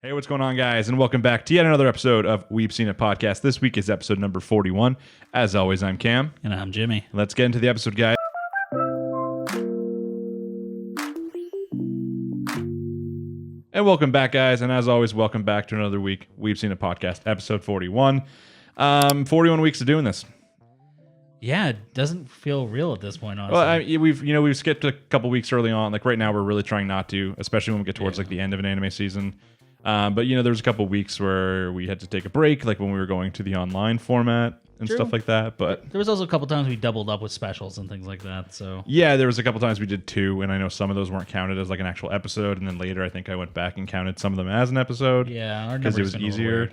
Hey, what's going on, guys? And welcome back to yet another episode of Weeb Seen It Podcast. This week is episode number 41. As always, I'm Cam. And I'm Jimmy. Let's get into the episode, guys. And welcome back, guys. And as always, welcome back to another week. Weeb Seen It Podcast, episode 41. 41 weeks of doing this. Yeah, it doesn't feel real at this point, honestly. Well, we've skipped a couple weeks early on. Like right now, we're really trying not to, especially when we get towards like the end of an anime season. But there was a couple weeks where we had to take a break, like when we were going to the online format and stuff like that. But there was also a couple times we doubled up with specials and things like that. So yeah, there was a couple times we did two, and I know some of those weren't counted as like an actual episode. And then later, I think I went back and counted some of them as an episode. Yeah, because it was easier.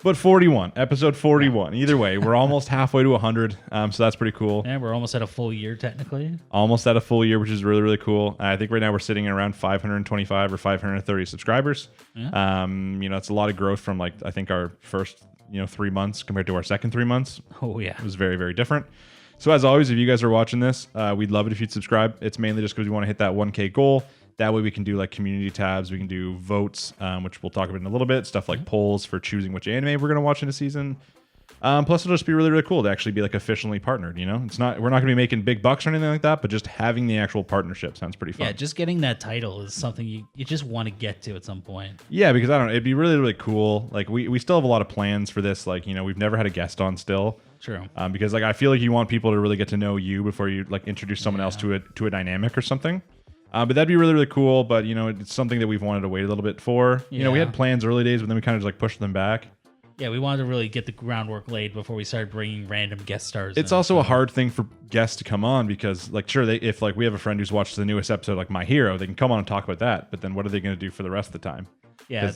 But 41, episode 41. Yeah. Either way, we're almost halfway to 100, so that's pretty cool. Yeah, we're almost at a full year, technically. Almost at a full year, which is really, really cool. I think right now we're sitting at around 525 or 530 subscribers. Yeah. It's a lot of growth from like I think our first 3 months compared to our second 3 months. Oh yeah, it was very, very different. So as always, if you guys are watching this, we'd love it if you'd subscribe. It's mainly just because we want to hit that 1K goal. That way we can do like community tabs, we can do votes, which we'll talk about in a little bit, stuff like polls for choosing which anime we're going to watch in a season. Plus it'll just be really, really cool to actually be like officially partnered, we're not going to be making big bucks or anything like that, but just having the actual partnership sounds pretty fun. Yeah, just getting that title is something you just want to get to at some point. Yeah, because I don't know, it'd be really, really cool. Like we still have a lot of plans for this. Like, we've never had a guest on still. True. Because like I feel like you want people to really get to know you before you like introduce someone else to a dynamic or something. But that'd be really, really cool. But, it's something that we've wanted to wait a little bit for. We had plans early days, but then we kind of just like pushed them back. Yeah, we wanted to really get the groundwork laid before we started bringing random guest stars. It's also a hard thing for guests to come on because, like, sure, if like we have a friend who's watched the newest episode, like My Hero, they can come on and talk about that. But then what are they going to do for the rest of the time? Yeah.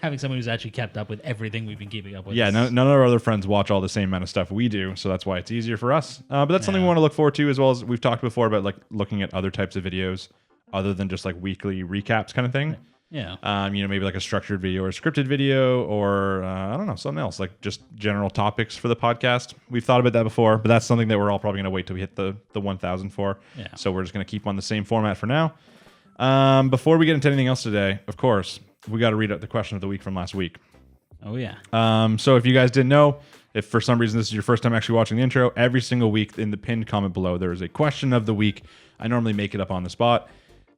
Having someone who's actually kept up with everything we've been keeping up with. Yeah, none of our other friends watch all the same amount of stuff we do, so that's why it's easier for us. But that's something we want to look forward to, as well as we've talked before about like looking at other types of videos other than just like weekly recaps kind of thing. Yeah. Maybe like a structured video or a scripted video or I don't know, something else, like just general topics for the podcast. We've thought about that before, but that's something that we're all probably going to wait till we hit the 1,000 for. Yeah. So we're just going to keep on the same format for now. Before we get into anything else today, of course, we got to read out the question of the week from last week. Oh, yeah. So if you guys didn't know, if for some reason this is your first time actually watching the intro, every single week in the pinned comment below, there is a question of the week. I normally make it up on the spot.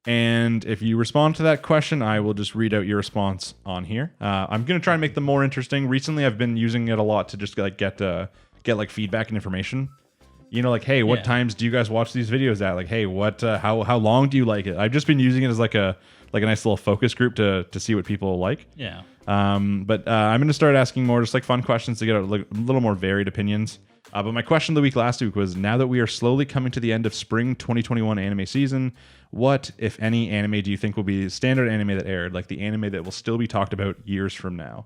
And if you respond to that question, I will just read out your response on here. I'm going to try and make them more interesting. Recently, I've been using it a lot to just like get like feedback and information. Like, hey, what times do you guys watch these videos at? Like, hey, what how long do you like it? I've just been using it as like a nice little focus group to see what people like. Yeah. But I'm going to start asking more just like fun questions to get a little more varied opinions. But my question of the week last week was, now that we are slowly coming to the end of spring 2021 anime season, what, if any, anime do you think will be the standard anime that aired, like the anime that will still be talked about years from now?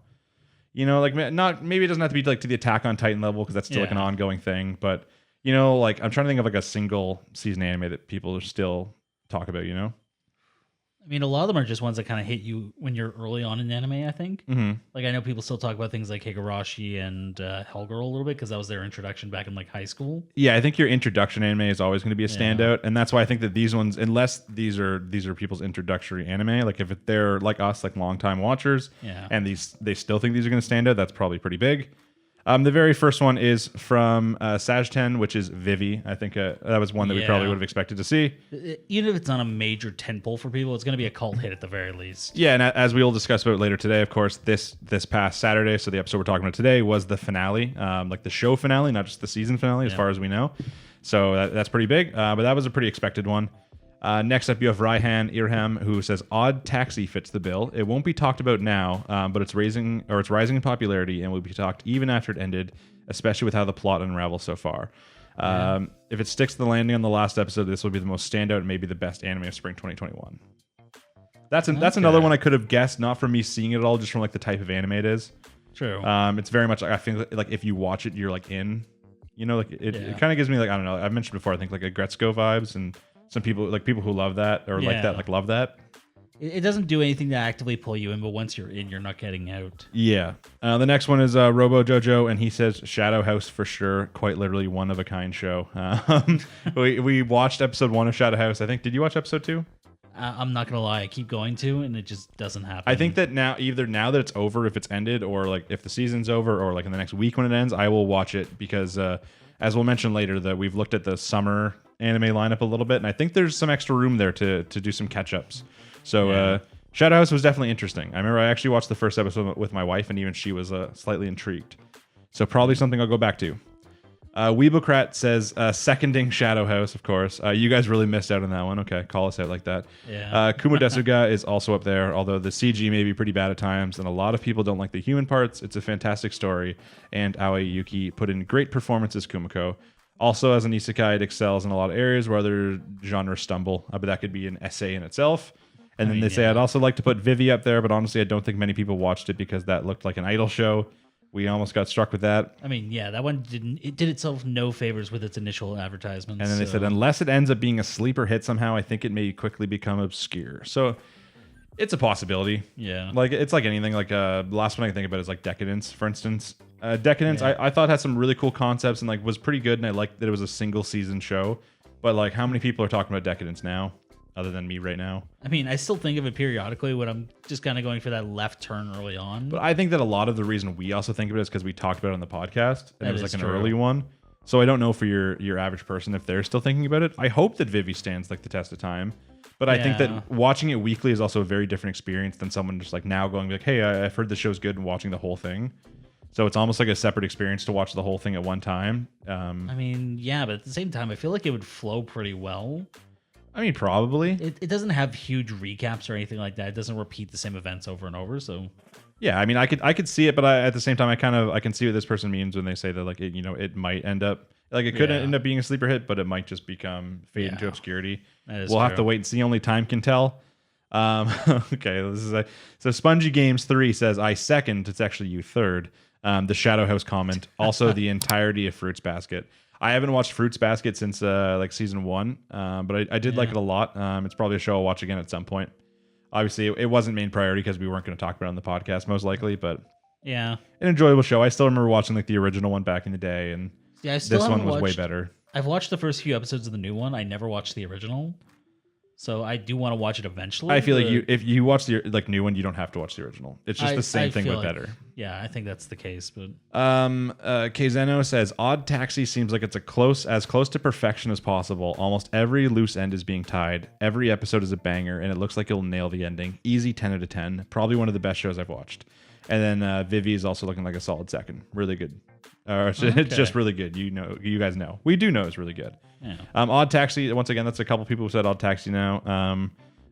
Like maybe it doesn't have to be like to the Attack on Titan level because that's still like an ongoing thing, but like I'm trying to think of like a single season anime that people still talk about. I mean, a lot of them are just ones that kind of hit you when you're early on in anime, I think. Mm-hmm. Like, I know people still talk about things like Higurashi and Hellgirl a little bit because that was their introduction back in, like, high school. Yeah, I think your introduction anime is always going to be a standout, and that's why I think that these ones, unless these are people's introductory anime, like if they're like us, like long-time watchers, and they still think these are going to stand out, that's probably pretty big. The very first one is from Sajten, which is Vivy. I think that was one that we probably would have expected to see. Even if it's not a major tentpole for people, it's going to be a cult hit at the very least. Yeah, and as we will discuss about later today, of course, this past Saturday, so the episode we're talking about today was the finale, like the show finale, not just the season finale, as far as we know. So that's pretty big, but that was a pretty expected one. Next up, you have Raihan Irham, who says Odd Taxi fits the bill. It won't be talked about now, but it's rising in popularity and will be talked even after it ended, especially with how the plot unravels so far. If it sticks to the landing on the last episode, this will be the most standout and maybe the best anime of spring 2021. That's another one I could have guessed, not from me seeing it at all, just from like the type of anime it is. True. It's very much like, I think like if you watch it, you're like in, like it kind of gives me like, I don't know, I've mentioned before, I think like a Gretzko vibes, and some people who love that or like that, like love that. It doesn't do anything to actively pull you in, but once you're in, you're not getting out. Yeah. The next one is Robo Jojo, and he says Shadow House for sure. Quite literally one of a kind show. We watched episode 1 of Shadow House. I think. Did you watch episode 2? I'm not gonna lie, I keep going to, and it just doesn't happen. I think that either now that it's over, if it's ended, or like if the season's over, or like in the next week when it ends, I will watch it because, as we'll mention later, that we've looked at the summer anime lineup a little bit, and I think there's some extra room there to do some catch ups. So Shadow House was definitely interesting. I remember I actually watched the first episode with my wife, and even she was slightly intrigued. So probably something I'll go back to. Weebocrat says, seconding Shadow House, of course. You guys really missed out on that one. Okay, call us out like that. Yeah. Kumo Desu is also up there, although the CG may be pretty bad at times, and a lot of people don't like the human parts. It's a fantastic story, and Aoi Yuki put in great performances, Kumiko. Also, as an isekai, it excels in a lot of areas where other genres stumble, but that could be an essay in itself. And then they say, I'd also like to put Vivy up there, but honestly, I don't think many people watched it because that looked like an idol show. We almost got struck with that. I mean, yeah, that one did itself no favors with its initial advertisements. And then they said, unless it ends up being a sleeper hit somehow, I think it may quickly become obscure. So it's a possibility. Yeah. Like, it's like anything. Like, the last one I can think about is like Decadence, for instance. Decadence, I thought had some really cool concepts and like was pretty good, and I liked that it was a single season show. But like, how many people are talking about Decadence now? Other than me right now. I mean, I still think of it periodically when I'm just kind of going for that left turn early on. But I think that a lot of the reason we also think of it is because we talked about it on the podcast, and it was like an true. early one. So I don't know for your average person if they're still thinking about it. I hope that Vivy stands like the test of time. But I think that watching it weekly is also a very different experience than someone just like now going like, hey, I've heard the show's good, and watching the whole thing. So it's almost like a separate experience to watch the whole thing at one time. I mean, yeah, but at the same time, I feel like it would flow pretty well. I mean, probably. It doesn't have huge recaps or anything like that. It doesn't repeat the same events over and over. So yeah, I mean, I could see it, but at the same time, I can see what this person means when they say that like it might end up like it could end up being a sleeper hit, but it might just fade into obscurity. We'll have to wait and see. Only time can tell. Okay, this is so Spongy Games 3 says I second. It's actually you third. The Shadow House comment. Also, the entirety of Fruits Basket. I haven't watched Fruits Basket since like season 1, but I did like it a lot. It's probably a show I'll watch again at some point. Obviously, it wasn't main priority because we weren't going to talk about it on the podcast, most likely, but yeah, an enjoyable show. I still remember watching like the original one back in the day, and this one was way better. I've watched the first few episodes of the new one. I never watched the original. So I do want to watch it eventually. I feel like if you watch the new one, you don't have to watch the original. It's just the same thing, but better. Yeah, I think that's the case. But Kzeno says Odd Taxi seems like it's as close to perfection as possible. Almost every loose end is being tied. Every episode is a banger, and it looks like it'll nail the ending. Easy 10 out of 10. Probably one of the best shows I've watched. And then Vivy is also looking like a solid second. Really good. It's just really good. You guys know. We do know it's really good. Yeah. Odd Taxi, once again, that's a couple people who said Odd Taxi now.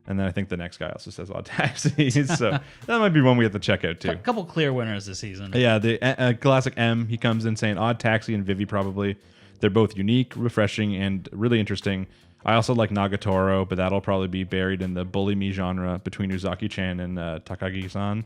And then I think the next guy also says Odd Taxi. So that might be one we have to check out too. A couple clear winners this season. Yeah, the classic M, he comes in saying Odd Taxi and Vivy probably. They're both unique, refreshing, and really interesting. I also like Nagatoro, but that'll probably be buried in the bully me genre between Uzaki-chan and Takagi-san.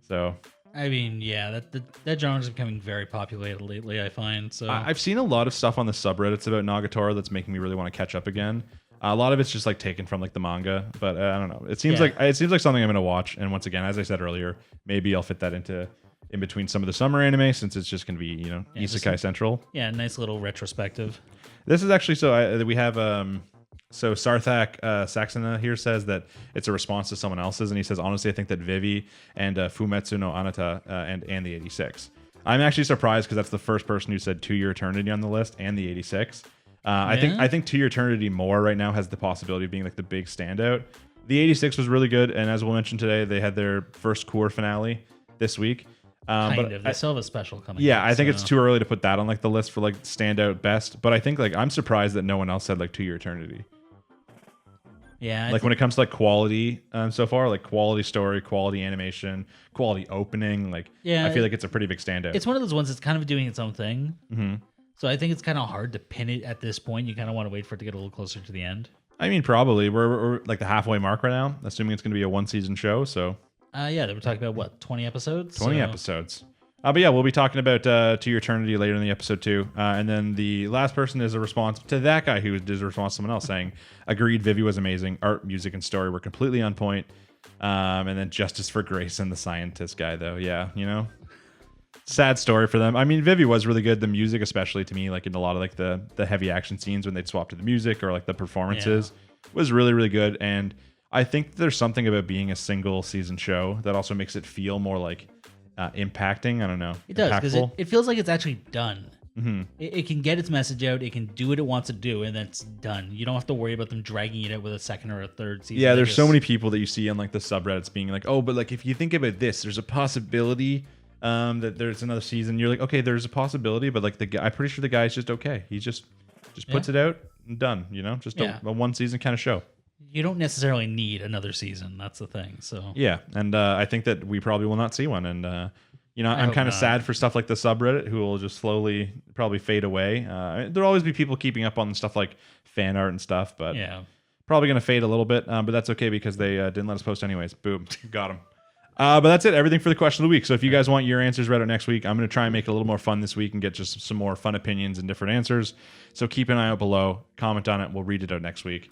So I mean, yeah, that genre is becoming very populated lately, I find. So I've seen a lot of stuff on the subreddits about Nagatoro that's making me really want to catch up again. A lot of it's just like taken from like the manga, but I don't know. It seems like something I'm going to watch. And once again, as I said earlier, maybe I'll fit that in between some of the summer anime since it's just going to be Isekai Central. Yeah, nice little retrospective. This is actually we have. So Sarthak Saxena here says that it's a response to someone else's, and he says, honestly, I think that Vivy and Fumetsu no Anata and the 86. I'm actually surprised because that's the first person who said To Your Eternity on the list and the 86. I think To Your Eternity more right now has the possibility of being like the big standout. The 86 was really good, and as we'll mention today, they had their first Cour finale this week. They still have a special coming. Yeah, I think it's too early to put that on like the list for like standout best, but I think like I'm surprised that no one else said like To Your Eternity. Yeah, like when it comes to like quality so far, like quality story, quality animation, quality opening, like I feel like it's a pretty big standout. It's one of those ones that's kind of doing its own thing. Mm-hmm. So I think it's kind of hard to pin it at this point. You kind of want to wait for it to get a little closer to the end. I mean, probably we're like the halfway mark right now, assuming it's going to be a 1-season show. So yeah, they were talking about what 20 episodes. 20 episodes. But yeah, we'll be talking about To Your Eternity later in the episode too. And then the last person is a response to that guy who did a response to someone else saying, agreed, Vivy was amazing. Art, music, and story were completely on point. And then Justice for Grayson, the scientist guy, though. Yeah, sad story for them. I mean, Vivy was really good. The music, especially to me, like in a lot of like the heavy action scenes when they'd swap to the music or like the performances was really, really good. And I think there's something about being a single season show that also makes it feel more like impacting. I don't know. It does, because impactful. it feels like it's actually done. Mm-hmm. It can get its message out. It can do what it wants to do, and then it's done. You don't have to worry about them dragging it out with a second or a third season. Yeah, there's so many people that you see on like the subreddits being like, oh, but like if you think about this, there's a possibility that there's another season. You're like, okay, there's a possibility, but like the guy, I'm pretty sure the guy's just okay. He just puts it out and done. You know, just a one season kind of show. You don't necessarily need another season. That's the thing. So yeah, and I think that we probably will not see one, and. You know, I'm kind of sad for stuff like the subreddit, who will just slowly probably fade away. There'll always be people keeping up on stuff like fan art and stuff, but probably going to fade a little bit. But that's okay because they didn't let us post anyways. Boom, got them. But that's it. Everything for the question of the week. So if you guys want your answers read out next week, I'm going to try and make it a little more fun this week and get just some more fun opinions and different answers. So keep an eye out below. Comment on it. We'll read it out next week.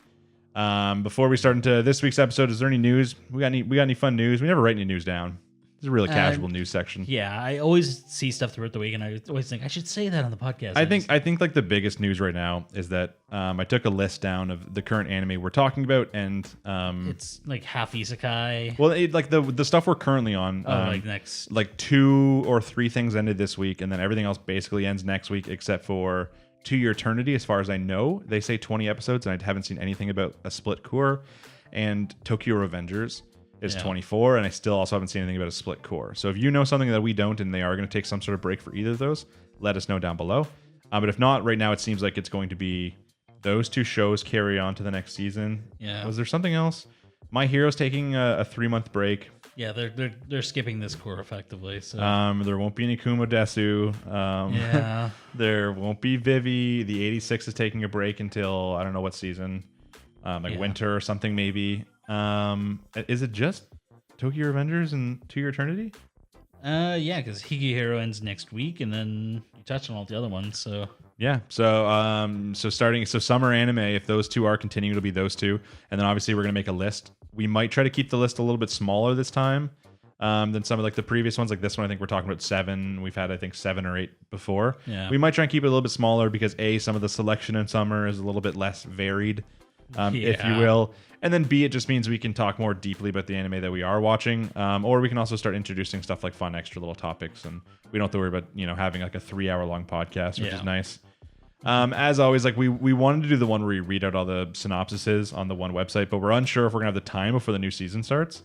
Before we start into this week's episode, is there any news? We got any fun news? We never write any news down. It's a really casual news section. Yeah, I always see stuff throughout the week, and I always think I should say that on the podcast. I think like the biggest news right now is that I took a list down of the current anime we're talking about, and it's like half isekai. Well, like the stuff we're currently on. Like 2 or 3 things ended this week, and then everything else basically ends next week, except for To Your Eternity. As far as I know, they say 20 episodes, and I haven't seen anything about a split Cour, and Tokyo Revengers is 24, and I still also haven't seen anything about a split Cour. So if you know something that we don't, and they are going to take some sort of break for either of those, let us know down below. But if not, right now it seems like it's going to be those 2 shows carry on to the next season. Yeah. Was there something else? My Hero's taking a 3-month break. Yeah, they're skipping this Cour effectively. So there won't be any Kumo Desu. There won't be Vivy. The 86 is taking a break until I don't know what season, winter or something maybe. Is it just Tokyo Revengers and To Your Eternity? Yeah, because Higehiro ends next week, and then you touched on all the other ones. So yeah, so summer anime. If those 2 are continuing to be those 2, and then obviously we're gonna make a list. We might try to keep the list a little bit smaller this time than some of like the previous ones. Like this one, I think we're talking about 7. We've had I think 7 or 8 before. Yeah, we might try and keep it a little bit smaller because some of the selection in summer is a little bit less varied. If you will. And then B, it just means we can talk more deeply about the anime that we are watching. Or we can also start introducing stuff like fun, extra little topics. And we don't have to worry about, having like a 3-hour-long podcast, which is nice. As always, like we wanted to do the one where we read out all the synopsises on the one website, but we're unsure if we're going to have the time before the new season starts.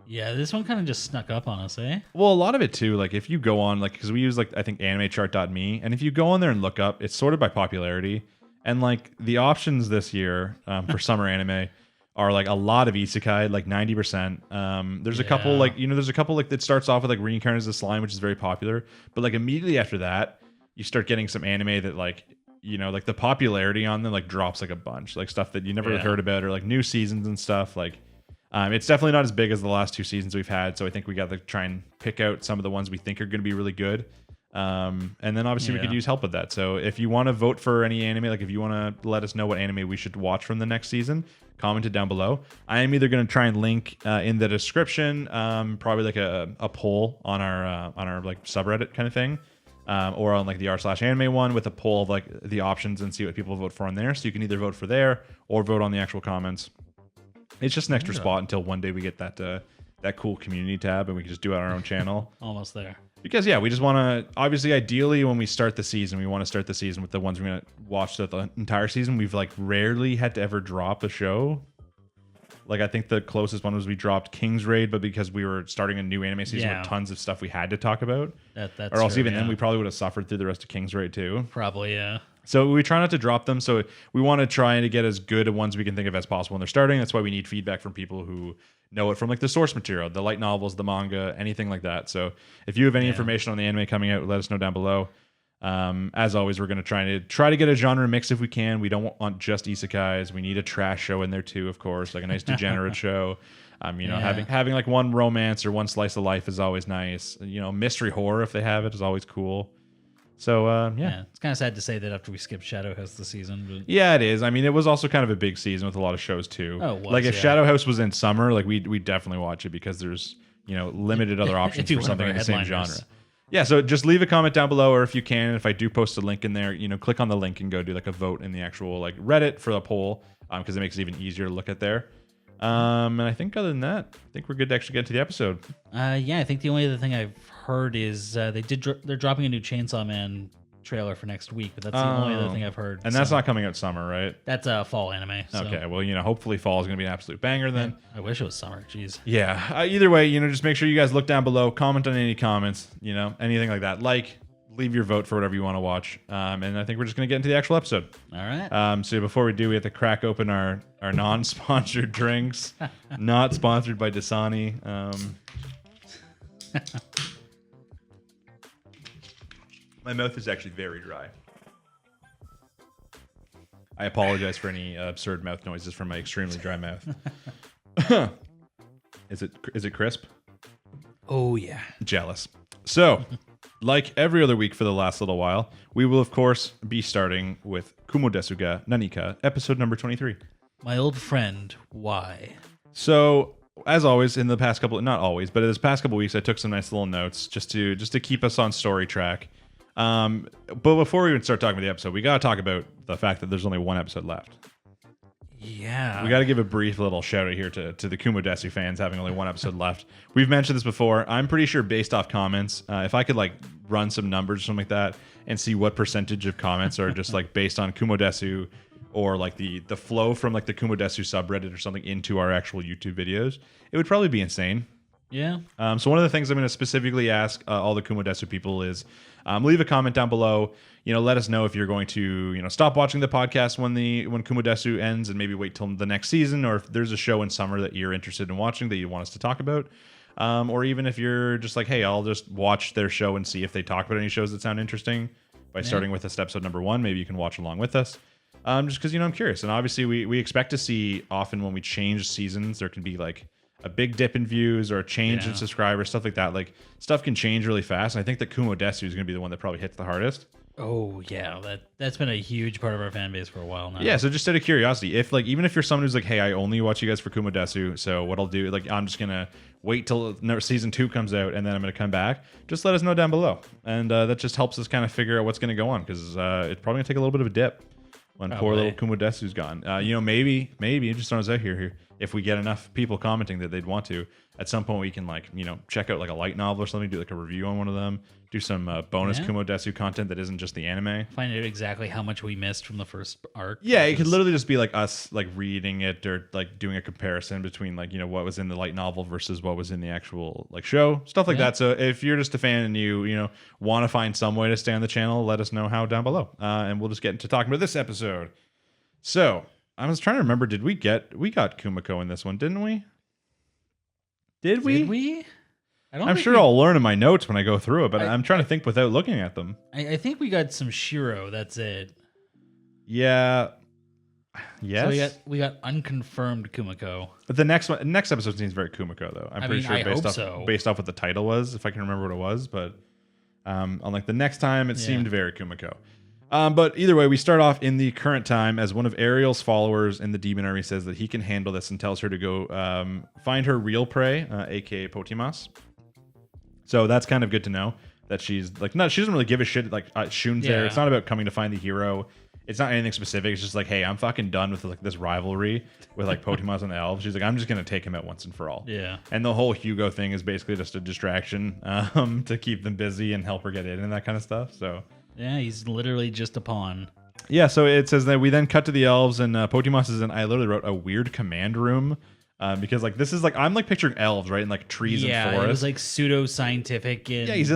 Yeah, this one kind of just snuck up on us, eh? Well, a lot of it too, like if you go on, like, because we use like, I think animechart.me, and if you go on there and look up, it's sorted by popularity. And like the options this year for summer anime are like a lot of isekai, like 90%. There's a couple like, there's a couple like that starts off with like Reincarnated as a Slime, which is very popular. But like immediately after that, you start getting some anime that like, like the popularity on them like drops like a bunch, like stuff that you never heard about, or like new seasons and stuff. Like it's definitely not as big as the last 2 seasons we've had. So I think we got to try and pick out some of the ones we think are going to be really good. And then obviously we could use help with that. So if you want to vote for any anime, like if you want to let us know what anime we should watch from the next season, comment it down below. I am either going to try and link in the description, probably like a poll on our like subreddit kind of thing, or on like the r/anime one with a poll of like the options and see what people vote for on there. So you can either vote for there or vote on the actual comments. It's just an extra spot until one day we get that cool community tab and we can just do it on our own channel. Almost there. Because we just want to, obviously, ideally, when we start the season, we want to start the season with the ones we're going to watch the entire season. We've like rarely had to ever drop a show. Like I think the closest one was we dropped King's Raid, but because we were starting a new anime season with tons of stuff we had to talk about. That's or else even then we probably would have suffered through the rest of King's Raid too. Probably, yeah. So we try not to drop them. So we want to try to get as good at ones we can think of as possible when they're starting. That's why we need feedback from people who know it from like the source material, the light novels, the manga, anything like that. So if you have any information on the anime coming out, let us know down below. As always, we're going to try to get a genre mix if we can. We don't want just isekais. We need a trash show in there too, of course, like a nice degenerate show. Having like one romance or one slice of life is always nice. Mystery horror, if they have it, is always cool. So, it's kind of sad to say that after we skipped Shadow House the season. But... Yeah, it is. I mean, it was also kind of a big season with a lot of shows too. Oh, it was, like if Shadow House was in summer, like we definitely watch it because there's limited other options for something in the same genre. Yeah, so just leave a comment down below, or if you can, if I do post a link in there, click on the link and go do like a vote in the actual like Reddit for the poll, because it makes it even easier to look at there. And I think other than that, I think we're good to actually get to the episode. Yeah, I think the only other thing I've heard is they're dropping a new Chainsaw Man trailer for next week, but that's the only other thing I've heard. And that's not coming out summer, right? That's a fall anime. So. Okay, well, hopefully fall is going to be an absolute banger then. I wish it was summer. Jeez. Yeah. Either way, just make sure you guys look down below, comment on any comments, anything like that. Leave your vote for whatever you want to watch. And I think we're just going to get into the actual episode. All right. So before we do, we have to crack open our non-sponsored drinks. Not sponsored by Dasani. My mouth is actually very dry. I apologize for any absurd mouth noises from my extremely dry mouth. Is it crisp? Oh, yeah. Jealous. So, like every other week for the last little while, we will, of course, be starting with Kumo Desu ga Nanika, episode number 23. My old friend, why? So, as always, in the past couple, not always, but in this past couple weeks, I took some nice little notes just to keep us on story track. But before we even start talking about the episode, we got to talk about the fact that there's only one episode left. Yeah. We got to give a brief little shout out here to the Kumo Desu fans having only one episode left. We've mentioned this before. I'm pretty sure based off comments, if I could run some numbers or something like that and see what percentage of comments are just based on Kumo Desu or the flow from the Kumo Desu subreddit or something into our actual YouTube videos, it would probably be insane. Yeah. So one of the things I'm going to specifically ask all the Kumo Desu people is leave a comment down below. Let us know if you're going to stop watching the podcast when Kumo Desu ends and maybe wait till the next season, or if there's a show in summer that you're interested in watching that you want us to talk about, or even if you're just hey, I'll just watch their show and see if they talk about any shows that sound interesting by starting with this episode number 1. Maybe you can watch along with us. Just because I'm curious, and obviously we expect to see often when we change seasons, there can be a big dip in views or a change in subscribers, stuff like that. Stuff can change really fast. And I think that Kumo Desu is going to be the one that probably hits the hardest. Oh, yeah. That's been a huge part of our fan base for a while now. Yeah, so just out of curiosity, if even if you're someone who's hey, I only watch you guys for Kumo Desu, so what I'll do, I'm just going to wait till season 2 comes out and then I'm going to come back, just let us know down below. And that just helps us kind of figure out what's going to go on, because it's probably going to take a little bit of a dip when poor little Kumo Desu's gone. Maybe just throwing us out here, if we get enough people commenting that they'd want to, at some point we can check out a light novel or something, do a review on one of them, do some bonus Kumo Desu content that isn't just the anime. Find out exactly how much we missed from the first arc. Yeah, it could literally just be us reading it or doing a comparison between what was in the light novel versus what was in the actual show, stuff like that. So if you're just a fan and you want to find some way to stay on the channel, let us know how down below, and we'll just get into talking about this episode. So I was trying to remember, we got Kumiko in this one, didn't we? Did we? I'm sure I'll learn in my notes when I go through it, but I'm trying to think without looking at them. I think we got some Shiro. That's it. Yeah. Yes. So we got unconfirmed Kumiko. But the next episode seems very Kumiko though. I'm pretty sure based off what the title was, if I can remember what it was. But on the next time, it seemed very Kumiko. But either way, we start off in the current time as one of Ariel's followers in the Demon Army says that he can handle this and tells her to go find her real prey, aka Potimas. So that's kind of good to know that she's she doesn't really give a shit Shun's there. It's not about coming to find the hero. It's not anything specific. It's just hey, I'm fucking done with this rivalry with Potimas and the elves. She's I'm just gonna take him out once and for all. Yeah. And the whole Hugo thing is basically just a distraction to keep them busy and help her get in and that kind of stuff. So. Yeah, he's literally just a pawn. Yeah, so it says that we then cut to the elves, and Potimas is in, I literally wrote, a weird command room, because this is I'm picturing elves, right, in trees and forests. Yeah, it was pseudo-scientific. And yeah, he's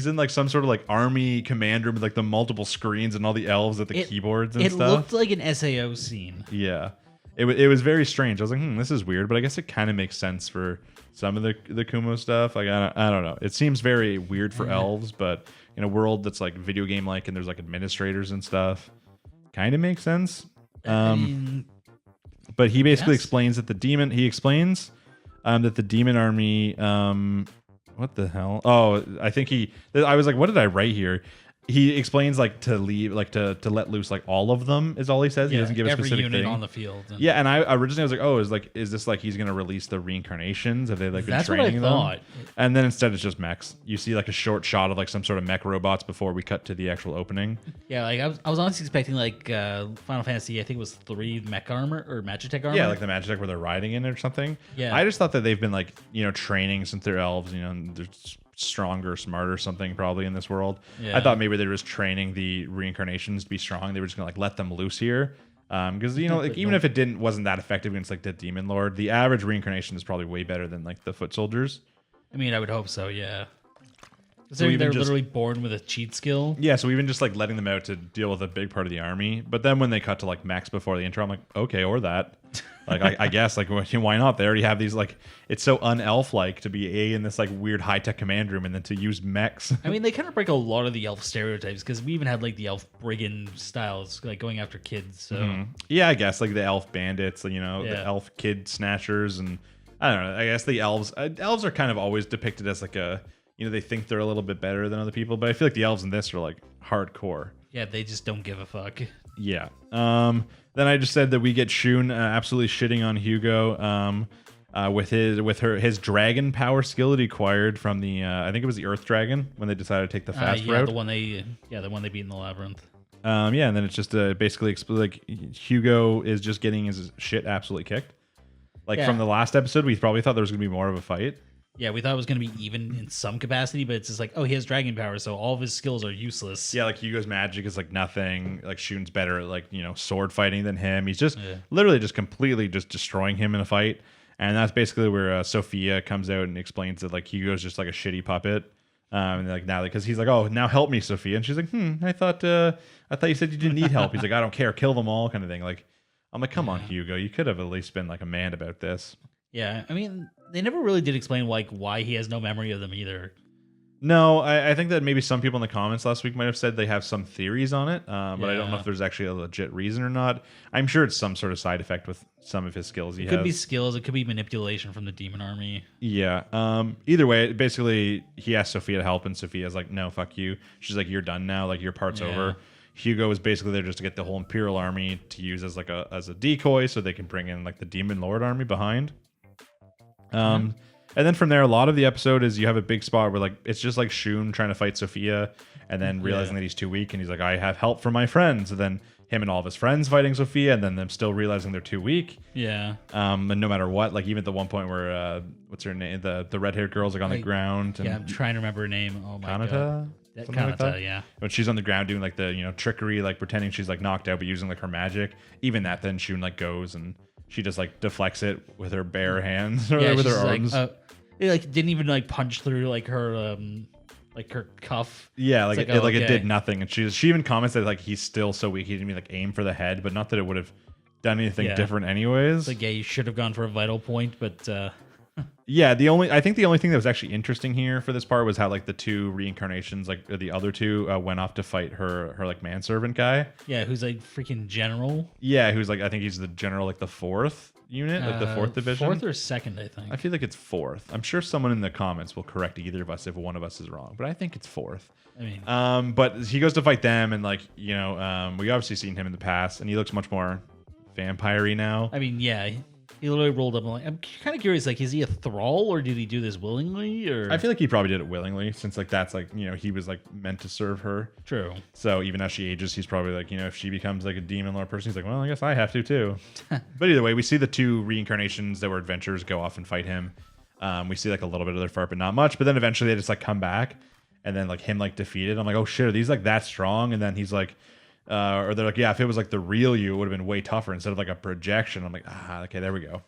in some sort of army command room with the multiple screens and all the elves at the keyboards and stuff. It looked like an SAO scene. Yeah, it was very strange. I was this is weird, but I guess it kind of makes sense for some of the Kumo stuff. I don't know. It seems very weird for elves, but in a world that's video game and there's administrators and stuff, kind of makes sense. But he basically explains that the demon army, what the hell? Oh, I think I was what did I write here? He explains like to leave, like to let loose like all of them is all he says. He doesn't give a every specific unit thing on the field. And yeah, and I originally was like, oh, is this like he's gonna release the reincarnations? Have they like been that's what training I them? thought. And then instead it's just mechs. You see like a short shot of like some sort of mech robots before we cut to the actual opening. Yeah, like I was honestly expecting like Final Fantasy, I think it was 3 mech armor or Magitech armor. Yeah, like the Magitech where they're riding in it or something. Yeah. I just thought that they've been like, training since they're elves, and they're stronger, smarter, something probably in this world. Yeah. I thought maybe they were just training the reincarnations to be strong. They were just gonna like let them loose here. Because like even if it wasn't that effective against like the demon lord, the average reincarnation is probably way better than like the foot soldiers. I mean, I would hope so, yeah. So They're literally born with a cheat skill. Yeah, so even just like letting them out to deal with a big part of the army. But then when they cut to like mechs before the intro, I'm like, okay, or that. Like I guess like why not? They already have these like it's so unelf like to be in this like weird high tech command room and then to use mechs. I mean, they kind of break a lot of the elf stereotypes because we even had like the elf brigand styles, like going after kids. So Yeah, I guess like the elf bandits, the Yeah. elf kid snatchers, and I don't know. I guess the elves are kind of always depicted as like a they think they're a little bit better than other people, but I feel like the elves in this are like hardcore. yeah, they just don't give a fuck. Yeah. Then I just said that we get Shun absolutely shitting on Hugo with his dragon power skill that he acquired from the I think it was the Earth Dragon when they decided to take the fast route. the one they beat in the labyrinth. And then it's just basically like Hugo is just getting his shit absolutely kicked. Like from the last episode, we probably thought there was gonna be more of a fight. Yeah, we thought it was going to be even in some capacity, but it's just like, oh, he has dragon power, so all of his skills are useless. Yeah, like Hugo's magic is like nothing. Like Shun's better at like sword fighting than him. He's just literally just completely just destroying him in a fight, and that's basically where Sophia comes out and explains that like Hugo's just like a shitty puppet. And like now because he's like, oh, now help me, Sophia, and she's like, I thought you said you didn't need help. He's like, I don't care, kill them all, kind of thing. Like I'm like, come on, Hugo, you could have at least been like a man about this. Yeah, I mean, they never really did explain like why he has no memory of them either. No, I think that maybe some people in the comments last week might have said they have some theories on it, but I don't know if there's actually a legit reason or not. I'm sure it's some sort of side effect with some of his skills he has. It could be skills, it could be manipulation from the demon army. Yeah. Either way, basically, he asked Sophia to help, and Sophia's like, no, fuck you. She's like, you're done now. Like, your part's over. Hugo is basically there just to get the whole Imperial army to use as like as a decoy so they can bring in like the Demon Lord army behind. And then from there, a lot of the episode is you have a big spot where like it's just like Shun trying to fight Sophia and then realizing that he's too weak and he's like, I have help from my friends. And then him and all of his friends fighting Sophia and then them still realizing they're too weak. Yeah. And no matter what, like even at the one point where what's her name? The red-haired girl's like on the ground. And I'm trying to remember her name. Oh my Kanata? god. Kanata, yeah. When she's on the ground doing like the trickery, like pretending she's like knocked out but using like her magic. Even that then Shun like goes and she just like deflects it with her bare hands or with her arms. It like didn't even like punch through like her cuff. Yeah, like it's it did nothing. And she even comments that like he's still so weak he didn't even like aim for the head, but not that it would have done anything different anyways. It's like you should have gone for a vital point, but yeah, I think the only thing that was actually interesting here for this part was how like the two reincarnations, like the other two, went off to fight her like manservant guy. Yeah, who's like freaking general. Yeah, who's like I think he's the general, like the 4th unit, like the 4th division. 4th or 2nd, I think. I feel like it's 4th. I'm sure someone in the comments will correct either of us if one of us is wrong, but I think it's 4th. I mean, but he goes to fight them, and like we obviously seen him in the past, and he looks much more vampire-y now. I mean, yeah. He literally rolled up. I'm kind of curious. Like, is he a thrall or did he do this willingly? Or I feel like he probably did it willingly, since like that's like he was like meant to serve her. True. So even as she ages, he's probably like if she becomes like a demon lord person, he's like, well, I guess I have to too. But either way, we see the two reincarnations that were adventurers go off and fight him. We see like a little bit of their fart, but not much. But then eventually they just like come back, and then like him like defeated. I'm like, oh shit, are these like that strong? And then he's like. Or they're like, yeah, if it was like the real you, it would have been way tougher instead of like a projection. I'm like, okay, there we go.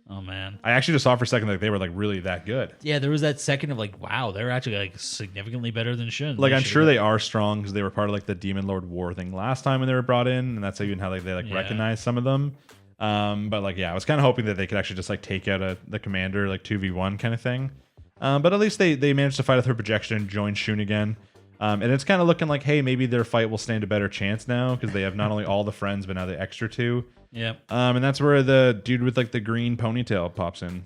Oh man, I actually just saw for a second like they were like really that good. Yeah, there was that second of like, wow, they're actually like significantly better than Shun. Like I'm sure they are strong because they were part of like the Demon Lord War thing last time when they were brought in, and that's even how like they like recognize some of them. But like I was kind of hoping that they could actually just like take out the commander like 2v1 kind of thing. But at least they managed to fight with her projection and join Shun again. And it's kind of looking like, hey, maybe their fight will stand a better chance now because they have not only all the friends, but now the extra two. Yep. And that's where the dude with like the green ponytail pops in.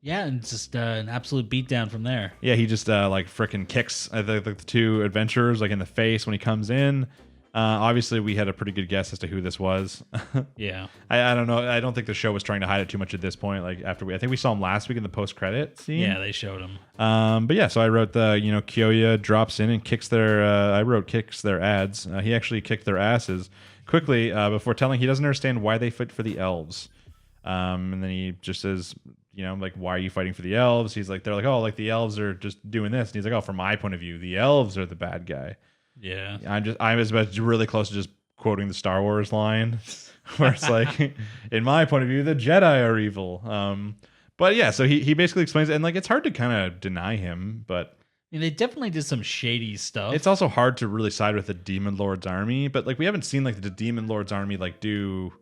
Yeah, and just an absolute beatdown from there. Yeah, he just like freaking kicks the two adventurers like in the face when he comes in. Obviously, we had a pretty good guess as to who this was. Yeah. I don't know. I don't think the show was trying to hide it too much at this point. Like after I think we saw him last week in the post-credit scene. Yeah, they showed him. But yeah, so I wrote Kyoya drops in and kicks their. I wrote kicks their ads. He actually kicked their asses quickly before telling he doesn't understand why they fight for the elves. And then he just says, like, why are you fighting for the elves? He's like, they're like, oh, like the elves are just doing this. And he's like, oh, from my point of view, the elves are the bad guy. Yeah. I was about really close to just quoting the Star Wars line where it's like, in my point of view, the Jedi are evil. But yeah, so he basically explains it, and like, it's hard to kind of deny him, but I mean, they definitely did some shady stuff. it's also hard to really side with the Demon Lord's army, but like, we haven't seen like the Demon Lord's army like do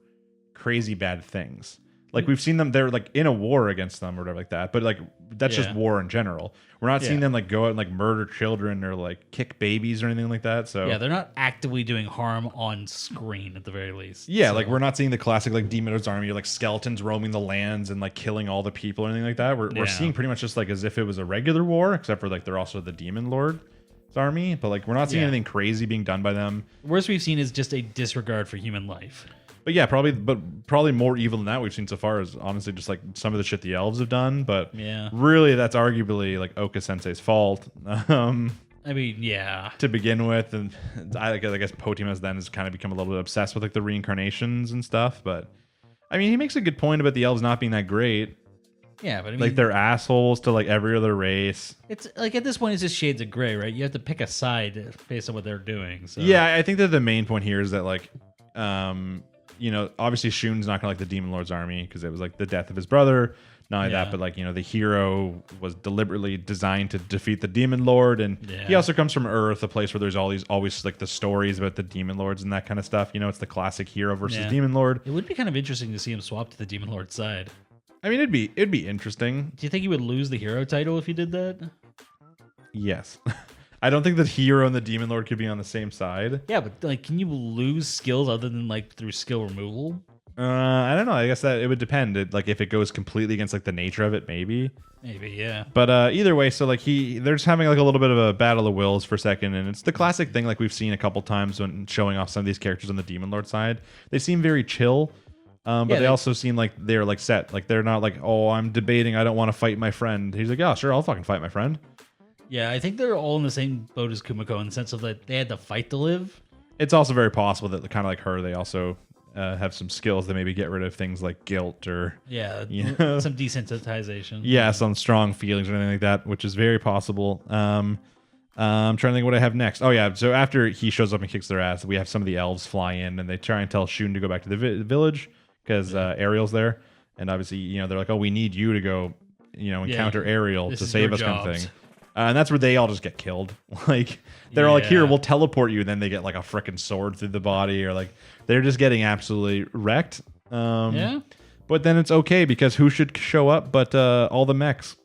crazy bad things. Like we've seen them, they're like in a war against them or whatever like that. But like that's just war in general. We're not seeing them like go out and like murder children or like kick babies or anything like that. So yeah, they're not actively doing harm on screen at the very least. Yeah, so. like we're not seeing the classic like Demon Lord's army, like skeletons roaming the lands and like killing all the people or anything like that. We're seeing pretty much just like as if it was a regular war, except for like they're also the Demon Lord's army. But like we're not seeing anything crazy being done by them. The worst we've seen is just a disregard for human life. But yeah, probably more evil than that we've seen so far is honestly just like some of the shit the elves have done. But really, that's arguably like Oka Sensei's fault. I mean, yeah. To begin with, and I guess Potimus then has kind of become a little bit obsessed with like the reincarnations and stuff. But I mean, he makes a good point about the elves not being that great. Yeah, but I mean, like they're assholes to like every other race. It's like at this point, it's just shades of gray, right? You have to pick a side based on what they're doing. So. Yeah, I think that the main point here is that like, obviously Shun's not gonna like the Demon Lord's army because it was like the death of his brother. Not only that, but like, the hero was deliberately designed to defeat the Demon Lord, and he also comes from Earth, a place where there's always like the stories about the Demon Lords and that kind of stuff. It's the classic hero versus Demon Lord. It would be kind of interesting to see him swap to the Demon Lord's side. I mean, it'd be interesting. Do you think he would lose the hero title if he did that? Yes. I don't think that hero and the Demon Lord could be on the same side. Yeah, but like, can you lose skills other than like through skill removal? I don't know. I guess that it would depend. Like if it goes completely against like the nature of it, maybe. Maybe, yeah. But either way, so like they're just having like a little bit of a battle of wills for a second, and it's the classic thing like we've seen a couple times when showing off some of these characters on the Demon Lord side. They seem very chill. But they also seem like they're like set. Like they're not like, oh, I'm debating. I don't want to fight my friend. He's like, yeah, sure, I'll fucking fight my friend. Yeah, I think they're all in the same boat as Kumiko in the sense of that they had to fight to live. It's also very possible that kind of like her, they also have some skills that maybe get rid of things like guilt or some desensitization. Yeah, some strong feelings or anything like that, which is very possible. I'm trying to think what I have next. Oh yeah, so after he shows up and kicks their ass, we have some of the elves fly in and they try and tell Shun to go back to the village because Ariel's there, and obviously they're like, oh, we need you to go encounter Ariel to save us, kind of thing. And that's where they all just get killed. Like they're all like, here, we'll teleport you, and then they get like a freaking sword through the body, or like they're just getting absolutely wrecked. But then it's okay because who should show up but all the mechs?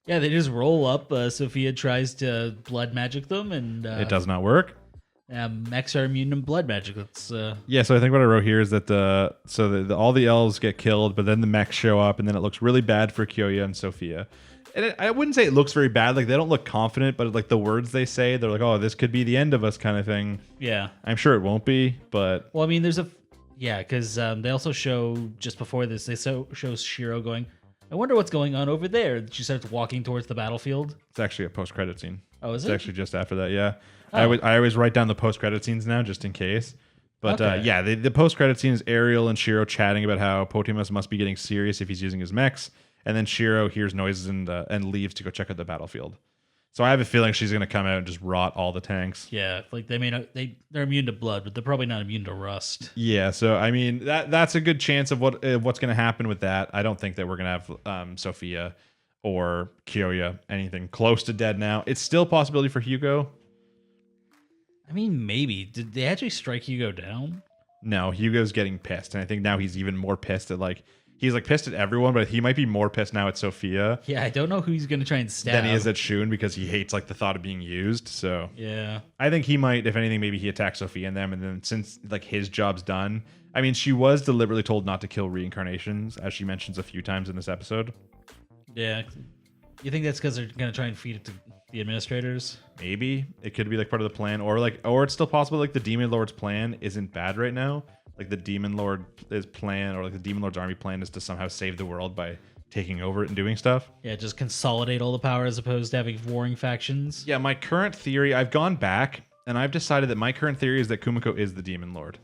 Yeah, they just roll up. Sophia tries to blood magic them, and it does not work. Mechs are immune to blood magic. That's yeah. So I think what I wrote here is that all the elves get killed, but then the mechs show up, and then it looks really bad for Kyoya and Sophia. And I wouldn't say it looks very bad. Like they don't look confident, but like the words they say, they're like, "Oh, this could be the end of us," kind of thing. Yeah, I'm sure it won't be, but well, I mean, because they also show just before this, they show Shiro going, "I wonder what's going on over there." She starts walking towards the battlefield. It's actually a post-credit scene. Oh, is it? It's actually just after that. Yeah, I always write down the post-credit scenes now just in case. But yeah, the post-credit scene is Ariel and Shiro chatting about how Potimus must be getting serious if he's using his mechs. And then Shiro hears noises and leaves to go check out the battlefield. So I have a feeling she's going to come out and just rot all the tanks. Yeah, like they're immune to blood, but they're probably not immune to rust. Yeah, so I mean that's a good chance of what's going to happen with that. I don't think that we're going to have Sophia or Kyoya anything close to dead now. It's still a possibility for Hugo. I mean, maybe. Did they actually strike Hugo down? No, Hugo's getting pissed, and I think now he's even more pissed at like. He's like pissed at everyone, but he might be more pissed now at Sophia. Yeah, I don't know who he's going to try and stab. Than he is at Shun because he hates like the thought of being used. So yeah, I think he might, if anything, maybe he attacks Sophia and them, and then since like his job's done. I mean, she was deliberately told not to kill reincarnations, as she mentions a few times in this episode. Yeah. You think that's because they're going to try and feed it to the administrators? Maybe it could be like part of the plan, or it's still possible like the Demon Lord's plan isn't bad right now. Like the Demon Lord's plan, or like the Demon Lord's army plan, is to somehow save the world by taking over it and doing stuff. Yeah, just consolidate all the power as opposed to having warring factions. Yeah, my current theory, I've gone back and I've decided that my current theory is that Kumiko is the Demon Lord.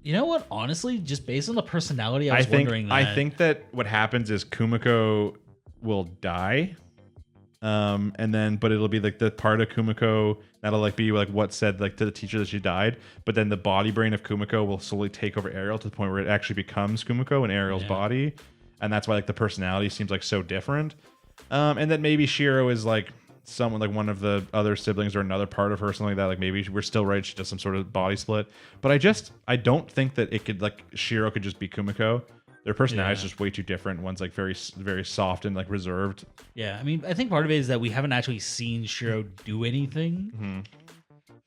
You know what? Honestly, just based on the personality, I was wondering that. I think that what happens is Kumiko will die. But it'll be like the part of Kumiko that'll like be like what said like to the teacher that she died, but then the body brain of Kumiko will slowly take over Ariel to the point where it actually becomes Kumiko in Ariel's body, and that's why like the personality seems like so different. And that maybe Shiro is like someone like one of the other siblings or another part of her, something like that. Like maybe we're still right, she does some sort of body split, but I don't think that it could like Shiro could just be Kumiko. Their personality is just way too different. One's like very, very soft and like reserved. Yeah, I mean, I think part of it is that we haven't actually seen Shiro do anything. Mm-hmm.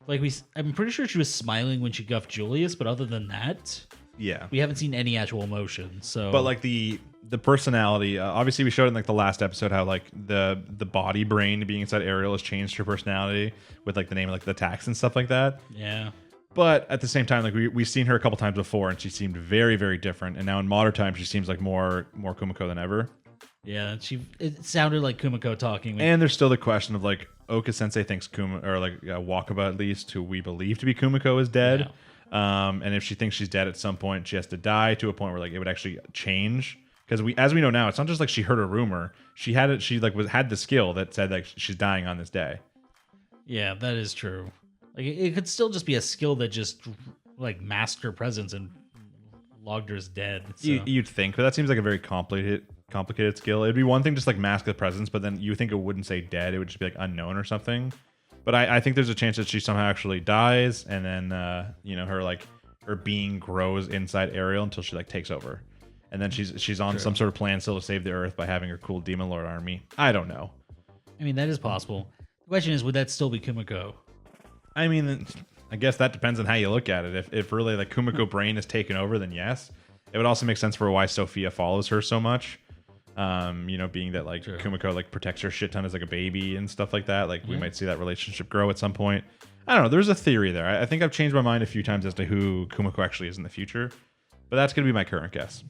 Like I'm pretty sure she was smiling when she guffed Julius, but other than that, yeah, we haven't seen any actual emotion. So, but like the personality, obviously we showed in like the last episode how like the body brain being inside Ariel has changed her personality with like the name of like the attacks and stuff like that. Yeah. But at the same time, like we've seen her a couple times before, and she seemed very, very different. And now in modern times, she seems like more Kumiko than ever. Yeah, it sounded like Kumiko talking. And there's still the question of like Oka Sensei thinks Wakaba at least, who we believe to be Kumiko, is dead. Yeah. And if she thinks she's dead at some point, she has to die to a point where like it would actually change. Because as we know now, it's not just like she heard a rumor. She had it. She like had the skill that said like she's dying on this day. Yeah, that is true. Like it could still just be a skill that just like masked her presence and logged her as dead. So. You'd think, but that seems like a very complicated skill. It'd be one thing just like mask the presence, but then you think it wouldn't say dead. It would just be like unknown or something. But I think there's a chance that she somehow actually dies, and then her being grows inside Ariel until she like takes over, and then she's on some sort of plan still to save the Earth by having her cool Demon Lord army. I don't know. I mean, that is possible. The question is, would that still be Kumiko? I mean, I guess that depends on how you look at it. If really like Kumiko brain is taken over, then yes. It would also make sense for why Sophia follows her so much. Being that like Kumiko like protects her shit ton as like a baby and stuff like that. Like we might see that relationship grow at some point. I don't know. There's a theory there. I think I've changed my mind a few times as to who Kumiko actually is in the future, but that's going to be my current guess.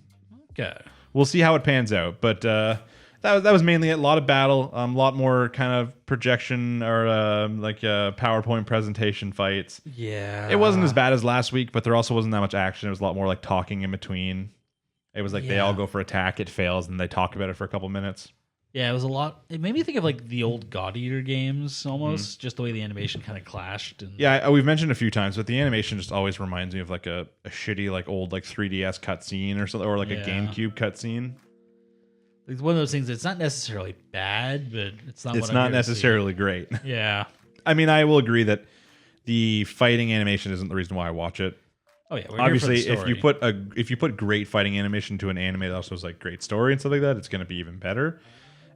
Okay. We'll see how it pans out, but that was mainly a lot of battle, a lot more kind of projection or PowerPoint presentation fights. Yeah. It wasn't as bad as last week, but there also wasn't that much action. It was a lot more like talking in between. It was like they all go for attack, it fails, and they talk about it for a couple minutes. Yeah, it was a lot. It made me think of like the old God Eater games almost, just the way the animation kind of clashed. And yeah, we've mentioned a few times, but the animation just always reminds me of like a shitty like old like 3DS cutscene or something, or like a GameCube cutscene. It's one of those things that's not necessarily bad, but it's not. It's not necessarily great. Yeah. I mean, I will agree that the fighting animation isn't the reason why I watch it. Oh yeah, obviously, if you put great fighting animation to an anime that also has like great story and stuff like that, it's going to be even better.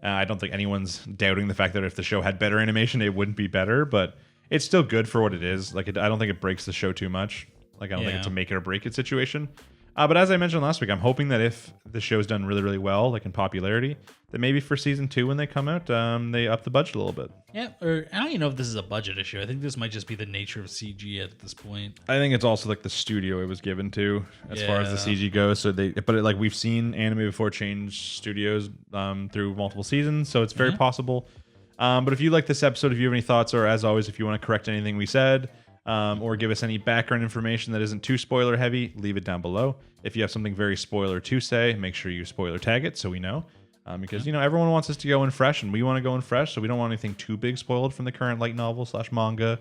I don't think anyone's doubting the fact that if the show had better animation, it wouldn't be better, but it's still good for what it is. Like, I don't think it breaks the show too much. Like, I don't think it's a make it or break it situation. But as I mentioned last week, I'm hoping that if the show's done really, really well, like in popularity, that maybe for season 2 when they come out, they up the budget a little bit. Yeah, or I don't even know if this is a budget issue. I think this might just be the nature of CG at this point. I think it's also like the studio it was given to as far as the CG goes. So like we've seen anime before change studios through multiple seasons, so it's very possible. But if you like this episode, if you have any thoughts, or as always, if you want to correct anything we said, or give us any background information that isn't too spoiler heavy, leave it down below. If you have something very spoiler to say, make sure you spoiler tag it so we know. Because everyone wants us to go in fresh, and we want to go in fresh, so we don't want anything too big spoiled from the current light novel / manga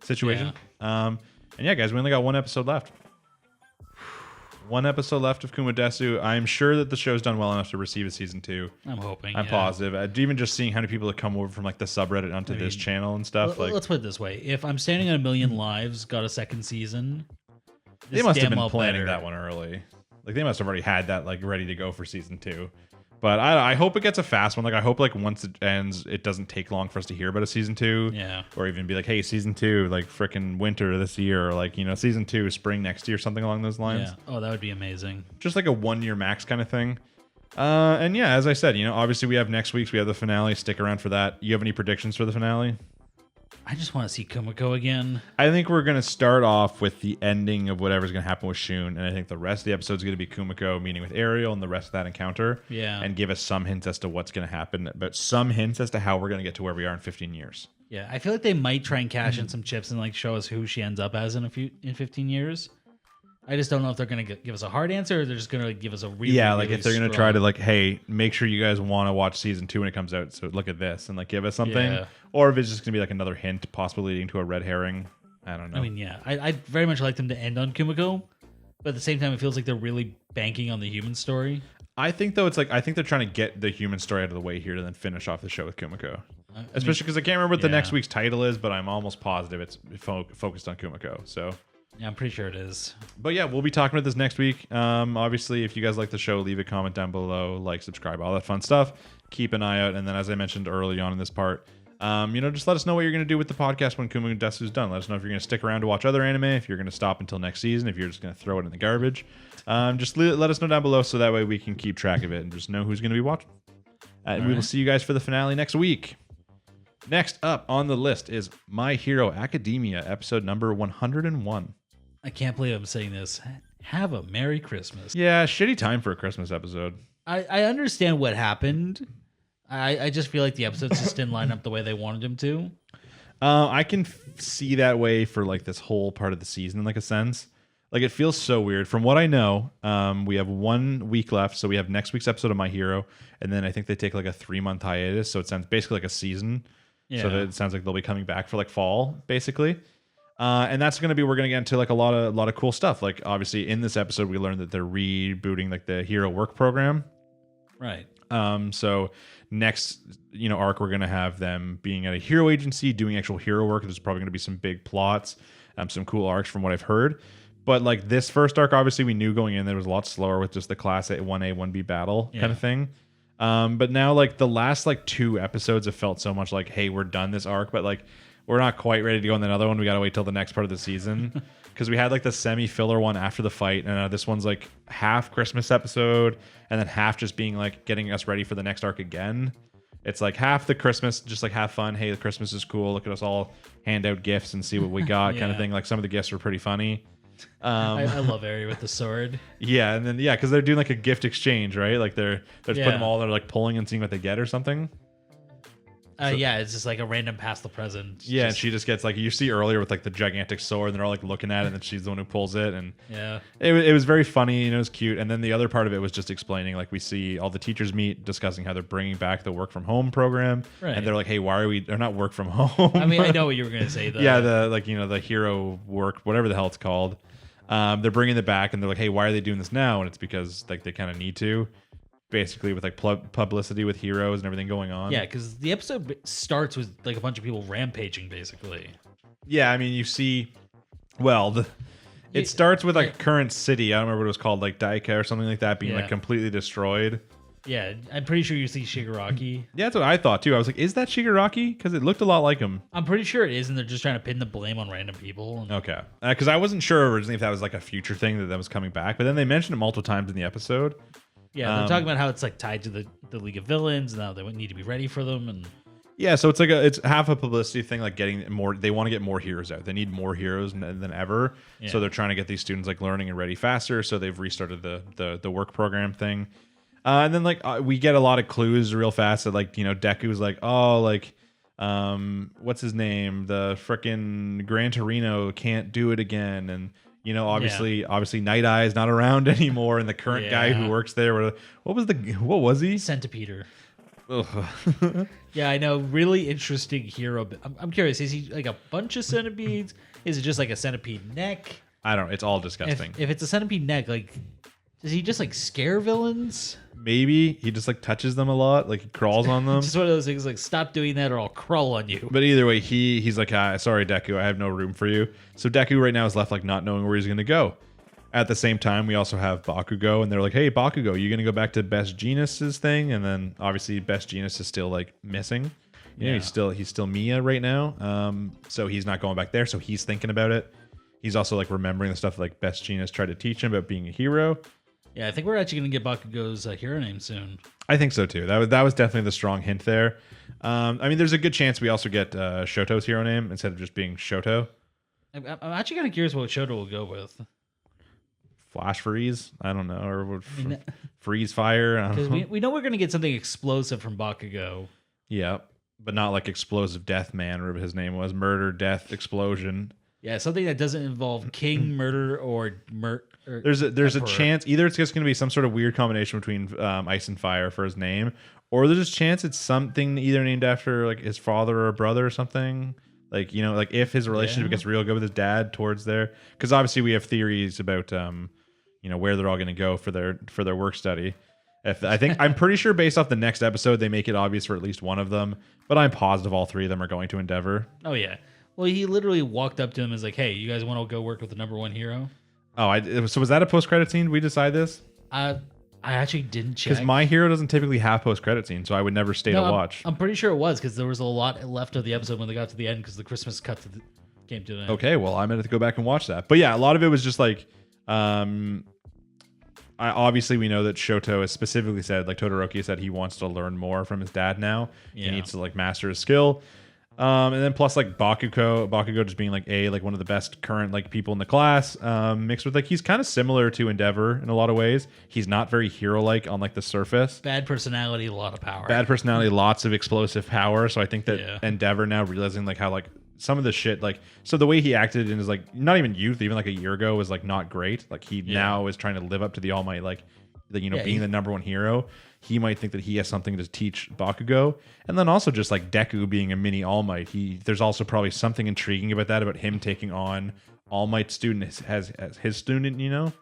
situation. And yeah, guys, we only got one episode left. One episode left of Kumo Desu. I'm sure that the show's done well enough to receive a season 2. I'm hoping. I'm positive. Even just seeing how many people have come over from like the subreddit onto this channel and stuff. Let's put it this way: if I'm Standing on a Million Lives got a second season, they must have been planning that one early. Like they must have already had that like ready to go for season 2. But I hope it gets a fast one. Like I hope like once it ends, it doesn't take long for us to hear about a season 2. Yeah. Or even be like, hey, season 2, like frickin' winter this year, or like season 2, spring next year, something along those lines. Yeah. Oh, that would be amazing. Just like a 1 year max kind of thing. And yeah, as I said, obviously we have next week's, we have the finale. Stick around for that. You have any predictions for the finale? I just want to see Kumiko again. I think we're going to start off with the ending of whatever's going to happen with Shun, and I think the rest of the episode is going to be Kumiko meeting with Ariel and the rest of that encounter. Yeah. And give us some hints as to what's going to happen, but some hints as to how we're going to get to where we are in 15 years. Yeah, I feel like they might try and cash in some chips and like show us who she ends up as in 15 years. I just don't know if they're going to give us a hard answer or they're just going to give us a really like if they're going to try to like, hey, make sure you guys want to watch season 2 when it comes out. So look at this and like give us something. Yeah. Or if it's just going to be like another hint, possibly leading to a red herring. I don't know. I mean, yeah, I'd very much like them to end on Kumiko, but at the same time, it feels like they're really banking on the human story. I think though I think they're trying to get the human story out of the way here to then finish off the show with Kumiko. Especially because I can't remember what the next week's title is, but I'm almost positive it's focused on Kumiko. So yeah, I'm pretty sure it is. But yeah, we'll be talking about this next week. Obviously, if you guys like the show, leave a comment down below, like, subscribe, all that fun stuff. Keep an eye out, and then as I mentioned early on in this part, just let us know what you're going to do with the podcast when Kumo Desu's done. Let us know if you're going to stick around to watch other anime, if you're going to stop until next season, if you're just going to throw it in the garbage. Just let us know down below so that way we can keep track of it and just know who's going to be watching. And we will see you guys for the finale next week. Next up on the list is My Hero Academia, episode number 101. I can't believe I'm saying this. Have a Merry Christmas. Yeah, shitty time for a Christmas episode. I understand what happened. I just feel like the episodes just didn't line up the way they wanted them to. I can see that way for like this whole part of the season in like a sense. Like it feels so weird. From what I know, we have 1 week left, so we have next week's episode of My Hero, and then I think they take like a 3-month hiatus, so it sounds basically like a season. Yeah. So that it sounds like they'll be coming back for like fall, basically. And that's going to be, we're going to get into like a lot of cool stuff. Like obviously in this episode, we learned that they're rebooting like the hero work program. Right. So next, arc, we're going to have them being at a hero agency, doing actual hero work. There's probably going to be some big plots, some cool arcs from what I've heard. But like this first arc, obviously we knew going in there was a lot slower with just the class 1A, 1B battle kind of thing. But now like the last like 2 episodes have felt so much like, hey, we're done this arc, but like we're not quite ready to go on that other one. We got to wait till the next part of the season because we had like the semi-filler one after the fight, and this one's like half Christmas episode and then half just being like getting us ready for the next arc again. It's like half the Christmas, just like have fun. Hey, the Christmas is cool. Look at us all hand out gifts and see what we got kind of thing. Like some of the gifts were pretty funny. I love Ari with the sword. Yeah, and then because they're doing like a gift exchange, right? Like they're just putting them all, they're like pulling and seeing what they get or something. It's just like a random pass the present. Yeah, and she just gets like, you see earlier with like the gigantic sword, and they're all like looking at it, and then she's the one who pulls it, and it was very funny, and it was cute. And then the other part of it was just explaining, like we see all the teachers meet, discussing how they're bringing back the work from home program, and they're like, hey, why are we? They're not work from home. I mean, I know what you were gonna say though. Yeah, the hero work, whatever the hell it's called. They're bringing it back, and they're like, hey, why are they doing this now? And it's because like they kind of need to. Basically with like publicity with heroes and everything going on. Yeah, because the episode starts with like a bunch of people rampaging, basically. Yeah, I mean, you see, it starts with like current city. I don't remember what it was called, like Daika or something like that, being like completely destroyed. Yeah, I'm pretty sure you see Shigaraki. Yeah, that's what I thought too. I was like, is that Shigaraki? Because it looked a lot like him. I'm pretty sure it is, and they're just trying to pin the blame on random people. Okay, because I wasn't sure originally if that was like a future thing that was coming back, but then they mentioned it multiple times in the episode. Yeah, they're talking about how it's like tied to the League of Villains, and how they need to be ready for them, and yeah, so it's like it's half a publicity thing, like getting more. They want to get more heroes out. They need more heroes than ever, so they're trying to get these students like learning and ready faster. So they've restarted the work program thing, and then like we get a lot of clues real fast that like Deku's like, oh, like what's his name, the frickin' Gran Torino can't do it again, and obviously Night Eye is not around anymore, and the current guy who works there, what was he? Centipeder. Yeah, I know. Really interesting hero. I'm curious. Is he like a bunch of centipedes? Is it just like a centipede neck? I don't know. It's all disgusting. If it's a centipede neck, like, does he just like scare villains? Maybe he just like touches them a lot, like he crawls on them. Just one of those things like, stop doing that or I'll crawl on you. But either way, he's like, sorry, Deku, I have no room for you. So Deku right now is left like not knowing where he's going to go. At the same time, we also have Bakugo, and they're like, hey, Bakugo, you going to go back to Best Jeanist's thing? And then obviously Best Jeanist is still like missing. He's still Mia right now. So he's not going back there. So he's thinking about it. He's also like remembering the stuff like Best Jeanist tried to teach him about being a hero. Yeah, I think we're actually going to get Bakugo's hero name soon. I think so too. That was definitely the strong hint there. I mean, there's a good chance we also get Shoto's hero name instead of just being Shoto. I'm actually kind of curious what Shoto will go with. Flash freeze? I don't know. Or freeze fire? Because we know we're going to get something explosive from Bakugo. Yeah, but not like explosive death man, whatever his name was. Murder, death, explosion. Yeah, something that doesn't involve king, murder, or There's a chance either it's just going to be some sort of weird combination between ice and fire for his name, or there's a chance it's something either named after like his father or brother or something. Like, you know, like if his relationship gets real good with his dad towards there, because obviously we have theories about you know, where they're all going to go for their work study. I'm pretty sure based off the next episode they make it obvious for at least one of them, but I'm positive all three of them are going to Endeavor. Oh yeah. Well, he literally walked up to him and was like, "Hey, you guys want to go work with the #1 hero?" Oh, so was that a post-credit scene? We decide this? I actually didn't check. Because My Hero doesn't typically have post-credit scenes, so I would never stay to watch. I'm pretty sure it was, because there was a lot left of the episode when they got to the end, because the Christmas cut came to the end. Okay, well, I'm going to go back and watch that. But yeah, a lot of it was just like... obviously, we know that Shoto has specifically said, like Todoroki said, he wants to learn more from his dad now. Yeah. He needs to like master his skill. And then plus like Bakugo just being like one of the best current like people in the class, mixed with like he's kind of similar to Endeavor in a lot of ways. He's not very hero-like on like the surface. Bad personality, a lot of power. Bad personality, lots of explosive power. So I think that Endeavor now realizing like how like some of the shit like so the way he acted in his like not even youth, even like a year ago was like not great. Like he now is trying to live up to the All Might, like the, you know, being the #1 hero. He might think that he has something to teach Bakugo. And then also just like Deku being a mini All Might, there's also probably something intriguing about that, about him taking on All Might student as his student, you know?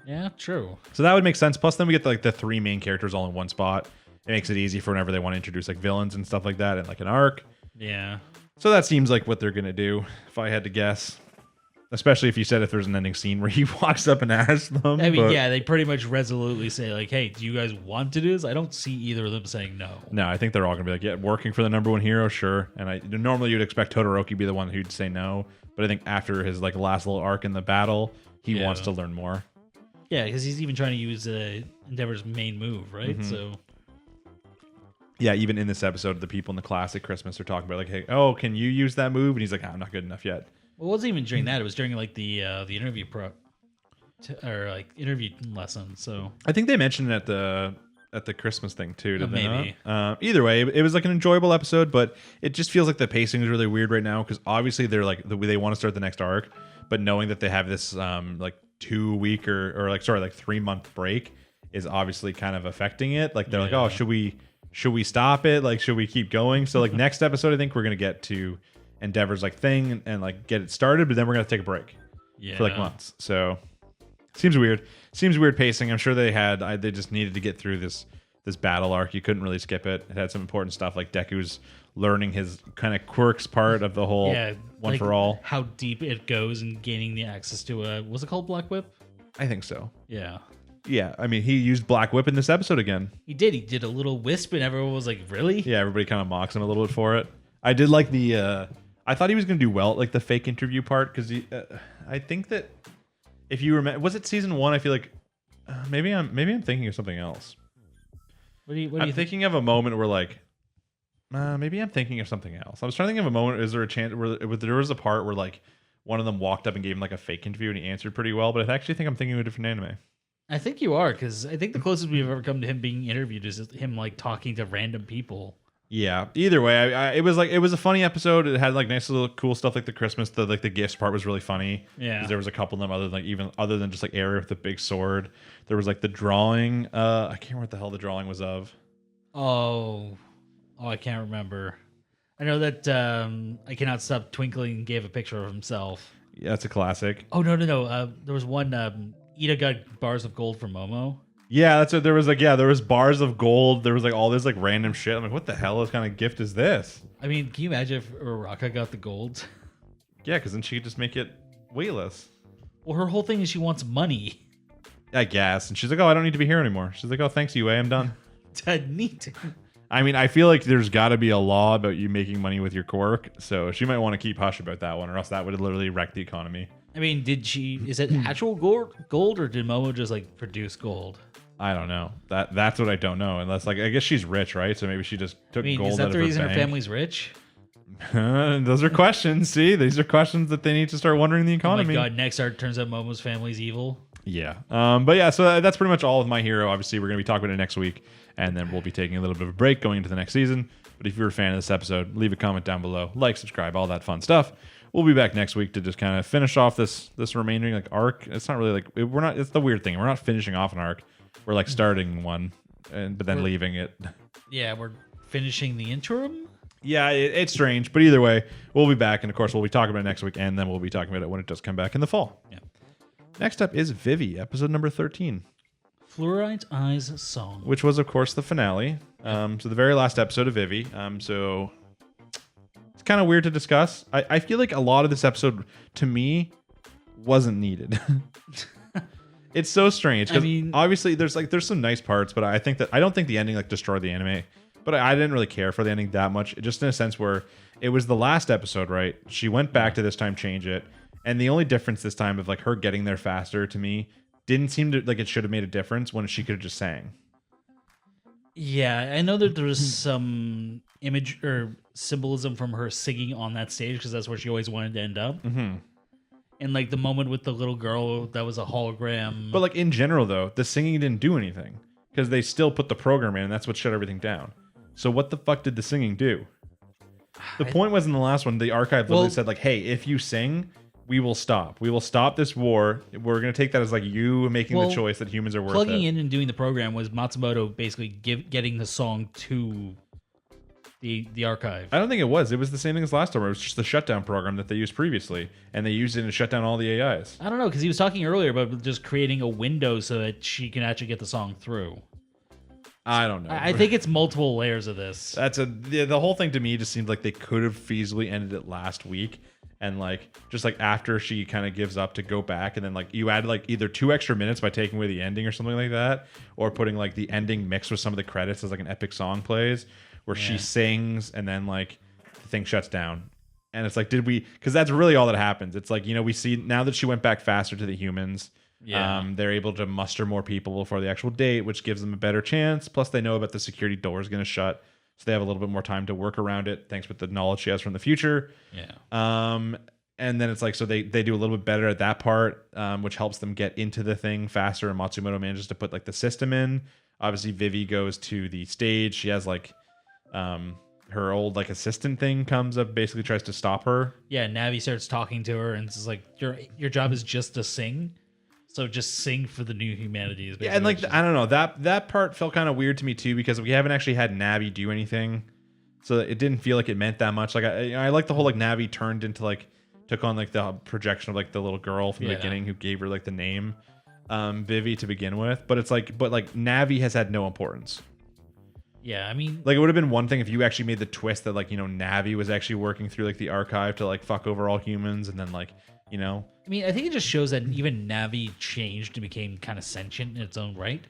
Yeah, true. So that would make sense. Plus then we get like the three main characters all in one spot. It makes it easy for whenever they want to introduce like villains and stuff like that in like an arc. Yeah. So that seems like what they're going to do, if I had to guess. Especially if you said if there's an ending scene where he walks up and asks them. I mean, yeah, they pretty much resolutely say like, "Hey, do you guys want to do this?" I don't see either of them saying no. No, I think they're all gonna be like, "Yeah, working for the #1 hero, sure." And normally you'd expect Todoroki to be the one who'd say no, but I think after his like last little arc in the battle, he wants to learn more. Yeah, because he's even trying to use Endeavor's main move, right? Mm-hmm. So. Yeah, even in this episode, the people in the class at Christmas are talking about like, "Hey, oh, can you use that move?" And he's like, "I'm not good enough yet." Well, it wasn't even during that. It was during like the interview or like interview lesson. So I think they mentioned it at the Christmas thing too. Did they maybe. Not? Either way, it was like an enjoyable episode, but it just feels like the pacing is really weird right now because obviously they're like they want to start the next arc, but knowing that they have this like 2-week or like 3-month break is obviously kind of affecting it. Like they're like, oh, should we stop it? Like, should we keep going? So like next episode, I think we're gonna get to Endeavor's like thing and like get it started, but then we're gonna take a break for like months. So seems weird pacing. I'm sure they just needed to get through this battle arc. You couldn't really skip it. It had some important stuff like Deku's learning his kind of quirks part of the whole one like for all, how deep it goes and gaining the access to what's it called, Black Whip? I think so. Yeah, I mean, he used Black Whip in this episode again. He did a little wisp and everyone was like, really? Yeah, everybody kind of mocks him a little bit for it. I did like I thought he was going to do well at like the fake interview part because I think that if you remember, was it season 1? I feel like maybe I'm thinking of something else. I'm thinking of a moment where like maybe I'm thinking of something else. I was trying to think of a moment. Is there a chance where there was a part where like one of them walked up and gave him like a fake interview and he answered pretty well? But I actually think I'm thinking of a different anime. I think you are, because I think the closest we've ever come to him being interviewed is him like talking to random people. Yeah. Either way, it was a funny episode. It had like nice little cool stuff like the Christmas, the gifts part was really funny. Yeah. There was a couple of them other than just like Area with the big sword. There was like the drawing. I can't remember what the hell the drawing was of. Oh, I can't remember. I know that I Cannot Stop Twinkling gave a picture of himself. Yeah, that's a classic. Oh no. There was one. Ida got bars of gold from Momo. Yeah, that's what there was. Like, yeah, there was bars of gold. There was like all this like random shit. I'm like, what the hell kind of gift is this? I mean, can you imagine if Uraraka got the gold? Yeah, because then she could just make it weightless. Well, her whole thing is she wants money. I guess. And she's like, oh, I don't need to be here anymore. She's like, oh, thanks, UA, I'm done. Neat. I mean, I feel like there's got to be a law about you making money with your quirk. So she might want to keep hush about that one, or else that would literally wreck the economy. I mean, is it actual gold or did Momo just like produce gold? I don't know. That's what I don't know. Unless like I guess she's rich, right? So maybe she just took gold. Is that out the of reason her her family's rich? Those are questions. See, these are questions that they need to start wondering the economy. Oh my god! Next art turns out Momo's family's evil. Yeah. But yeah, so that's pretty much all of My Hero. Obviously, we're going to be talking about it next week, and then we'll be taking a little bit of a break going into the next season. But if you're a fan of this episode, leave a comment down below, like, subscribe, all that fun stuff. We'll be back next week to just kind of finish off this remaining like arc. It's not really like we're not. It's the weird thing. We're not finishing off an arc. We're like starting one, but then leaving it. Yeah, we're finishing the interim. Yeah, it's strange, but either way, we'll be back, and of course, we'll be talking about it next week, and then we'll be talking about it when it does come back in the fall. Yeah. Next up is Vivy, episode number 13. Fluorite Eyes Song. Which was, of course, the finale. So the very last episode of Vivy. So it's kind of weird to discuss. I feel like a lot of this episode, to me, wasn't needed. It's so strange, because obviously there's some nice parts, but I don't think the ending like destroyed the anime. But I didn't really care for the ending that much, just in a sense where it was the last episode, right? She went back to this time change it. And the only difference this time of like her getting there faster to me didn't seem to like it should have made a difference when she could have just sang. Yeah, I know that there was some image or symbolism from her singing on that stage because that's where she always wanted to end up. Mm-hmm. And like the moment with the little girl that was a hologram. But like in general though, the singing didn't do anything because they still put the program in and that's what shut everything down. So what the fuck did the singing do? The point was in the last one, the archive literally said like, hey, if you sing, we will stop. We will stop this war. We're going to take that as like you making the choice that humans are worth plugging it. in and doing the program was Matsumoto basically getting the song to the archive. I don't think it was. It was the same thing as last time. It was just the shutdown program that they used previously, and they used it to shut down all the AIs. I don't know, because he was talking earlier about just creating a window so that she can actually get the song through. I don't know. I think it's multiple layers of this. The whole thing to me just seemed like they could have feasibly ended it last week. And like just like after she kind of gives up to go back, and then like you add like either 2 extra minutes by taking away the ending or something like that, or putting like the ending mixed with some of the credits as like an epic song plays where she sings and then like the thing shuts down. And it's like, because that's really all that happens. It's like, we see now that she went back faster to the humans. They're able to muster more people before the actual date, which gives them a better chance. Plus they know about the security door is going to shut. So they have a little bit more time to work around it, thanks with the knowledge she has from the future. Yeah. And then it's like, so they do a little bit better at that part, which helps them get into the thing faster. And Matsumoto manages to put like the system in. Obviously, Vivy goes to the stage. She has like her old like assistant thing comes up, basically tries to stop her. Yeah, Navi starts talking to her, and it's like your job is just to sing. So just sing for the new humanity. Yeah, and like I don't know, that part felt kind of weird to me too, because we haven't actually had Navi do anything, so it didn't feel like it meant that much. Like I like the whole like Navi turned into like took on like the projection of like the little girl from the beginning who gave her like the name Vivy to begin with, but it's like Navi has had no importance. Yeah, I mean, like it would have been one thing if you actually made the twist that like Navi was actually working through like the archive to like fuck over all humans, and then like I mean, I think it just shows that even Navi changed and became kind of sentient in its own right.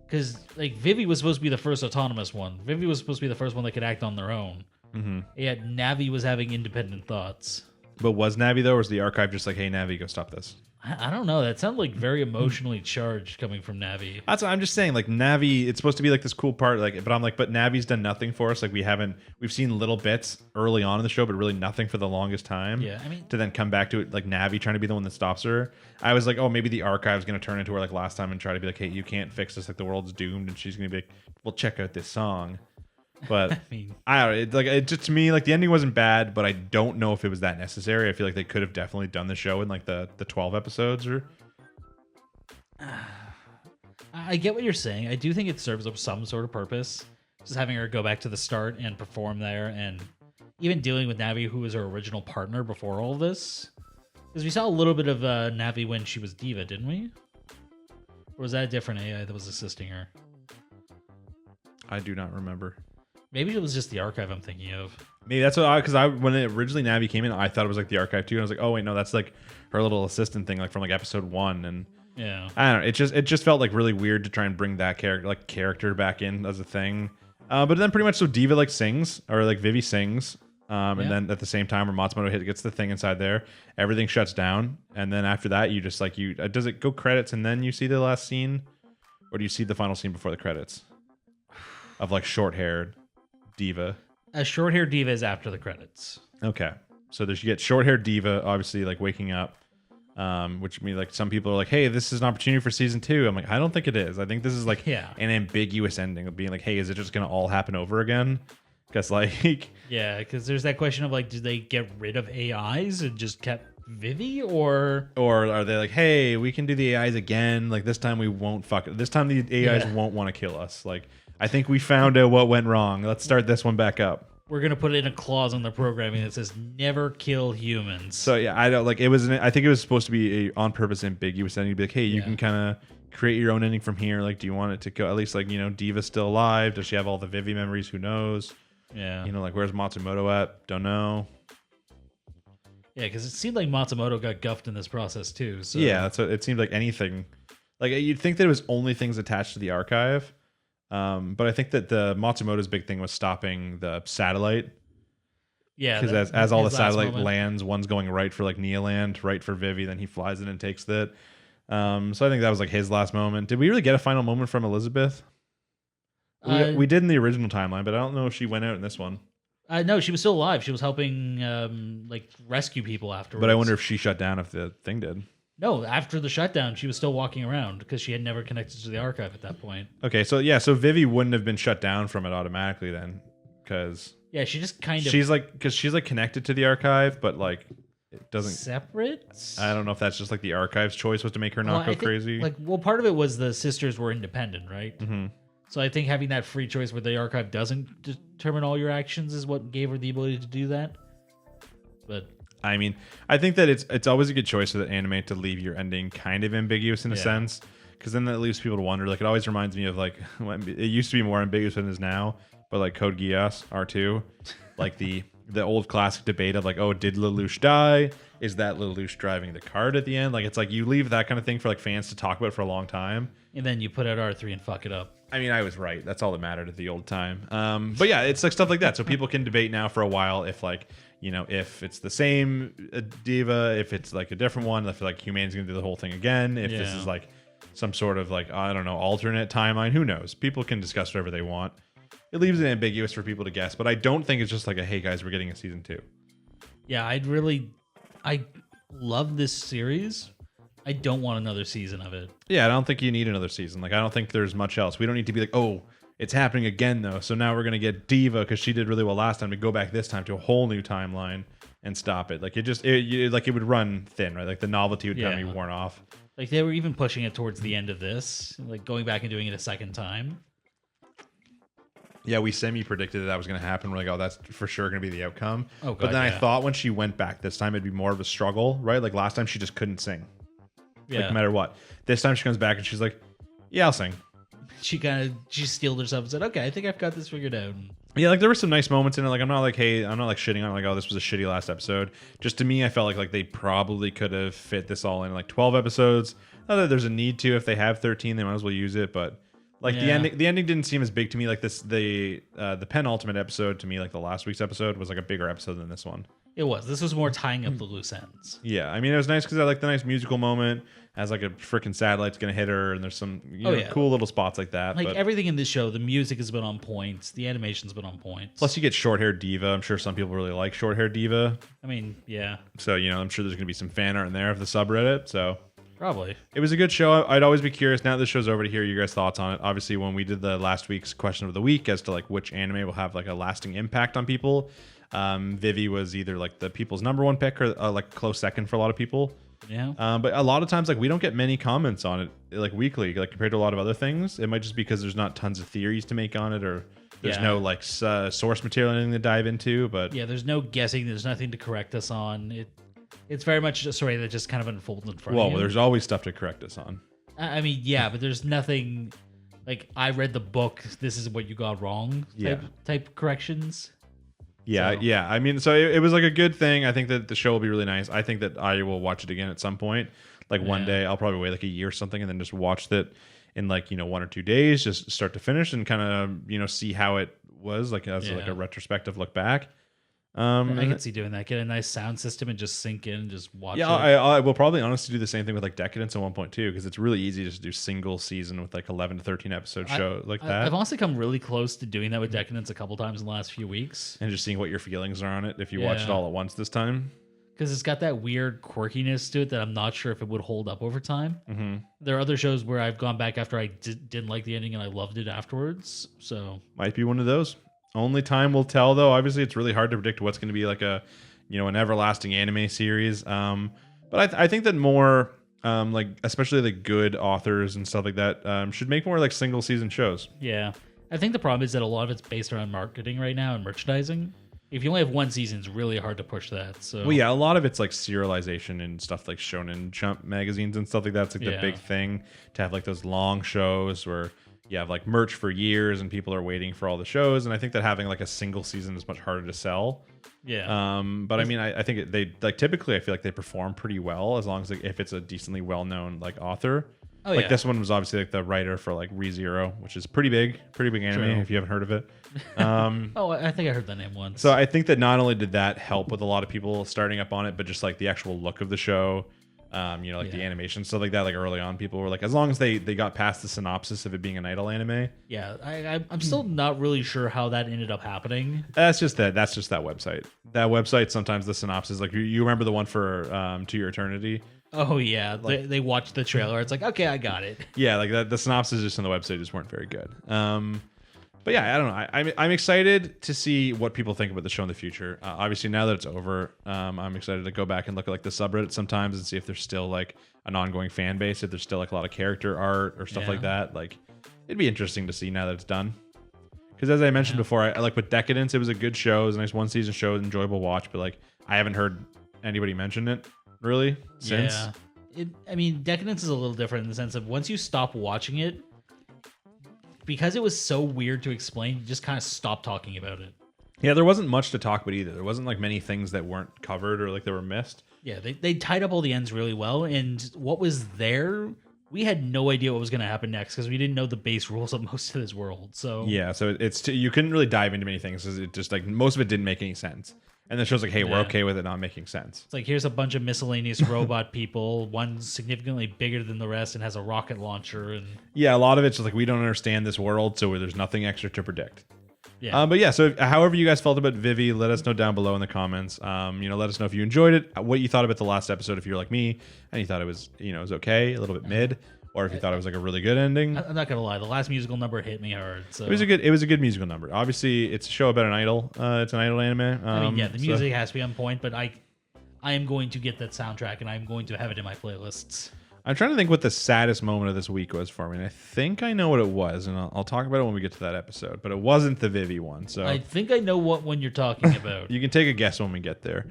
Because, like, Vivy was supposed to be the first autonomous one. Vivy was supposed to be the first one that could act on their own. Mm-hmm. Yet Navi was having independent thoughts. But was Navi, though, or was the archive just like, hey, Navi, go stop this? I don't know. That sounded like very emotionally charged coming from Navi. That's what I'm just saying. Like Navi, it's supposed to be like this cool part. Like, but I'm like, but Navi's done nothing for us. Like we've seen little bits early on in the show, but really nothing for the longest time. Yeah, I mean, to then come back to it, like Navi trying to be the one that stops her. I was like, oh, maybe the archive's going to turn into her like last time and try to be like, hey, you can't fix this. Like the world's doomed, and she's going to be like, well, check out this song. But I mean, I don't know. It just to me, like the ending wasn't bad, but I don't know if it was that necessary. I feel like they could have definitely done the show in like the 12 episodes or. I get what you're saying. I do think it serves up some sort of purpose. Just having her go back to the start and perform there, and even dealing with Navi, who was her original partner before all this. Because we saw a little bit of Navi when she was Diva, didn't we? Or was that a different AI that was assisting her? I do not remember. Maybe it was just the archive I'm thinking of. Maybe that's what because when originally Navi came in, I thought it was like the archive too, and I was like, oh wait, no, that's like her little assistant thing, like from like episode 1, and yeah, I don't know. It just felt like really weird to try and bring that character back in as a thing. But then pretty much so Diva like sings or like Vivy sings, And then at the same time where Matsumoto gets the thing inside there, everything shuts down. And then after that, you just like does it go credits and then you see the last scene, or do you see the final scene before the credits of like short-haired diva? A short-haired diva is after the credits. Okay, so you get short-haired diva, obviously like waking up, which means like some people are like, hey, this is an opportunity for season 2. I'm like, I don't think it is. I think this is like an ambiguous ending of being like, hey, is it just gonna all happen over again? Because like because there's that question of like, did they get rid of AIs and just kept Vivy, or are they like, hey, we can do the AIs again, like this time we won't fuck it, this time the AIs won't want to kill us, like I think we found out what went wrong, let's start this one back up. We're gonna put in a clause on the programming that says never kill humans. So yeah, I don't like it was I think it was supposed to be a on purpose ambiguous ending, to be like, hey, you can kind of create your own ending from here, like do you want it to go at least like, Diva's still alive, does she have all the Vivy memories, who knows? Like where's Matsumoto at? Don't know. Yeah, because it seemed like Matsumoto got guffed in this process too. So yeah, so it seemed like anything. Like you'd think that it was only things attached to the archive, but I think that the Matsumoto's big thing was stopping the satellite. Yeah, because as all the satellite lands, one's going right for like Neoland, right for Vivy, then he flies in and takes it. So I think that was like his last moment. Did we really get a final moment from Elizabeth? We did in the original timeline, but I don't know if she went out in this one. No, she was still alive. She was helping like rescue people afterwards. But I wonder if she shut down if the thing did. No, after the shutdown, she was still walking around because she had never connected to the archive at that point. Okay, so yeah, so Vivy wouldn't have been shut down from it automatically then, because she just kind of she's like connected to the archive, but like it doesn't separate. I don't know if that's just like the archive's choice was to make her not go crazy. Part of it was the sisters were independent, right? Mm-hmm. So I think having that free choice where the archive doesn't determine all your actions is what gave her the ability to do that. But I mean, I think that it's always a good choice for the anime to leave your ending kind of ambiguous in a sense, because then that leaves people to wonder. Like it always reminds me of like it used to be more ambiguous than it is now, but like Code Geass R2, like the old classic debate of like, oh, did Lelouch die? Is that Lelouch driving the cart at the end? Like it's like you leave that kind of thing for like fans to talk about for a long time, and then you put out R3 and fuck it up. I mean, I was right. That's all that mattered at the old time. But yeah, it's like stuff like that. So people can debate now for a while if like, if it's the same diva, if it's like a different one, if like Humane's going to do the whole thing again, if this is like some sort of like, I don't know, alternate timeline, who knows? People can discuss whatever they want. It leaves it ambiguous for people to guess, but I don't think it's just like a, hey guys, we're getting a season 2. Yeah, I love this series. I don't want another season of it. Yeah, I don't think you need another season. Like, I don't think there's much else. We don't need to be like, oh, it's happening again, though. So now we're going to get Diva, because she did really well last time, to go back this time to a whole new timeline and stop it. Like, it would run thin, right? Like, the novelty would kind of be worn off. Like, they were even pushing it towards the end of this, like going back and doing it a second time. Yeah, we semi-predicted that was going to happen. We're like, oh, that's for sure going to be the outcome. Oh, God, but then I thought when she went back this time, it'd be more of a struggle, right? Like, last time she just couldn't sing. Like, no matter what. This time she comes back and she's like, yeah, I'll sing. She steeled herself and said, okay, I think I've got this figured out. Yeah, like there were some nice moments in it. Like I'm not like shitting on it, like, oh, this was a shitty last episode. Just to me, I felt like they probably could have fit this all in like 12 episodes. Not that there's a need to. If they have 13, they might as well use it. But like the ending didn't seem as big to me. Like the penultimate episode to me, like the last week's episode, was like a bigger episode than this one. It was. This was more tying up the loose ends. Yeah, I mean, it was nice because I like the nice musical moment. As like a freaking satellite's gonna hit her, and there's some cool little spots like that. Like everything in this show, the music has been on point. The animation's been on point. Plus, you get short-haired diva. I'm sure some people really like short-haired diva. I mean, yeah. So I'm sure there's gonna be some fan art in there of the subreddit. So probably it was a good show. I'd always be curious now that this show's over to hear your guys' thoughts on it. Obviously, when we did the last week's question of the week as to like which anime will have like a lasting impact on people, Vivy was either like the people's number one pick or like close second for a lot of people. Yeah. But a lot of times, like we don't get many comments on it, like weekly, like compared to a lot of other things. It might just be because there's not tons of theories to make on it, or there's no like source material anything to dive into. But yeah, there's no guessing. There's nothing to correct us on. It's very much a story that just kind of unfolds in front of you. Well, there's always stuff to correct us on. I mean, yeah, but there's nothing like I read the book. This is what you got wrong. Type corrections. Yeah. I mean, so it was like a good thing. I think that the show will be really nice. I think that I will watch it again at some point. Like one day, I'll probably wait like a year or something, and then just watch it in like 1 or 2 days, just start to finish, and kind of see how it was like as like a retrospective look back. I could see doing that. Get a nice sound system and just sink in and just watch Yeah, it. I will probably honestly do the same thing with like Decadence at 1.2 because it's really easy just to do single season with like 11 to 13 episode show like that. I've honestly come really close to doing that with Decadence a couple times in the last few weeks. And just seeing what your feelings are on it if you watch it all at once this time. Because it's got that weird quirkiness to it that I'm not sure if it would hold up over time. Mm-hmm. There are other shows where I've gone back after I didn't like the ending and I loved it afterwards. So might be one of those. Only time will tell, though. Obviously, it's really hard to predict what's going to be like an everlasting anime series. But I think that more, like especially the good authors and stuff like that, should make more like single season shows. Yeah, I think the problem is that a lot of it's based around marketing right now and merchandising. If you only have one season, it's really hard to push that. So, well, yeah, a lot of it's like serialization and stuff like Shonen Jump magazines and stuff like that. It's like the big thing to have like those long shows where you have like merch for years and people are waiting for all the shows. And I think that having like a single season is much harder to sell. Yeah. But I mean, I think they like typically I feel like they perform pretty well as long as like, if it's a decently well known like author. Oh, like this one was obviously like the writer for like ReZero, which is pretty big anime. True. If you haven't heard of it. I think I heard that name once. So I think that not only did that help with a lot of people starting up on it, but just like the actual look of the show, the animation, stuff like that. Like early on, people were like, as long as they got past the synopsis of it being an idol anime. Yeah, I'm still not really sure how that ended up happening. That's just that website. That website, sometimes the synopsis, like you remember the one for To Your Eternity. Oh yeah, like, they watched the trailer. It's like, okay, I got it. Yeah, like that. The synopsis just on the website just weren't very good. But yeah, I don't know. I'm excited to see what people think about the show in the future. Obviously, now that it's over, I'm excited to go back and look at like the subreddit sometimes and see if there's still like an ongoing fan base, if there's still like a lot of character art or stuff like that. Like, it'd be interesting to see now that it's done. Because as I mentioned before, I like with Decadence, it was a good show. It was a nice one season show, enjoyable watch. But like, I haven't heard anybody mention it really since. Yeah. I mean, Decadence is a little different in the sense of once you stop watching it, because it was so weird to explain, you just kind of stopped talking about it. Yeah, there wasn't much to talk about either. There wasn't like many things that weren't covered or like they were missed. Yeah, they tied up all the ends really well, and what was there, we had no idea what was going to happen next because we didn't know the base rules of most of this world. So yeah, so you couldn't really dive into many things because it just like most of it didn't make any sense. And the show's like, hey, we're okay with it not making sense. It's like, here's a bunch of miscellaneous robot people. One's significantly bigger than the rest and has a rocket launcher. And yeah, a lot of it's just like, we don't understand this world, so there's nothing extra to predict. Yeah. But yeah, so however you guys felt about Vivy, let us know down below in the comments. Let us know if you enjoyed it, what you thought about the last episode, if you're like me, and you thought it was, it was okay, a little bit mid. Or if you thought it was like a really good ending. I'm not gonna lie, the last musical number hit me hard. So it was a good musical number. Obviously, it's a show about an idol. It's an idol anime. The music has to be on point, but I am going to get that soundtrack and I'm going to have it in my playlists. I'm trying to think what the saddest moment of this week was for me. And I think I know what it was, and I'll talk about it when we get to that episode. But it wasn't the Vivy one. So I think I know what one you're talking about. You can take a guess when we get there.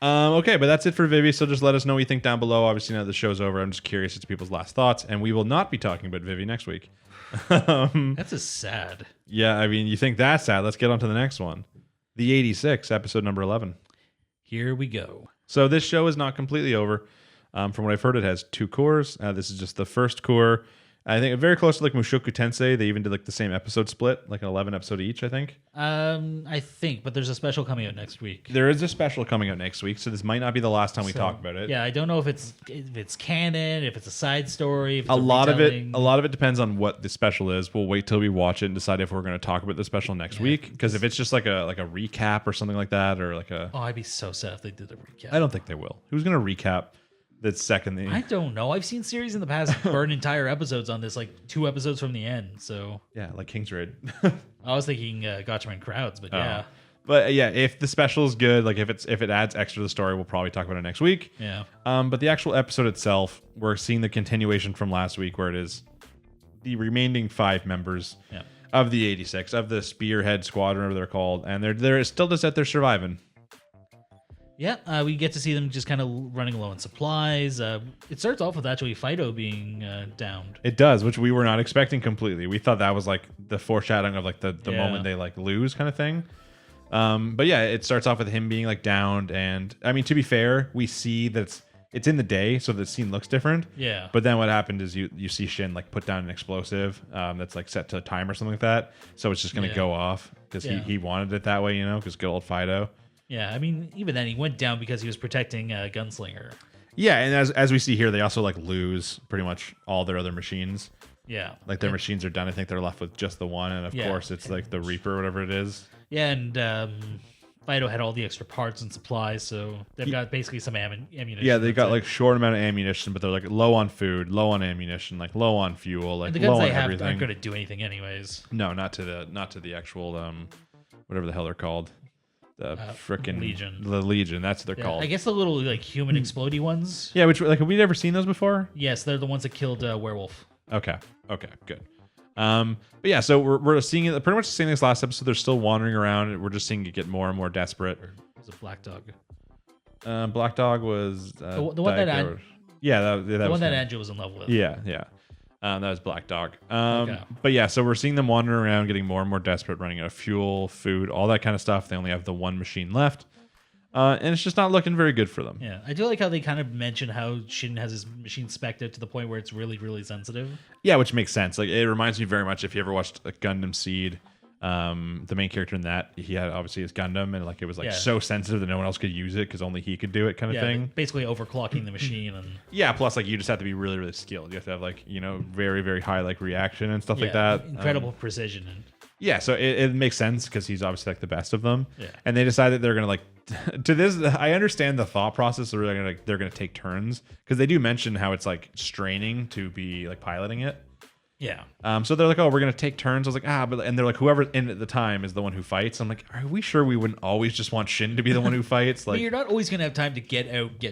Okay, but that's it for Vivy. So just let us know what you think down below. Obviously, now that the show's over, I'm just curious as to people's last thoughts, and we will not be talking about Vivy next week. That's a sad. Yeah, I mean, you think that's sad? Let's get on to the next one, the 86 episode number 11. Here we go. So this show is not completely over. From what I've heard, it has 2 cours. This is just the first cour. I think very close to like Mushoku Tensei. They even did like the same episode split, like an 11 episode each, I think. I think, but there's a special coming out next week. There is a special coming out next week, so this might not be the last time we talk about it. Yeah, I don't know if it's canon, if it's a side story. If it's a lot of it depends on what the special is. We'll wait till we watch it and decide if we're going to talk about the special next week. Because if it's just like a recap or something like that, or like a I'd be so sad if they did a recap. I don't think they will. Who's going to recap? That's second. I don't know. I've seen series in the past burn entire episodes on this, like 2 episodes from the end. So yeah, like King's Raid. I was thinking Gotchaman Crowds, but yeah. But yeah, if the special is good, like if it adds extra to the story, we'll probably talk about it next week. Yeah. But the actual episode itself, we're seeing the continuation from last week, where it is the remaining 5 members of the 86 of the Spearhead Squadron, whatever they're called, and they're still just out there surviving. Yeah, we get to see them just kind of running low on supplies. It starts off with actually Fido being downed. It does, which we were not expecting completely. We thought that was like the foreshadowing of like the moment they like lose kind of thing. But yeah, it starts off with him being like downed, and I mean, to be fair, we see that it's in the day, so the scene looks different. Yeah. But then what happened is you see Shin like put down an explosive that's like set to a time or something like that, so it's just gonna go off because he wanted it that way, because good old Fido. Yeah, I mean, even then he went down because he was protecting Gunslinger. Yeah, and as we see here, they also like lose pretty much all their other machines. Yeah, Like their machines are done. I think they're left with just the one, and of course it's like the Reaper, whatever it is. Yeah, and Fido had all the extra parts and supplies, so they've got basically some ammunition. Yeah, they got like short amount of ammunition, but they're like low on food, low on ammunition, like low on fuel, like and the guns low on they have everything. aren't going to do anything anyways. No, not to the actual whatever the hell they're called. The frickin' Legion. The Legion, that's what they're called. I guess the little like human explodey ones. Yeah, which like have we never seen those before? Yes, they're the ones that killed Werewolf. Okay, good. But yeah, so we're seeing it pretty much seeing this last episode. They're still wandering around, and we're just seeing it get more and more desperate. Was it Black Dog? Black Dog was the one that that the was one that him. Andrew was in love with. Yeah. That was Black Dog. Okay. But yeah, so we're seeing them wandering around, getting more and more desperate, running out of fuel, food, all that kind of stuff. They only have the one machine left. And it's just not looking very good for them. Yeah, I do like how they kind of mention how Shin has his machine spec'd out to the point where it's really, really sensitive. Yeah, which makes sense. Like it reminds me very much if you ever watched Gundam Seed. The main character in that, he had obviously his Gundam, and like it was like so sensitive that no one else could use it because only he could do it, kind of thing. Basically overclocking the machine and plus like you just have to be really, really skilled. You have to have like very, very high like reaction and stuff like that. Incredible precision. And yeah, so it makes sense because he's obviously like the best of them. Yeah. And they decided they're gonna like to this. I understand the thought process. They're gonna take turns because they do mention how it's like straining to be like piloting it. Yeah. So they're like, oh, we're gonna take turns. I was like, and they're like, whoever in at the time is the one who fights. I'm like, are we sure we wouldn't always just want Shin to be the one who fights? Like, but you're not always gonna have time to get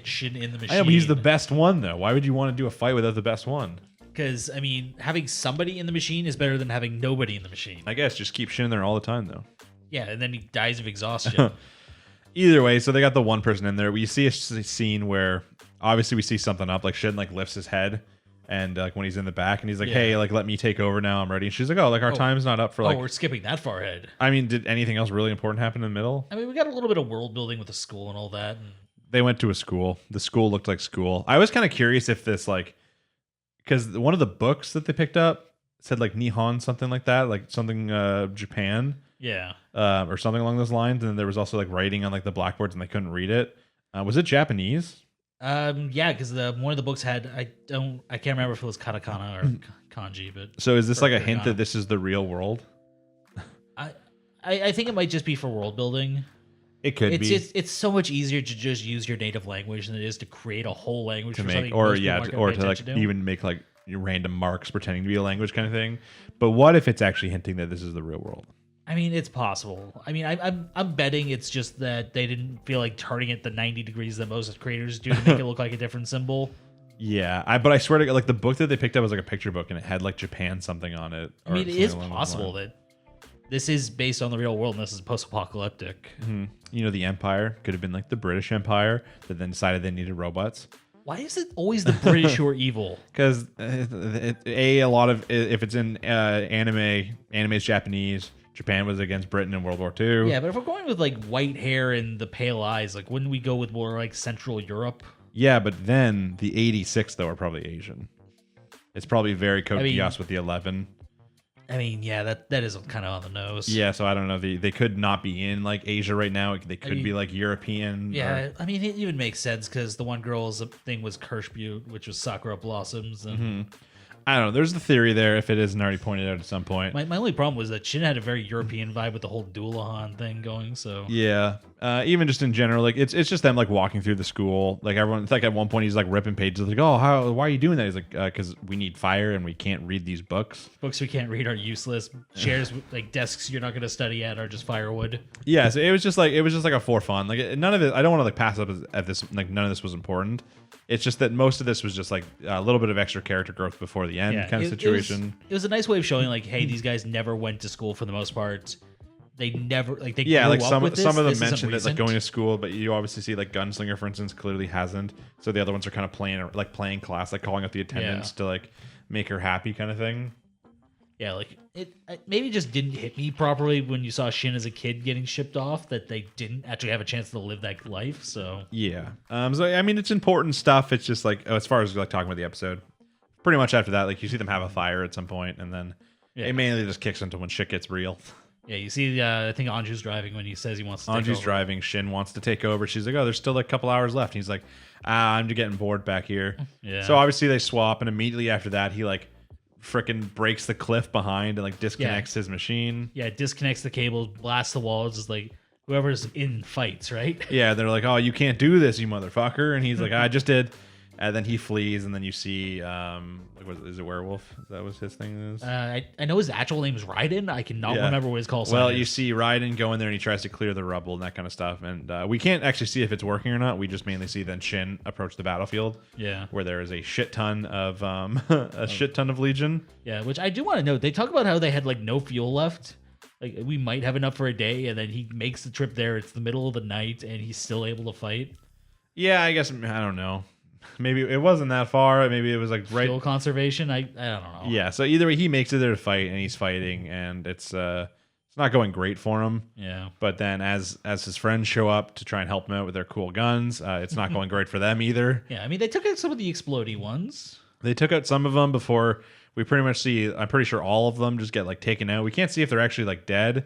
Shin in the machine. I know, but he's the best one though. Why would you want to do a fight without the best one? Because I mean, having somebody in the machine is better than having nobody in the machine. I guess just keep Shin in there all the time though. Yeah, and then he dies of exhaustion. Either way, so they got the one person in there. We see a scene where obviously we see something up, like Shin like lifts his head. And like when he's in the back, and he's like, "Hey, like let me take over now. I'm ready." And she's like, "Oh, like our time's not up for like." Oh, we're skipping that far ahead. I mean, did anything else really important happen in the middle? I mean, we got a little bit of world building with the school and all that. And they went to a school. The school looked like school. I was kind of curious if this like, because one of the books that they picked up said like Nihon, something like that, like something Japan, or something along those lines. And then there was also like writing on like the blackboards, and they couldn't read it. Was it Japanese? Yeah, because one of the books had I can't remember if it was katakana or kanji, but so is this like a hint that this is the real world? I think it might just be for world building. It could be. It's so much easier to just use your native language than it is to create a whole language to for make, something or most to like even make like random marks pretending to be a language kind of thing. But what if it's actually hinting that this is the real world? I mean, it's possible. I mean, I'm betting it's just that they didn't feel like turning it the 90 degrees that most creators do to make it look like a different symbol. Yeah, but I swear to God, like the book that they picked up was like a picture book, and it had like Japan something on it. I mean, it is possible that this is based on the real world and this is post-apocalyptic. Mm-hmm. The Empire could have been like the British Empire that then decided they needed robots. Why is it always the British who are evil? Because a lot of if it's in anime's Japanese. Japan was against Britain in World War II. Yeah, but if we're going with like white hair and the pale eyes, like wouldn't we go with more like Central Europe? Yeah, but then the 86 though are probably Asian. It's probably very Code Geass with the 11. I mean, yeah, that is kind of on the nose. Yeah, so I don't know. They could not be in like Asia right now. They could be like European. Yeah, I mean, it even makes sense because the one girl's thing was Kirschbutte, which was Sakura Blossoms. And I don't know. There's the theory there if it isn't already pointed out at some point. My only problem was that Shin had a very European vibe with the whole Doulahan thing going. So yeah, even just in general, like it's just them like walking through the school. Like everyone, it's like at one point he's like ripping pages. Like, oh, why are you doing that? He's like, because we need fire and we can't read these books. Books we can't read are useless. Chairs, like desks you're not going to study at, are just firewood. Yeah, so it was just like a for fun. Like none of it. I don't want to like pass up at this. Like none of this was important. It's just that most of this was just like a little bit of extra character growth before the end kind of situation. It was a nice way of showing like, hey, these guys never went to school for the most part. They never like they grew like some up with of them this mentioned that like going to school, but you obviously see like Gunslinger, for instance, clearly hasn't. So the other ones are kind of playing class, like calling up the attendants to like make her happy, kind of thing. Yeah, like it maybe just didn't hit me properly when you saw Shin as a kid getting shipped off that they didn't actually have a chance to live that life. So yeah, so I mean it's important stuff. It's just like as far as like talking about the episode, pretty much after that, like you see them have a fire at some point, and then it mainly just kicks into when shit gets real. Yeah, you see, I think Anju's driving when he says he wants to take Anju's over. driving. Shin wants to take over. She's like, oh, there's still like a couple hours left. And he's like, I'm just getting bored back here. Yeah. So obviously they swap, and immediately after that, he like freaking breaks the cliff behind and like disconnects his machine. Yeah, it disconnects the cable, blasts the walls. It's like whoever's in fights, right? Yeah, they're like, oh, you can't do this, you motherfucker. And he's like, I just did. And then he flees, and then you see, is it werewolf? That was his thing. I know his actual name is Raiden. I cannot remember what his call sign Well, is. you see Raiden go in there, and he tries to clear the rubble and that kind of stuff. And we can't actually see if it's working or not. We just mainly see then Shin approach the battlefield. Yeah, where there is a shit ton of shit ton of Legion. Yeah, which I do want to note. They talk about how they had like no fuel left. Like we might have enough for a day, and then he makes the trip there. It's the middle of the night, and he's still able to fight. Yeah, I guess I don't know. Maybe it wasn't that far. Maybe it was like right. Fuel conservation. I don't know. Yeah. So either way, he makes it there to fight, and he's fighting, and it's not going great for him. Yeah. But then as his friends show up to try and help him out with their cool guns, it's not going great for them either. Yeah. I mean, they took out some of the explodey ones. They took out some of them before we pretty much see. I'm pretty sure all of them just get like taken out. We can't see if they're actually like dead.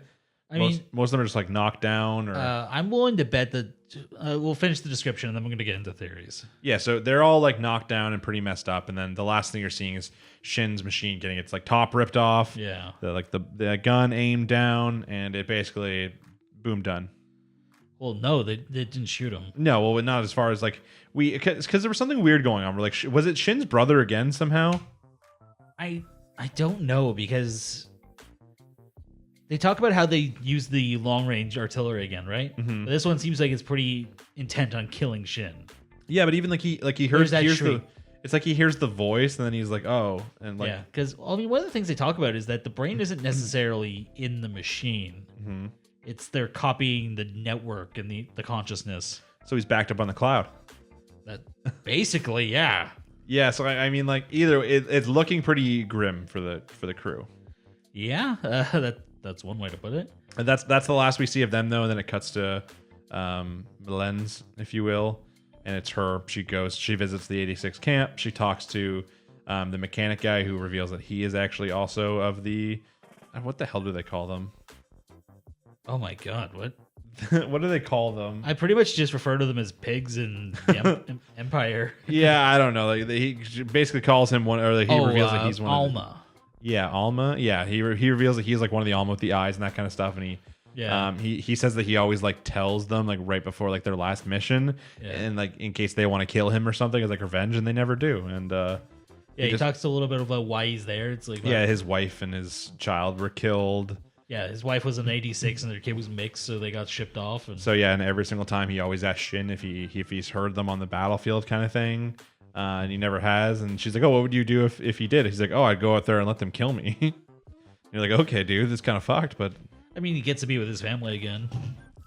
Most of them are just like knocked down. Or I'm willing to bet that we'll finish the description and then we're going to get into theories. yeah, so they're all like knocked down and pretty messed up, and then the last thing you're seeing is Shin's machine getting its like top ripped off. Yeah, the gun aimed down, and it basically boom done. Well, no, they didn't shoot him. No, well, not as far as like because there was something weird going on. We're like, was it Shin's brother again somehow? I don't know because they talk about how they use the long range artillery again, right? Mm-hmm. But this one seems like it's pretty intent on killing Shin. Yeah, but even like he hears it's like he hears the voice, and then he's like, oh, and like yeah, because I mean, one of the things they talk about is that the brain isn't necessarily in the machine. Mm-hmm. It's they're copying the network and the consciousness. So he's backed up on the cloud. That basically, yeah. Yeah, so I mean, like either it's looking pretty grim for the crew. Yeah, that's one way to put it. And that's the last we see of them, though. And then it cuts to Lens, if you will, and it's her. She visits the 86 camp. She talks to the mechanic guy, who reveals that he is actually also of the what the hell do they call them? Oh my god, what? What do they call them? I pretty much just refer to them as pigs in the Empire. Yeah, I don't know. Like he basically calls him one, or he reveals that he's one. Alma. Yeah, Alma. Yeah, he reveals that he's like one of the Alma with the eyes and that kind of stuff, and he says that he always like tells them like right before like their last mission, and like in case they want to kill him or something as like revenge, and they never do. And he talks a little bit about why he's there. It's like his wife and his child were killed. Yeah, his wife was an 86 and their kid was mixed, so they got shipped off. And so and every single time he always asks Shin if he's heard them on the battlefield, kind of thing. And he never has. And she's like, oh, what would you do if he did? He's like, oh, I'd go out there and let them kill me. You're like, okay, dude, this is kind of fucked. But I mean, he gets to be with his family again.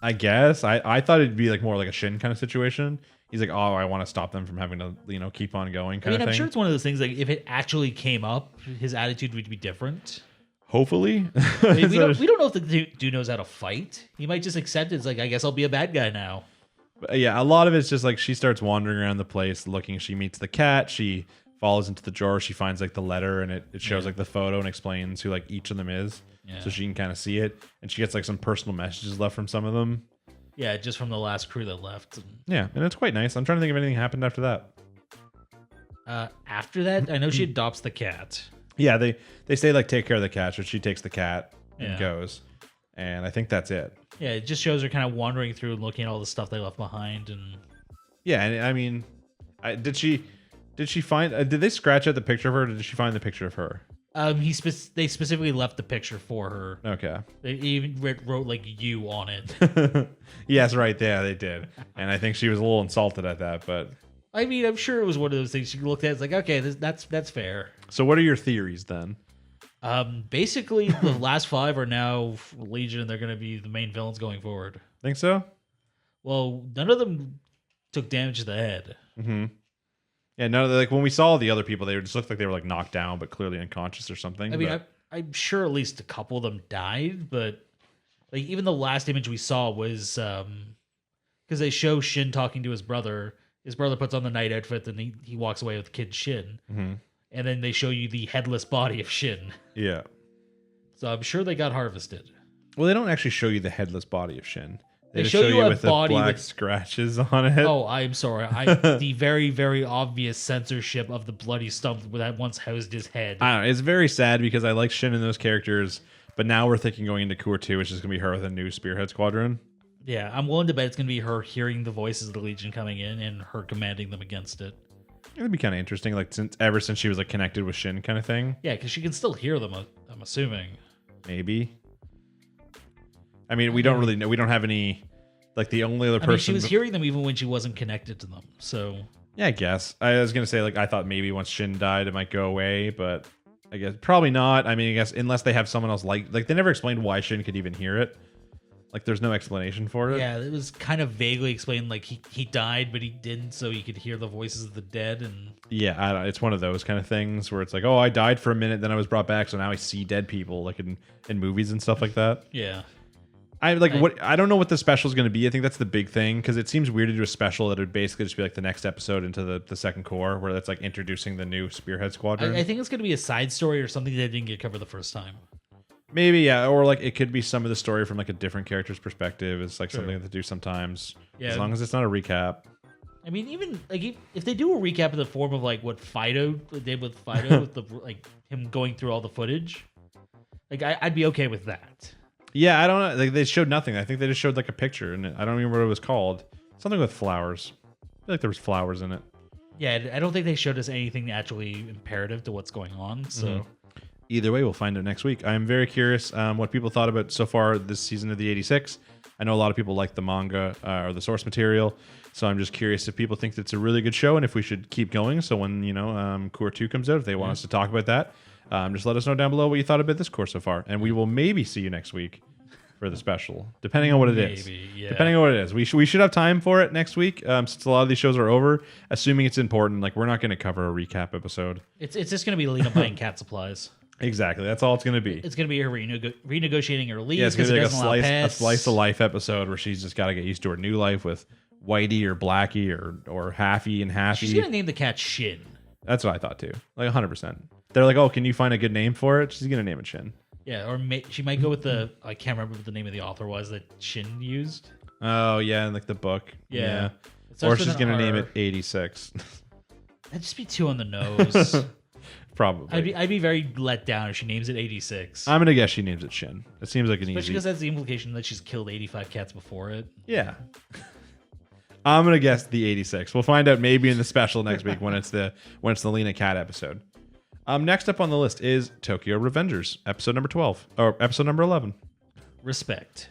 I guess. I thought it'd be like more like a Shin kind of situation. He's like, oh, I want to stop them from having to, keep on going kind of thing. I'm sure it's one of those things, like, if it actually came up, his attitude would be different. Hopefully. I mean, we don't know if the dude knows how to fight. He might just accept it. It's like, I guess I'll be a bad guy now. But yeah, a lot of it's just like she starts wandering around the place looking. She meets the cat. She follows into the drawer. She finds like the letter, and it shows like the photo and explains who like each of them is. Yeah. So she can kind of see it. And she gets like some personal messages left from some of them. Yeah, just from the last crew that left. Yeah, and it's quite nice. I'm trying to think if anything happened after that. After that, I know she adopts the cat. Yeah, they say like take care of the cat, so she takes the cat and goes. And I think that's it. Yeah, it just shows her kind of wandering through and looking at all the stuff they left behind. And yeah, and I mean, did she find? Did they scratch out the picture of her? Or did she find the picture of her? They specifically left the picture for her. Okay. They even wrote like "you" on it. Yes, right. Yeah, they did. And I think she was a little insulted at that, but I mean, I'm sure it was one of those things she looked at. It's like, okay, that's fair. So, what are your theories then? Basically, the last 5 are now Legion, and they're going to be the main villains going forward. Think so? Well, none of them took damage to the head. Mm-hmm. Yeah, no, like when we saw the other people, they just looked like they were like knocked down, but clearly unconscious or something. I mean, I'm sure at least a couple of them died, but like even the last image we saw was because they show Shin talking to his brother. His brother puts on the night outfit, and he walks away with kid Shin. Mm-hmm. And then they show you the headless body of Shin. Yeah. So I'm sure they got harvested. Well, they don't actually show you the headless body of Shin. They just show you a with body the black with scratches on it. Oh, I'm sorry. The very, very obvious censorship of the bloody stump that once housed his head. I don't know. It's very sad because I like Shin and those characters, but now we're thinking going into Cour 2, which is going to be her with a new Spearhead Squadron. Yeah, I'm willing to bet it's going to be her hearing the voices of the Legion coming in and her commanding them against it. It'd be kind of interesting, like ever since she was like connected with Shin, kind of thing. Yeah, because she can still hear them. I'm assuming. Maybe. I mean, we don't really know. We don't have any. Like the only other person. I mean, she was hearing them even when she wasn't connected to them. So. Yeah, I guess. I was gonna say like I thought maybe once Shin died it might go away, but I guess probably not. I mean, I guess unless they have someone else like they never explained why Shin could even hear it. Like there's no explanation for it. Yeah, it was kind of vaguely explained. Like he died, but he didn't, so he could hear the voices of the dead. And yeah, I don't. It's one of those kind of things where it's like, oh, I died for a minute, then I was brought back, so now I see dead people, like in movies and stuff like that. Yeah. I don't know what the special is going to be. I think that's the big thing because it seems weird to do a special that would basically just be like the next episode into the second Cour, where that's like introducing the new Spearhead Squadron. I think it's going to be a side story or something that didn't get covered the first time. Maybe, yeah, or like it could be some of the story from like a different character's perspective. It's like something that they do sometimes, yeah. As long as it's not a recap. I mean, even like if they do a recap in the form of like what Fido did with Fido, with the like him going through all the footage, like I'd be okay with that. Yeah, I don't know. Like they showed nothing. I think they just showed like a picture, and I don't remember what it was called. Something with flowers. I feel like there was flowers in it. Yeah, I don't think they showed us anything actually imperative to what's going on. So either way, we'll find out next week. I'm very curious what people thought about so far this season of the 86. I know a lot of people like the manga or the source material, so I'm just curious if people think it's a really good show and if we should keep going. So when Cour 2 comes out, if they want us to talk about that, just let us know down below what you thought about this Cour so far, and we will maybe see you next week for the special, depending on what it is. Yeah. Depending on what it is, we should have time for it next week, since a lot of these shows are over. Assuming it's important, like we're not going to cover a recap episode. It's just going to be Lena buying cat supplies. Exactly, that's all it's going to be. It's going to be her renegotiating her lease. Yeah, it's going to be like a slice of life episode where she's just got to get used to her new life with Whitey or Blackie or Haffy and Haffy. She's going to name the cat Shin. That's what I thought too. Like 100%. They're like, oh, can you find a good name for it? She's going to name it Shin. Yeah, or she might go with I can't remember what the name of the author was that Shin used. Oh, yeah, in like the book. Yeah. Or she's going to name it 86. That'd just be too on the nose. Probably. I'd be very let down if she names it 86. I'm going to guess she names it Shin. It seems like an Especially easy... because that's the implication that she's killed 85 cats before it. Yeah. I'm going to guess the 86. We'll find out maybe in the special next week when it's the Lena Cat episode. Next up on the list is Tokyo Revengers, episode number 12, or episode number 11. Respect.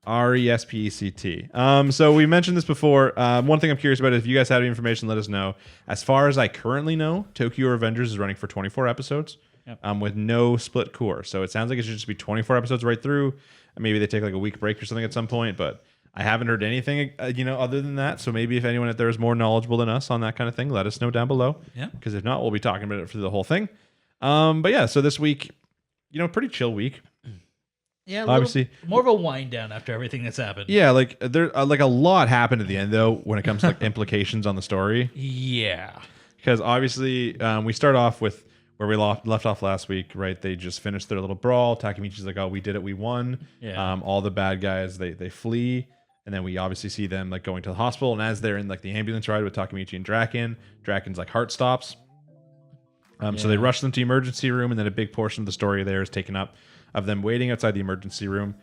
RESPECT. So we mentioned this before. One thing I'm curious about is if you guys have any information, let us know. As far as I currently know, Tokyo Revengers is running for 24 episodes, with no split Cour. So it sounds like it should just be 24 episodes right through. Maybe they take like a week break or something at some point, but I haven't heard anything, other than that. So maybe if anyone out there is more knowledgeable than us on that kind of thing, let us know down below. Yeah. Because if not, we'll be talking about it through the whole thing. But yeah, so this week, pretty chill week. Yeah, obviously more of a wind down after everything that's happened. Yeah, like there like a lot happened at the end though when it comes to like implications on the story. Yeah. Because obviously we start off with where we left off last week, right? They just finished their little brawl. Takemichi's like, "Oh, we did it, we won." Yeah. All the bad guys they flee, and then we obviously see them like going to the hospital. And as they're in like the ambulance ride with Takemichi and Draken's like heart stops. So they rush them to the emergency room, and then a big portion of the story there is taken up of them waiting outside the emergency room.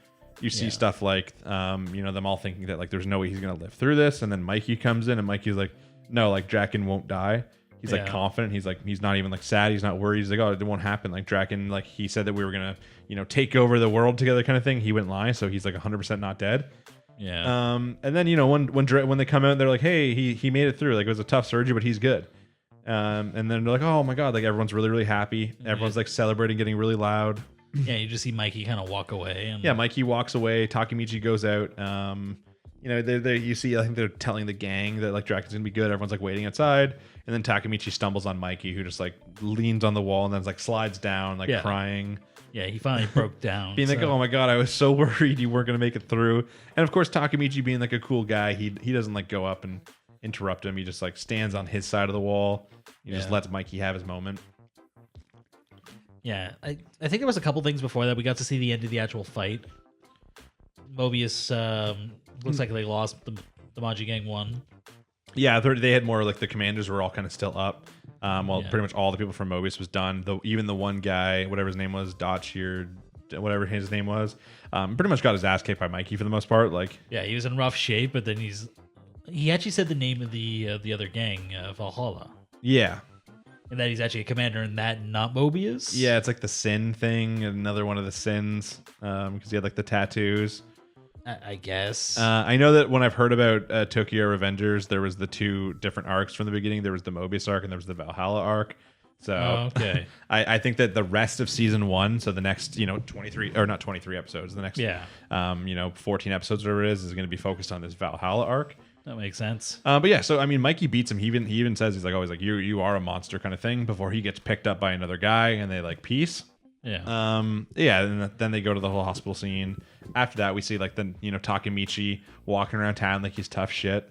You see stuff like, them all thinking that like there's no way he's gonna live through this, and then Mikey comes in, and Mikey's like, "No, like Draken won't die." He's like confident. He's like, he's not even like sad. He's not worried. He's like, "Oh, it won't happen." Like Draken, like he said that we were gonna, take over the world together, kind of thing. He wouldn't lie, so he's like 100% not dead. Yeah. And then when they come out, they're like, "Hey, he made it through. Like it was a tough surgery, but he's good." And then they're like, "Oh my god!" Like everyone's really really happy. Everyone's like celebrating, getting really loud. Yeah, you just see Mikey kind of walk away. And... Yeah, Mikey walks away. Takemichi goes out. You see, I think they're telling the gang that like Draken's gonna be good. Everyone's like waiting outside, and then Takemichi stumbles on Mikey, who just like leans on the wall and then like slides down, like crying. Yeah, he finally broke down. Being like, "Oh my god, I was so worried you weren't gonna make it through." And of course, Takemichi being like a cool guy, he doesn't like go up and interrupt him. He just like stands on his side of the wall. He just lets Mikey have his moment. Yeah, I think there was a couple things before that. We got to see the end of the actual fight. Mobius looks like they lost the Maji Gang won. Yeah, they had more like the commanders were all kind of still up. Well, pretty much all the people from Mobius was done. Even the one guy, whatever his name was, Dotch whatever his name was, pretty much got his ass kicked by Mikey for the most part. Like, yeah, he was in rough shape, but then he actually said the name of the other gang, Valhalla. Yeah. And that he's actually a commander in that, not Mobius. Yeah, it's like the sin thing, another one of the sins, because he had like the tattoos. I guess. I know that when I've heard about Tokyo Revengers, there was the two different arcs from the beginning. There was the Mobius arc and there was the Valhalla arc. So okay. I think that the rest of season 1, so the next 23 or not 23 episodes, the next 14 episodes or whatever it is going to be focused on this Valhalla arc. That makes sense. But yeah, so I mean, Mikey beats him. He even says he's like you are a monster kind of thing before he gets picked up by another guy and they like peace. Yeah. Yeah, and then they go to the whole hospital scene. After that, we see like the Takemichi walking around town like he's tough shit.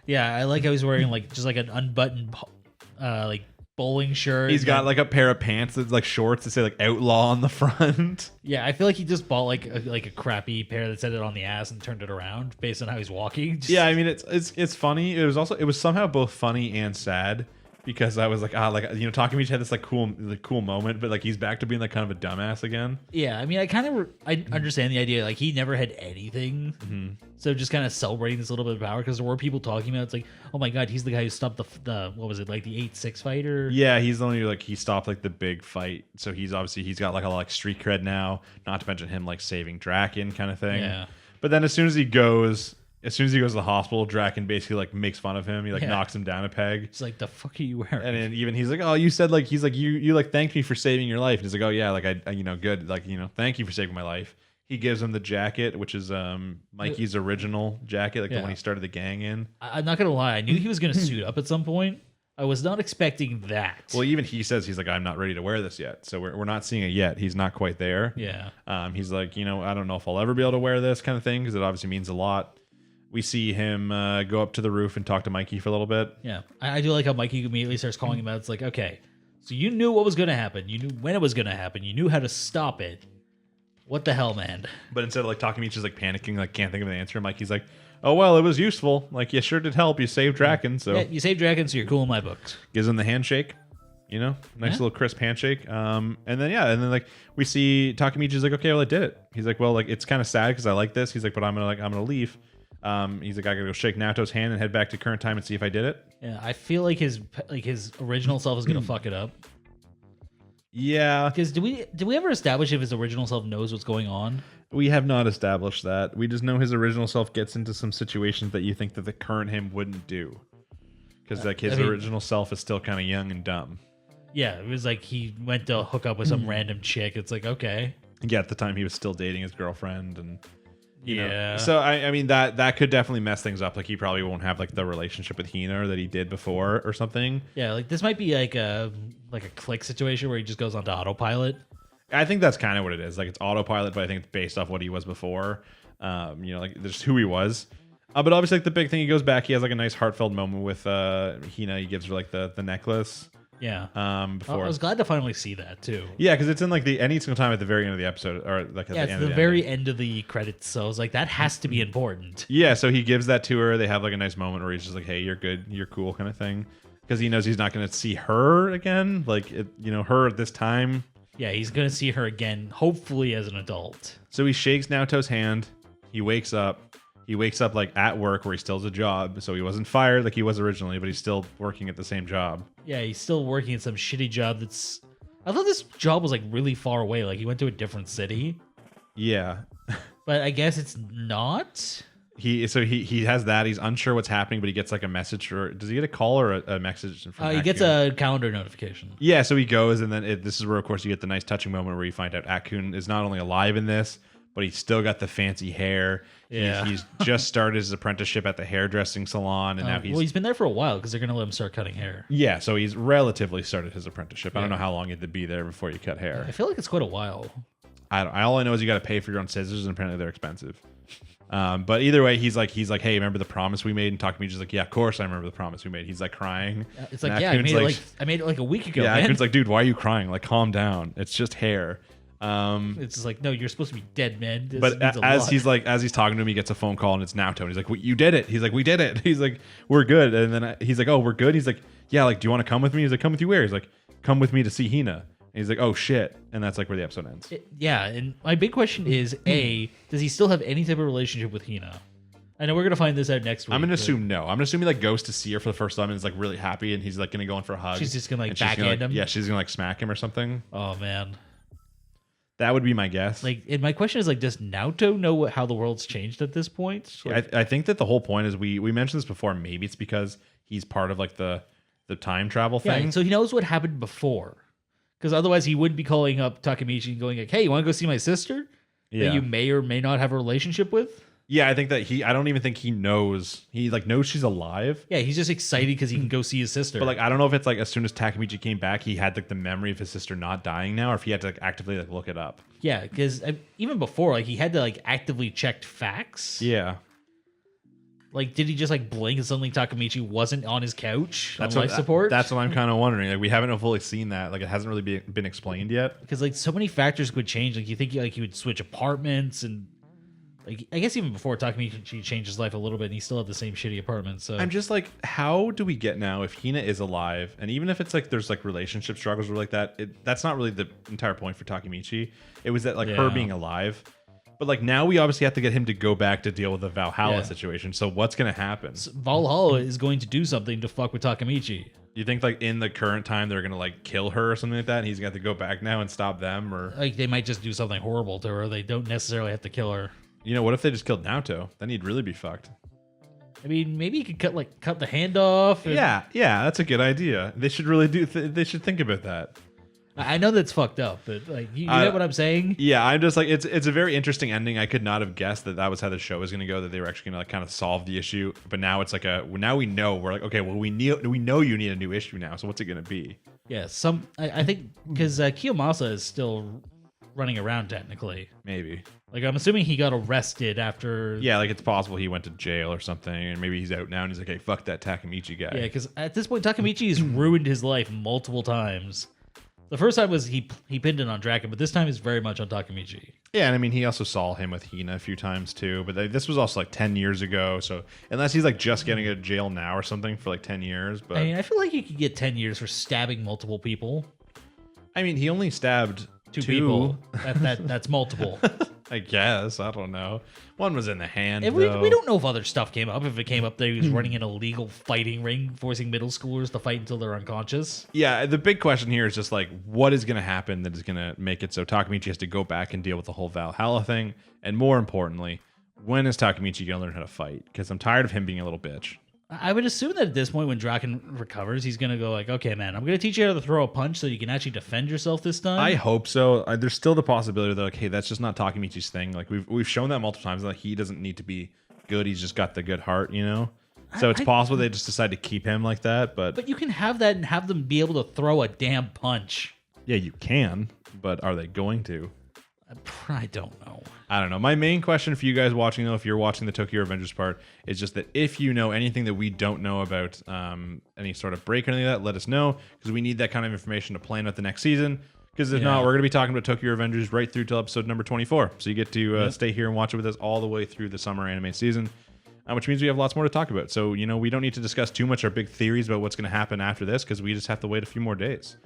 Yeah, I like how he's wearing like just like an unbuttoned like bowling shirt. He's got like a pair of pants that's like shorts that say like outlaw on the front. Yeah, I feel like he just bought like a crappy pair that said it on the ass and turned it around based on how he's walking. Yeah, I mean it's funny. It was somehow both funny and sad. Because I was like, Takemichi had this like cool moment, but like he's back to being like kind of a dumbass again. Yeah, I mean, I understand the idea. Like he never had anything, so just kind of celebrating this little bit of power because there were people talking about it's like, oh my god, he's the guy who stopped the what was it like the 8-6 fight or yeah, he's the only like he stopped like the big fight, so he's got like a lot like street cred now. Not to mention him like saving Draken kind of thing. Yeah, but then as soon as he goes to the hospital, Draken basically like makes fun of him. He like knocks him down a peg. He's like, the fuck are you wearing? And then even he's like, oh, you said like he's like you like thanked me for saving your life. And he's like, oh yeah, like I good, like thank you for saving my life. He gives him the jacket, which is Mikey's original jacket, like the one he started the gang in. I'm not gonna lie, I knew he was gonna suit up at some point. I was not expecting that. Well, even he says he's like, I'm not ready to wear this yet. So we're not seeing it yet. He's not quite there. Yeah. He's like, I don't know if I'll ever be able to wear this kind of thing because it obviously means a lot. We see him go up to the roof and talk to Mikey for a little bit. Yeah. I do like how Mikey immediately starts calling him out. It's like, okay, so you knew what was going to happen. You knew when it was going to happen. You knew how to stop it. What the hell, man? But instead of like Takemichi's like panicking, like can't think of an answer, Mikey's like, oh, well, it was useful. Like, you sure did help. You saved Draken. So yeah, you saved Draken, so you're cool in my books. Gives him the handshake. Nice little crisp handshake. And then like we see Takemichi's like, okay, well, I did it. He's like, well, like it's kind of sad because I like this. He's like, but I'm gonna leave. He's like, I gotta go shake Naoto's hand and head back to current time and see if I did it. Yeah, I feel like his original self is gonna fuck it up. Yeah, because do we ever establish if his original self knows what's going on? We have not established that. We just know his original self gets into some situations that you think that the current him wouldn't do, because like his original self is still kind of young and dumb. Yeah, it was like he went to hook up with some random chick. It's like, okay. Yeah, at the time he was still dating his girlfriend and. You know. So I mean that could definitely mess things up. Like he probably won't have like the relationship with Hina that he did before or something. Yeah, like this might be like a click situation where he just goes onto autopilot. I think that's kind of what it is. Like it's autopilot, but I think it's based off what he was before. Like just who he was. But obviously like the big thing, he goes back. He has like a nice heartfelt moment with Hina. He gives her like the necklace. Yeah. Before I was glad to finally see that too. Yeah, because it's in like any single time at the very end of the episode, or like at the very end of the credits. So I was like, that has to be important. Yeah, so he gives that to her. They have like a nice moment where he's just like, "Hey, you're good, you're cool," kind of thing, because he knows he's not going to see her again. Like her at this time. Yeah, he's going to see her again, hopefully as an adult. So he shakes Naoto's hand. He wakes up. He wakes up like at work where he still has a job. So he wasn't fired like he was originally, but he's still working at the same job. Yeah, he's still working at some shitty job that's... I thought this job was like really far away. Like he went to a different city. Yeah. But I guess it's not. He has that. He's unsure what's happening, but he gets like a message. Or does he get a call or a message from he gets a calendar notification. Yeah, so he goes, and then this is where, of course, you get the nice touching moment where you find out Akun is not only alive in this, but he's still got the fancy hair. Yeah. He's just started his apprenticeship at the hairdressing salon, and now he's been there for a while because they're going to let him start cutting hair. Yeah, so he's relatively started his apprenticeship. I don't know how long you had to be there before you cut hair. I feel like it's quite a while. All I know is you got to pay for your own scissors, and apparently they're expensive. But either way, he's like, hey, remember the promise we made? And Takemichi's like, yeah, of course I remember the promise we made. He's like crying. It's like, yeah, I made it like a week ago. Yeah, man. Akun's like, dude, why are you crying? Like, calm down. It's just hair. It's just like, no, you're supposed to be dead, man. This But means a as lot. he's talking to him, he gets a phone call and it's Naoto. And he's like, "You did it." He's like, "We did it." He's like, "We're good." And then he's like, "Oh, we're good." He's like, "Yeah, like, do you want to come with me?" He's like, "Come with you where?" He's like, "Come with me to see Hina." And he's like, "Oh shit." And that's like where the episode ends. Yeah, and my big question is, A, does he still have any type of relationship with Hina? I know we're gonna find this out next week. I'm gonna assume no. I'm gonna assume he like goes to see her for the first time and is like really happy and he's like gonna go in for a hug. She's just gonna like and she's backhand gonna, him. Yeah, she's gonna like smack him or something. Oh man. That would be my guess. Like, and my question is, like, does Naoto know how the world's changed at this point? Like, I think that the whole point is we mentioned this before. Maybe it's because he's part of like the time travel thing. yeah, so he knows what happened before, because otherwise he wouldn't be calling up Takemichi and going like, "Hey, you want to go see my sister that you may or may not have a relationship with?" Yeah, I think that I don't even think he knows. He like knows she's alive. Yeah, he's just excited because he can go see his sister. But like, I don't know if it's like as soon as Takemichi came back, he had like the memory of his sister not dying now, or if he had to like actively like look it up. Yeah, because even before, like, he had to like actively check facts. Yeah. Like, did he just like blink and suddenly Takemichi wasn't on his couch on That's life support? That's what I'm kind of wondering. Like, we haven't fully seen that. Like, it hasn't really been explained yet. Because like so many factors could change. Like, you think like he would switch apartments and. Like, I guess even before Takemichi changed his life a little bit, and he still had the same shitty apartment. So I'm just like, how do we get now if Hina is alive, and even if it's like there's like relationship struggles or like that, that's not really the entire point for Takemichi. It was that like her being alive, but like now we obviously have to get him to go back to deal with the Valhalla situation. So what's gonna happen? Valhalla is going to do something to fuck with Takemichi. You think like in the current time they're gonna like kill her or something like that, and he's gonna have to go back now and stop them, or like they might just do something horrible to her. They don't necessarily have to kill her. You know, what if they just killed Naoto? Then he'd really be fucked. I mean, maybe you could cut the hand off. Yeah, that's a good idea. They should really they should think about that. I know that's fucked up, but like, you get what I'm saying? Yeah, I'm just like, it's a very interesting ending. I could not have guessed that was how the show was going to go. That they were actually going to like kind of solve the issue. But now it's like now we know. We're like, okay, well we know you need a new issue now. So what's it going to be? Yeah, I think because Kiyomasa is still running around technically. Maybe. Like, I'm assuming he got arrested after. Yeah, like it's possible he went to jail or something, and maybe he's out now and he's like, hey, fuck that Takemichi guy. Yeah, because at this point, Takemichi has ruined his life multiple times. The first time was he pinned it on Draken, but this time is very much on Takemichi. Yeah, and I mean, he also saw him with Hina a few times too, but this was also like 10 years ago, so unless he's like just getting out of jail now or something for like 10 years. But I mean, I feel like you could get 10 years for stabbing multiple people. I mean, he only stabbed two people. That's multiple. I guess. I don't know. One was in the hand. We don't know if other stuff came up. If it came up that he was running an illegal fighting ring, forcing middle schoolers to fight until they're unconscious. Yeah, the big question here is just like, what is going to happen that is going to make it so Takemichi has to go back and deal with the whole Valhalla thing? And more importantly, when is Takemichi going to learn how to fight? Because I'm tired of him being a little bitch. I would assume that at this point, when Draken recovers, he's going to go like, okay, man, I'm going to teach you how to throw a punch so you can actually defend yourself this time. I hope so. There's still the possibility that, like, hey, that's just not Takemichi's thing. Like, we've shown that multiple times. Like, he doesn't need to be good. He's just got the good heart, you know? So it's possible they just decide to keep him like that. But you can have that and have them be able to throw a damn punch. Yeah, you can. But are they going to? I don't know. I don't know. My main question for you guys watching, though, if you're watching the Tokyo Revengers part, is just that if you know anything that we don't know about any sort of break or anything like that, let us know, because we need that kind of information to plan out the next season. Because if not, we're going to be talking about Tokyo Revengers right through till episode number 24. So you get to stay here and watch it with us all the way through the summer anime season, which means we have lots more to talk about. So, you know, we don't need to discuss too much our big theories about what's going to happen after this, because we just have to wait a few more days.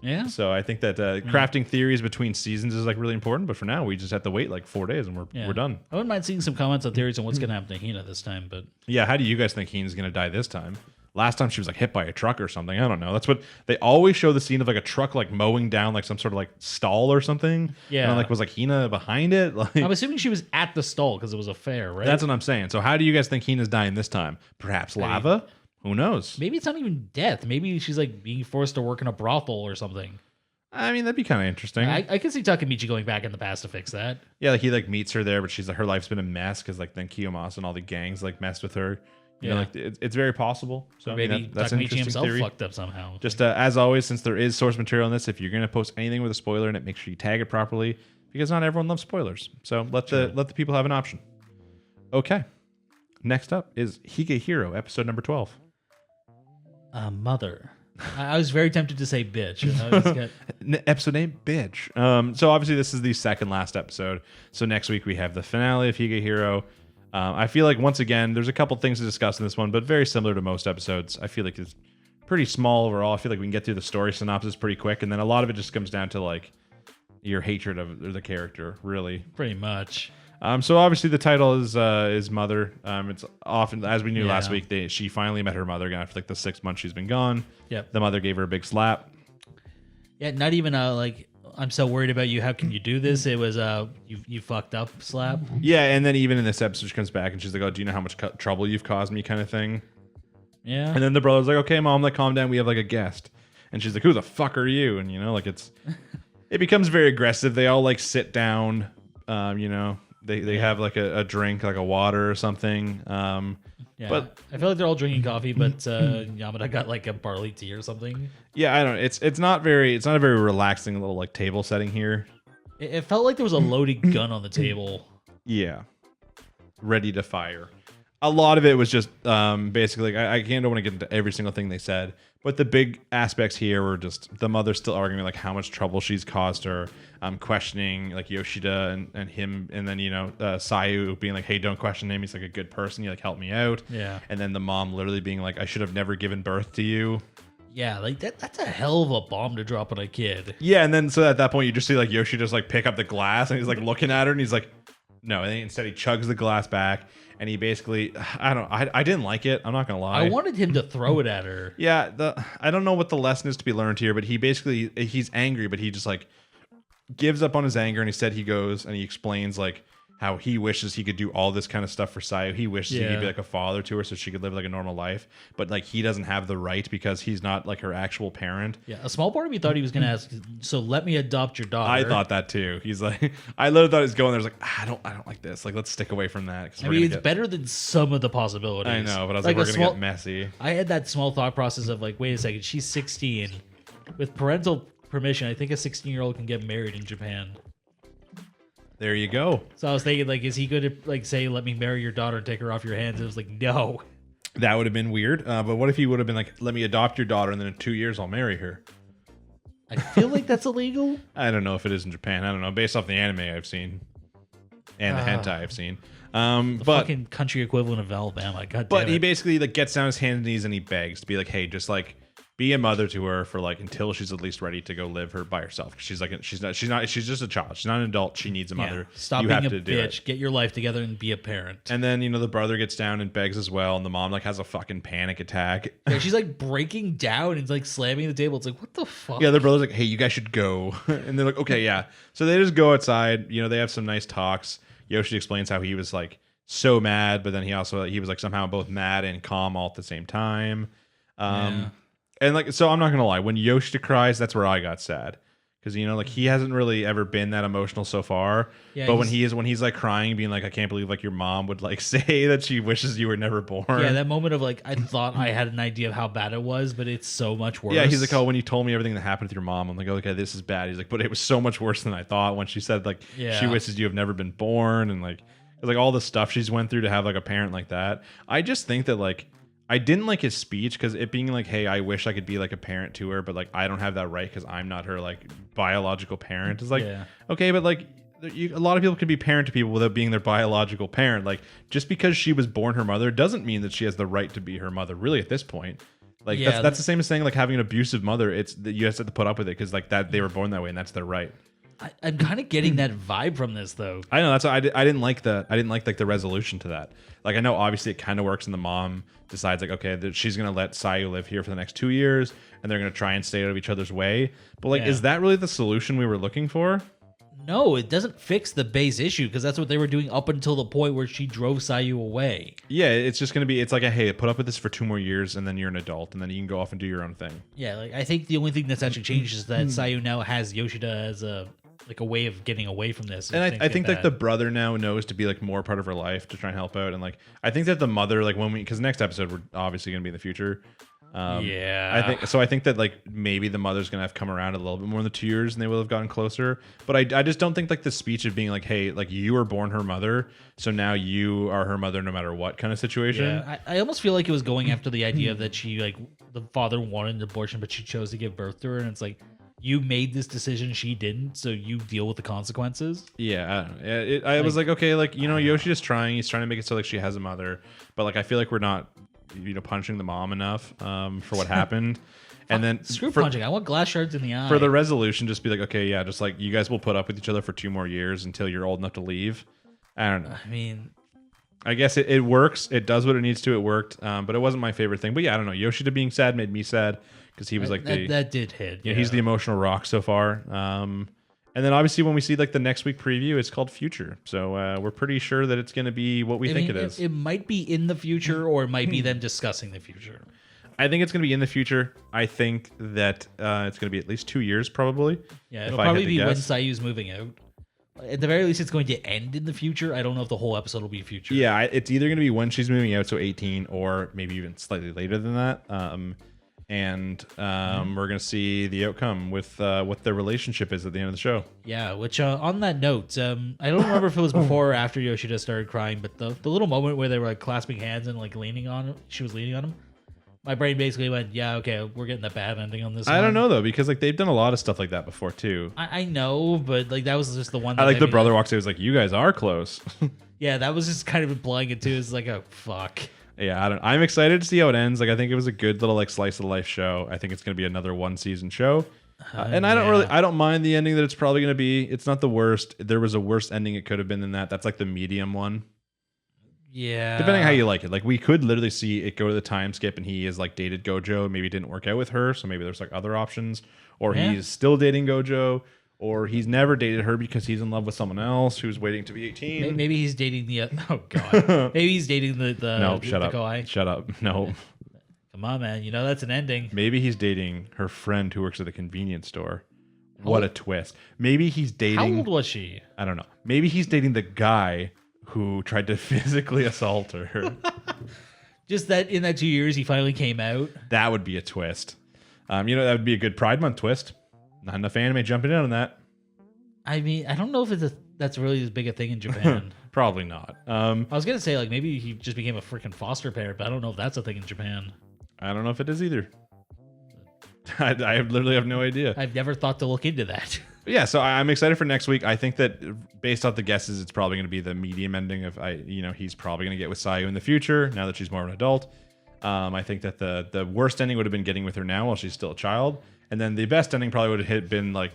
Yeah. So I think that crafting theories between seasons is like really important, but for now we just have to wait like 4 days and we're done. I wouldn't mind seeing some comments on theories on what's going to happen to Hina this time, but yeah, how do you guys think Hina's going to die this time? Last time she was like hit by a truck or something. I don't know. That's what they always show, the scene of like a truck like mowing down like some sort of like stall or something. Yeah. And was like Hina behind it? Like, I'm assuming she was at the stall because it was a fair, right? That's what I'm saying. So how do you guys think Hina's dying this time? Perhaps lava? Who knows? Maybe it's not even death. Maybe she's like being forced to work in a brothel or something. I mean, that'd be kind of interesting. I could see Takemichi going back in the past to fix that. Yeah, like he like meets her there, but she's like, her life's been a mess because like then Kiyomasa and all the gangs like messed with her. You know, like it's very possible. So maybe that's an Takemichi interesting himself theory. fucked up somehow. Just as always, since there is source material in this, if you're gonna post anything with a spoiler in it, make sure you tag it properly, because not everyone loves spoilers. So let the people have an option. Okay. Next up is Higehiro, episode number 12. Mother. I was very tempted to say bitch. You know, he's got... Episode name, bitch. So obviously this is the second last episode. So next week we have the finale of Higehiro. I feel like once again there's a couple things to discuss in this one, but very similar to most episodes. I feel like it's pretty small overall. I feel like we can get through the story synopsis pretty quick, and then a lot of it just comes down to like your hatred of the character, really. Pretty much. So obviously the title is Mother. It's often, as we knew last week, she finally met her mother again after like the 6 months she's been gone. Yep. The mother gave her a big slap. Yeah, not even like, I'm so worried about you. How can you do this? It was you fucked up slap. Yeah, and then even in this episode, she comes back and she's like, "Oh, do you know how much trouble you've caused me?" kind of thing. Yeah. And then the brother's like, "Okay, mom, like calm down. We have like a guest." And she's like, "Who the fuck are you?" And you know, like it becomes very aggressive. They all like sit down. You know. They have like a drink, like a water or something. Yeah, but I feel like they're all drinking coffee, but Yamada got like a barley tea or something. Yeah, I don't know. It's not a very relaxing little like table setting here. It felt like there was a loaded gun on the table. Yeah, ready to fire. A lot of it was just basically, I don't want to get into every single thing they said, but the big aspects here were just the mother still arguing like how much trouble she's caused her, questioning like Yoshida and him, and then Sayu being like, "Hey, don't question him. He's like a good person. He like helped me out." Yeah. And then the mom literally being like, "I should have never given birth to you." Yeah, like that's a hell of a bomb to drop on a kid. Yeah, and then so at that point you just see like Yoshida just like pick up the glass and he's like looking at her and he's like, no, and instead he chugs the glass back. And he basically, I didn't like it. I'm not gonna lie. I wanted him to throw it at her. Yeah, I don't know what the lesson is to be learned here, but he's angry, but he just like gives up on his anger, and instead he goes and he explains like how he wishes he could do all this kind of stuff for Sayu. He wishes he could be like a father to her so she could live like a normal life, but like he doesn't have the right because he's not like her actual parent. Yeah, a small part of me thought he was gonna ask, "So let me adopt your daughter." I thought that too. He's like, I literally thought he was going there. I was like, I don't like this. Like, let's stick away from that. I mean, it's better than some of the possibilities. I know, but I was like we're gonna get messy. I had that small thought process of like, wait a second, she's 16. With parental permission, I think a 16-year-old can get married in Japan. There you go. So I was thinking, like, is he going to like say, "Let me marry your daughter and take her off your hands"? It was like, no. That would have been weird. But what if he would have been like, "Let me adopt your daughter, and then in 2 years I'll marry her"? I feel like that's illegal. I don't know if it is in Japan. I don't know. Based off the anime I've seen and the hentai I've seen. The fucking country equivalent of Alabama. God damn but it. he basically like gets down his hands and knees and he begs to be like, "Hey, just like be a mother to her for like until she's at least ready to go live her by herself." She's like she's just a child. She's not an adult. She needs a mother. Stop being a bitch. Get your life together and be a parent. And then the brother gets down and begs as well, and the mom like has a fucking panic attack. Yeah, she's like breaking down and like slamming the table. It's like, what the fuck? Yeah, the brother's like, "Hey, you guys should go," and they're like, "Okay, yeah." So they just go outside. They have some nice talks. Yoshi explains how he was like so mad, but then he was like somehow both mad and calm all at the same time. And like, so I'm not gonna lie, when Yoshida cries, that's where I got sad, because like he hasn't really ever been that emotional so far. Yeah, but when he's like crying, being like, "I can't believe like your mom would like say that she wishes you were never born." Yeah, that moment of like, I thought I had an idea of how bad it was, but it's so much worse. Yeah, he's like, "Oh, when you told me everything that happened with your mom," I'm like, "Okay, this is bad." He's like, "But it was so much worse than I thought." When she said like she wishes you have never been born, and like it's like all the stuff she's went through to have like a parent like that. I just think that like, I didn't like his speech because it being like, "Hey, I wish I could be like a parent to her, but like I don't have that right because I'm not her like biological parent." It's like, okay, but like a lot of people can be parent to people without being their biological parent. Like just because she was born her mother doesn't mean that she has the right to be her mother. Really, at this point, like that's the same as saying like having an abusive mother. It's that you have to put up with it because like that they were born that way and that's their right. I'm kind of getting that vibe from this, though. I know that's why I didn't like the the resolution to that. Like I know obviously it kind of works, and the mom decides like, okay, that she's gonna let Sayu live here for the next 2 years, and they're gonna try and stay out of each other's way. But like, is that really the solution we were looking for? No, it doesn't fix the base issue because that's what they were doing up until the point where she drove Sayu away. Yeah, it's just gonna be. It's like, hey, put up with this for 2 more years, and then you're an adult, and then you can go off and do your own thing. Yeah, like I think the only thing that's actually changed is that Sayu now has Yoshida as a way of getting away from this. And I think like the brother now knows to be like more part of her life to try and help out. And like, I think that the mother, like because next episode we're obviously going to be in the future. Yeah. I think that like maybe the mother's gonna have come around a little bit more in the 2 years, and they will have gotten closer. But I just don't think like the speech of being like, hey, like you were born her mother, so now you are her mother no matter what kind of situation. Yeah, I almost feel like it was going after the idea that she like the father wanted an abortion, but she chose to give birth to her, and it's like you made this decision, she didn't, so you deal with the consequences. Yeah, I was like, okay, like Yoshida's trying. He's trying to make it so like she has a mother, but like I feel like we're not punishing the mom enough for what happened. And then screw punching. I want glass shards in the eye. For the resolution, just be like, okay, yeah, just like you guys will put up with each other for 2 more years until you're old enough to leave. I don't know. I mean, I guess it works. It does what it needs to. It worked, but it wasn't my favorite thing. But yeah, I don't know. Yoshida being sad made me sad because he was like that did hit. Yeah, he's the emotional rock so far. And then obviously when we see like the next week preview, it's called Future. So we're pretty sure that it's going to be what we think it is. It might be in the future, or it might be them discussing the future. I think it's going to be in the future. I think that it's going to be at least 2 years, probably. Yeah, it'll probably be when Sayu's moving out. At the very least, it's going to end in the future. I don't know if the whole episode will be future. Yeah, it's either going to be when she's moving out, so 18, or maybe even slightly later than that. We're going to see the outcome with what their relationship is at the end of the show. Yeah, which on that note, I don't remember if it was before or after Yoshida started crying, but the little moment where they were like clasping hands and like leaning on him, she was leaning on him. My brain basically went, yeah, okay, we're getting the bad ending on this one. I don't know, though, because like they've done a lot of stuff like that before, too. I know, but like that was just the one that I like the brother walks in, was like, you guys are close. Yeah, that was just kind of implying it, too. It's like, oh, fuck. Yeah, I'm excited to see how it ends. Like, I think it was a good little like slice of life show. I think it's going to be another 1-season show. And I don't mind the ending that it's probably going to be. It's not the worst. There was a worse ending it could have been than that. That's like the medium one. Yeah. Depending how you like it. Like we could literally see it go to the time skip and he is like dated Gojo. Maybe it didn't work out with her. So maybe there's like other options. Or he's still dating Gojo. Or he's never dated her because he's in love with someone else who's waiting to be 18. Maybe he's dating the... Oh, God. Maybe he's dating the No, shut up. Kawhi. Shut up. No. Come on, man. You know that's an ending. Maybe he's dating her friend who works at a convenience store. What a twist. Maybe he's dating... How old was she? I don't know. Maybe he's dating the guy who tried to physically assault her. Just that in that 2 years he finally came out. That would be a twist. That would be a good Pride Month twist. Not enough anime jumping in on that. I mean, I don't know if that's really as big a thing in Japan. Probably not. I was gonna say like maybe he just became a freaking foster parent, but I don't know if that's a thing in Japan. I don't know if it is either. I literally have no idea. I've never thought to look into that. But yeah, so I'm excited for next week. I think that based off the guesses, it's probably going to be the medium ending of he's probably going to get with Sayu in the future now that she's more of an adult. I think that the worst ending would have been getting with her now while she's still a child, and then the best ending probably would have been like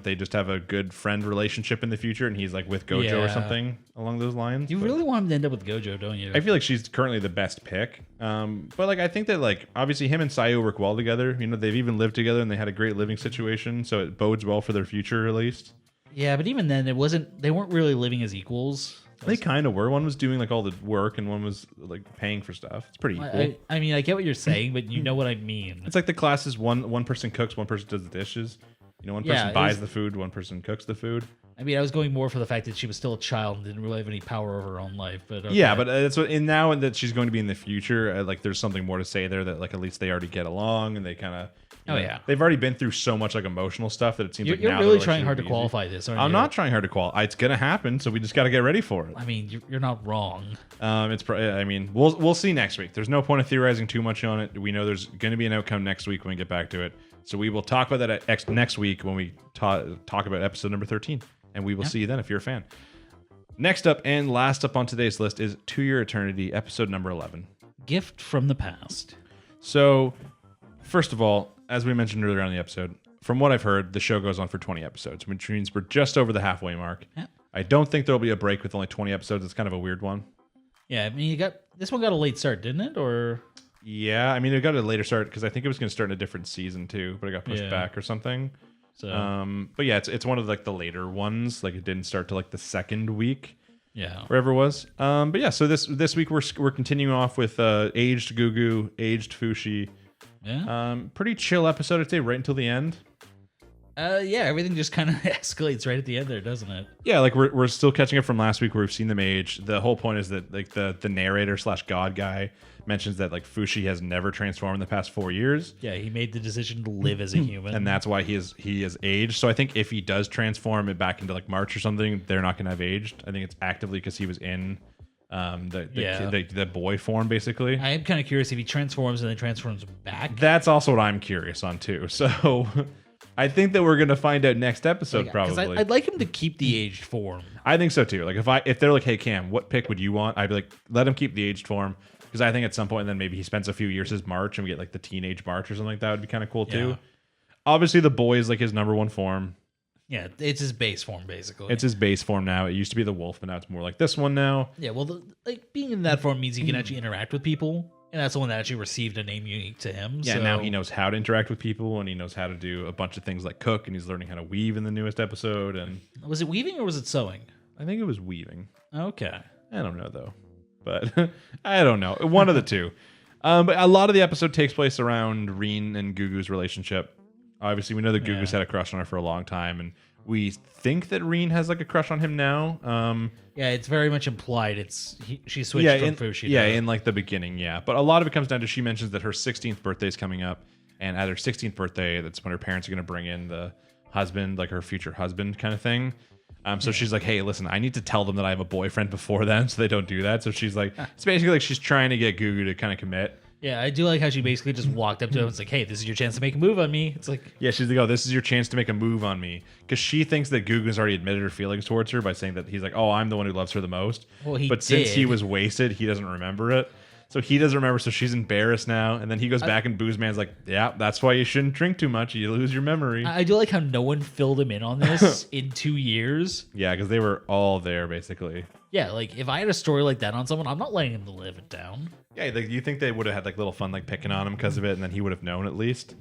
they just have a good friend relationship in the future, and he's like with Gojo or something along those lines. You really want him to end up with Gojo, don't you? I feel like she's currently the best pick. But like I think that like obviously him and Sayu work well together. They've even lived together and they had a great living situation, so it bodes well for their future at least. Yeah, but even then they weren't really living as equals. They kind of were. One was doing like all the work and one was like paying for stuff. It's pretty equal. I mean, I get what you're saying, but you know what I mean. It's like the classes one person cooks, one person does the dishes. One person buys the food, one person cooks the food. I mean, I was going more for the fact that she was still a child and didn't really have any power over her own life. But okay. Yeah, but it's what now and that she's going to be in the future. Like, there's something more to say there that like at least they already get along and they kind of. They've already been through so much like emotional stuff that it seems like you're now really trying hard to qualify this. Aren't you? I'm not trying hard to qualify. It's gonna happen, so we just got to get ready for it. I mean, you're not wrong. We'll see next week. There's no point of theorizing too much on it. We know there's going to be an outcome next week when we get back to it. So we will talk about that next week when we talk about episode number 13, and we will see you then if you're a fan. Next up and last up on today's list is To Your Eternity, episode number 11. Gift from the past. So, first of all, as we mentioned earlier on the episode, from what I've heard, the show goes on for 20 episodes, which means we're just over the halfway mark. Yeah. I don't think there'll be a break with only 20 episodes. It's kind of a weird one. Yeah, I mean, this one got a late start, didn't it? Or yeah, I mean, it got a later start because I think it was going to start in a different season too, but it got pushed back or something. So, but yeah, it's one of like the later ones. Like it didn't start till like the second week. Yeah, wherever it was. But yeah, so this week we're continuing off with aged Gugu, aged Fushi. Yeah. Pretty chill episode, I'd say, right until the end. Yeah, everything just kind of escalates right at the end there, doesn't it? Yeah, like we're still catching up from last week where we've seen them age. The whole point is that like the narrator / god guy mentions that like Fushi has never transformed in the past 4 years. Yeah, he made the decision to live as a human, And that's why he is aged. So I think if he does transform it back into like March or something, they're not going to have aged. I think it's actively because he was in the boy form, basically. I am kind of curious if he transforms and then transforms back. That's also what I'm curious on too. So I think that we're going to find out next episode, probably. I'd like him to keep the aged form. I think so too. Like if they're like, hey Cam, what pick would you want? I'd be like, let him keep the aged form. Because I think at some point, then maybe he spends a few years as March and we get like the teenage March or something like that would be kind of cool too. Obviously, the boy is like his number one form. Yeah, it's his base form, basically. It's his base form now. It used to be the wolf, but now it's more like this one now. Yeah, well, like being in that form means he can actually interact with people. And that's the one that actually received a name unique to him. Yeah, so. Now he knows how to interact with people and he knows how to do a bunch of things like cook and he's learning how to weave in the newest episode. And was it weaving or was it sewing? I think it was weaving. Okay. I don't know though. But I don't know. One of the two. But a lot of the episode takes place around Rin and Gugu's relationship. Obviously, we know that Gugu's had a crush on her for a long time, and we think that Rin has like a crush on him now. Yeah, it's very much implied. She switched from Fushi. Yeah, in like the beginning, yeah. But a lot of it comes down to she mentions that her 16th birthday is coming up, and at her 16th birthday, that's when her parents are going to bring in the husband, like her future husband kind of thing. So she's like, hey, listen, I need to tell them that I have a boyfriend before then, so they don't do that. So she's like, it's basically like she's trying to get Gugu to kind of commit. Yeah, I do like how she basically just walked up to him and was like, hey, this is your chance to make a move on me. It's like... Yeah, she's like, oh, this is your chance to make a move on me. Because she thinks that Gugu's already admitted her feelings towards her by saying that he's like, oh, I'm the one who loves her the most. Well, he But since he was wasted, he doesn't remember it. So he doesn't remember, so she's embarrassed now. And then he goes back and Booze Man's like, yeah, that's why you shouldn't drink too much. You lose your memory. I do like how no one filled him in on this in 2 years. Yeah, because they were all there, basically. Yeah, like, if I had a story like that on someone, I'm not letting him to live it down. Yeah, like, you think they would have had like little fun like picking on him because of it, and then he would have known at least?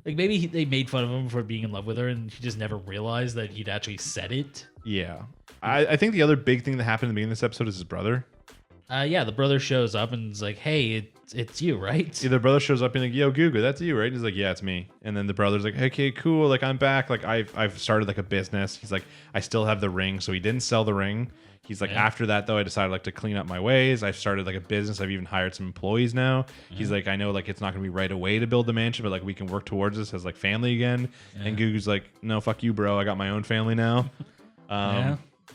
Like, maybe they made fun of him for being in love with her, and he just never realized that he'd actually said it. Yeah. I think the other big thing that happened in the beginning of this episode is his brother. Yeah, the brother shows up and is like, hey, it's you, right? Yeah, the brother shows up and like, yo, Gugu, that's you, right? He's like, yeah, it's me. And then the brother's like, okay, cool, like I'm back. Like I've started like a business. He's like, I still have the ring. So he didn't sell the ring. He's like, after that though, I decided like to clean up my ways. I've started like a business. I've even hired some employees now. He's like, I know like it's not gonna be right away to build the mansion, but like we can work towards this as like family again. And Gugu's like, no, fuck you, bro. I got my own family now.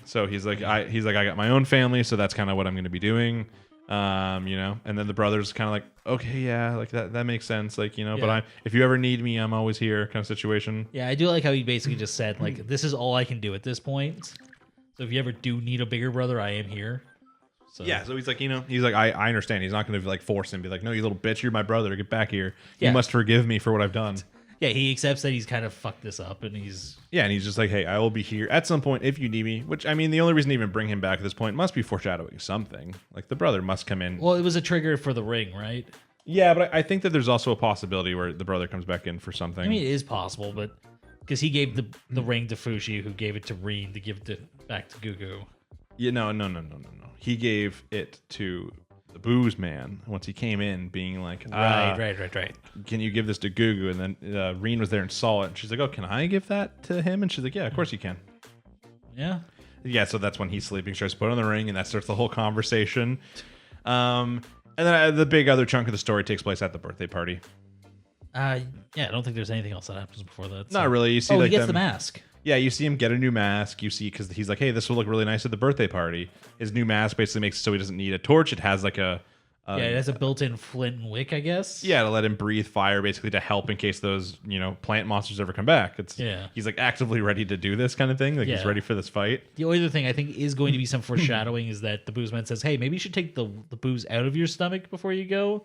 So he's like, I got my own family, so that's kind of what I'm gonna be doing. You know, and then the brother's kind of like, okay, yeah, like that makes sense, like, you know, but if you ever need me, I'm always here, kind of situation. Yeah, I do like how he basically just said, like, this is all I can do at this point. So if you ever do need a bigger brother, I am here. So yeah, so he's like, you know, he's like, I understand. He's not going to like force him, be like, no, you little bitch, you're my brother, get back here. You must forgive me for what I've done. Yeah, he accepts that he's kind of fucked this up, and he's just like, hey, I will be here at some point if you need me. Which, I mean, the only reason to even bring him back at this point must be foreshadowing something. Like the brother must come in. Well, it was a trigger for the ring, right? Yeah, but I think that there's also a possibility where the brother comes back in for something. I mean, it is possible, but because he gave the ring to Fushi, who gave it to Rin to give it back to Gugu. Yeah, no. He gave it to the Booze Man once he came in, being like, right. Can you give this to Gugu? And then Rin was there and saw it, and she's like, oh, can I give that to him? And she's like, yeah, of course you can. Yeah, so that's when he's sleeping. She starts to put on the ring, and that starts the whole conversation. And then the big other chunk of the story takes place at the birthday party. I don't think there's anything else that happens before that. So. Not really. You see, he gets the mask. Yeah, you see him get a new mask. You see, because he's like, hey, this will look really nice at the birthday party. His new mask basically makes it so he doesn't need a torch. It has like it has a built-in flint and wick, I guess. Yeah, to let him breathe fire, basically to help in case those, you know, plant monsters ever come back. He's like actively ready to do this kind of thing. Like he's ready for this fight. The only other thing I think is going to be some foreshadowing is that the booze man says, hey, maybe you should take the booze out of your stomach before you go.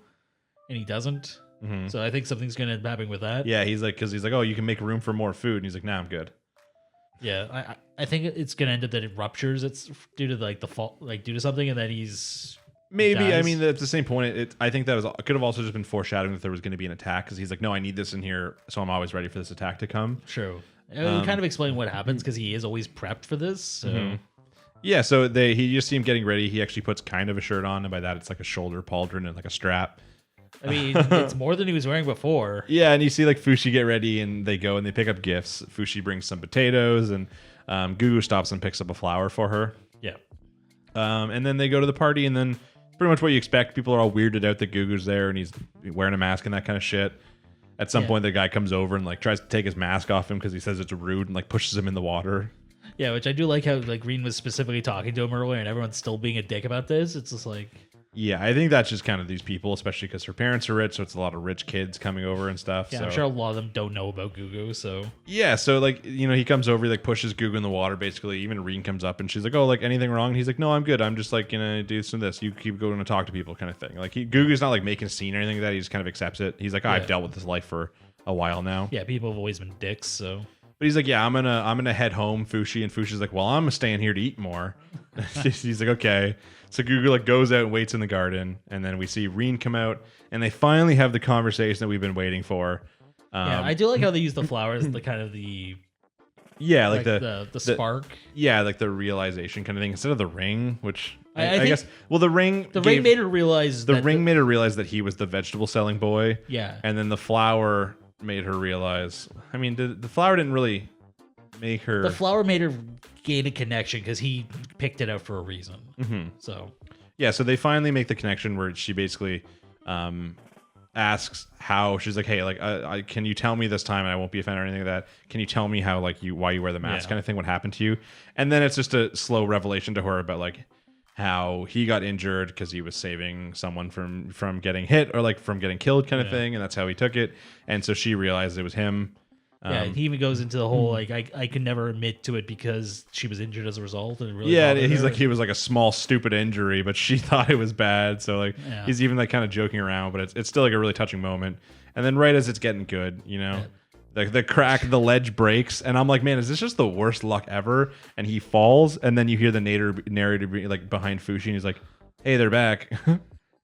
And he doesn't. Mm-hmm. So I think something's going to end up happening with that. Yeah, he's like, oh, you can make room for more food. And he's like, nah, I'm good. Yeah, I think it's gonna end up that it ruptures. It's due to like the fault, like due to something, and that he's maybe. dies. I mean, that's the same point. I think that could have also just been foreshadowing that there was going to be an attack because he's like, no, I need this in here, so I'm always ready for this attack to come. True. We kind of explain what happens because he is always prepped for this. So. Yeah, so you just see him getting ready. He actually puts kind of a shirt on, and by that it's like a shoulder pauldron and like a strap. I mean, it's more than he was wearing before. Yeah, and you see like Fushi get ready, and they go and they pick up gifts. Fushi brings some potatoes, and Gugu stops and picks up a flower for her. Yeah. And then they go to the party, and then pretty much what you expect. People are all weirded out that Gugu's there, and he's wearing a mask and that kind of shit. At some point, the guy comes over and like tries to take his mask off him because he says it's rude, and like pushes him in the water. Yeah, which I do like how like Green was specifically talking to him earlier, and everyone's still being a dick about this. It's just like, yeah, I think that's just kind of these people, especially because her parents are rich, so it's a lot of rich kids coming over and stuff. Yeah, so. I'm sure a lot of them don't know about Gugu, so Yeah, so like he comes over, he like pushes Gugu in the water. Basically, even Reen comes up and she's like, "Oh, like anything wrong?" And he's like, "No, I'm good. I'm just like gonna do some of this. You keep going to talk to people, kind of thing." Like Gugu's not like making a scene or anything like that. He just kind of accepts it. He's like, "I've dealt with this life for a while now." Yeah, people have always been dicks, so. But he's like, "Yeah, I'm gonna head home, Fushi." And Fushi's like, "Well, I'm staying here to eat more." He's like, "Okay." So Gugu like goes out and waits in the garden, and then we see Reen come out, and they finally have the conversation that we've been waiting for. Yeah, I do like how they use the flowers as the kind of the like the spark. Yeah, like the realization kind of thing instead of the ring, which I guess. Well, the ring made her realize made her realize that he was the vegetable selling boy. Yeah, and then the flower made her realize. I mean, the flower didn't really make her. The flower made her gain a connection because he picked it out for a reason. Mm-hmm. So yeah, so they finally make the connection where she basically asks how she's like, "Hey, like, can you tell me this time, and I won't be offended or anything like that? Can you tell me how like why you wear the mask, kind of thing? What happened to you?" And then it's just a slow revelation to her about like how he got injured because he was saving someone from getting hit or like from getting killed, kind of thing, and that's how he took it. And so she realized it was him. Yeah, he even goes into the whole like I could never admit to it because she was injured as a result, and it really he's like he was like a small stupid injury, but she thought it was bad. So like he's even like kind of joking around, but it's still like a really touching moment. And then right as it's getting good, like the crack, the ledge breaks, and I'm like, man, is this just the worst luck ever? And he falls, and then you hear the narrator like behind Fushi, and he's like, "Hey, they're back."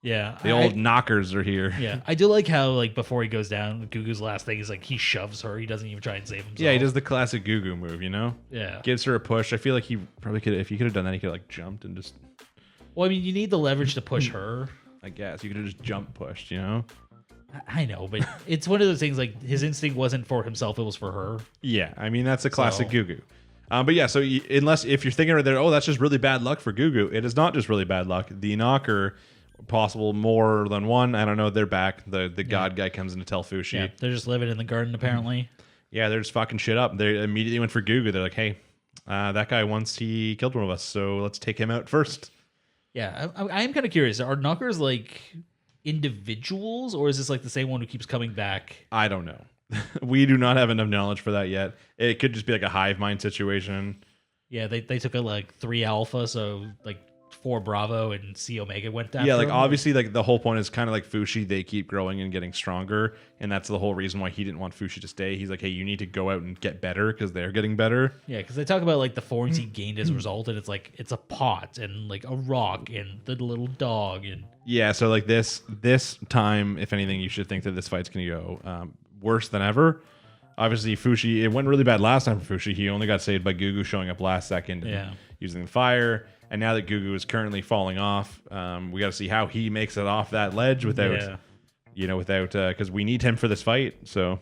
Yeah, the old knockers are here. Yeah, I do like how like before he goes down, Gugu's last thing is like he shoves her. He doesn't even try and save himself. Yeah, he does the classic Gugu move, Yeah, gives her a push. I feel like he probably could, if he could have done that, he could have like jumped and just. Well, I mean, you need the leverage to push her. I guess you could have just jump pushed, I know, but it's one of those things like his instinct wasn't for himself; it was for her. Yeah, I mean that's a classic Gugu. But yeah, so if you're thinking right there, oh, that's just really bad luck for Gugu, it is not just really bad luck. The knocker. Possible more than one. I don't know. They're back. The god guy comes in to tell Fushi. Yeah, they're just living in the garden apparently. Yeah, they're just fucking shit up. They immediately went for Gugu. They're like, hey, that guy once he killed one of us, so let's take him out first. Yeah, I am kind of curious. Are knockers like individuals, or is this like the same one who keeps coming back? I don't know. We do not have enough knowledge for that yet. It could just be like a hive mind situation. Yeah, they took a like 3 alpha, so like 4 Bravo and C Omega went down. Yeah, like obviously, like the whole point is kind of like Fushi. They keep growing and getting stronger, and that's the whole reason why he didn't want Fushi to stay. He's like, hey, you need to go out and get better because they're getting better. Yeah, because they talk about like the forms he gained as a result, and it's like it's a pot and like a rock and the little dog and. Yeah, so like this time, if anything, you should think that this fight's gonna go worse than ever. Obviously, Fushi, it went really bad last time for Fushi. He only got saved by Gugu showing up last second and using the fire. And now that Gugu is currently falling off, we got to see how he makes it off that ledge without, because we need him for this fight. So,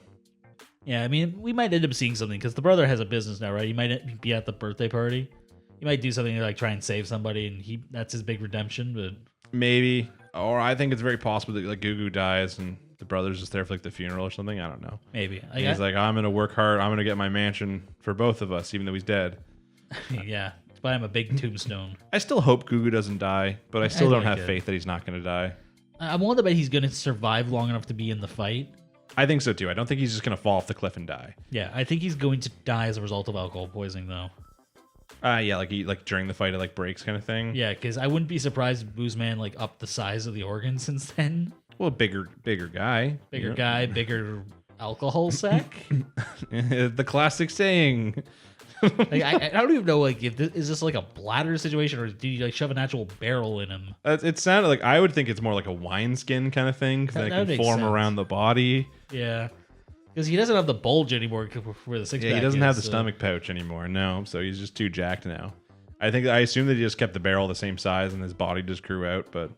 yeah, I mean, we might end up seeing something because the brother has a business now, right? He might be at the birthday party. He might do something to like try and save somebody, and that's his big redemption. But maybe, or I think it's very possible that like Gugu dies and the brother's just there for like the funeral or something. I don't know. Maybe he's like, I'm gonna work hard. I'm gonna get my mansion for both of us, even though he's dead. Yeah. Buy him a big tombstone. I still hope Gugu doesn't die, but I still don't have faith that he's not going to die. I'm willing to bet he's going to survive long enough to be in the fight. I think so too. I don't think he's just going to fall off the cliff and die. Yeah, I think he's going to die as a result of alcohol poisoning, though. Yeah, like during the fight, it like breaks kind of thing. Yeah, because I wouldn't be surprised if Boozman like upped the size of the organ since then. Well, bigger guy. Bigger alcohol sack. The classic saying. Like, I don't even know, like, if is this like a bladder situation, or did you like shove an actual barrel in him? It sounded like, I would think it's more like a wineskin kind of thing, because it can form around the body. Yeah, because he doesn't have the bulge anymore where the six-pack. Yeah, he doesn't have the stomach pouch anymore. No, so he's just too jacked now. I assume that he just kept the barrel the same size and his body just grew out, but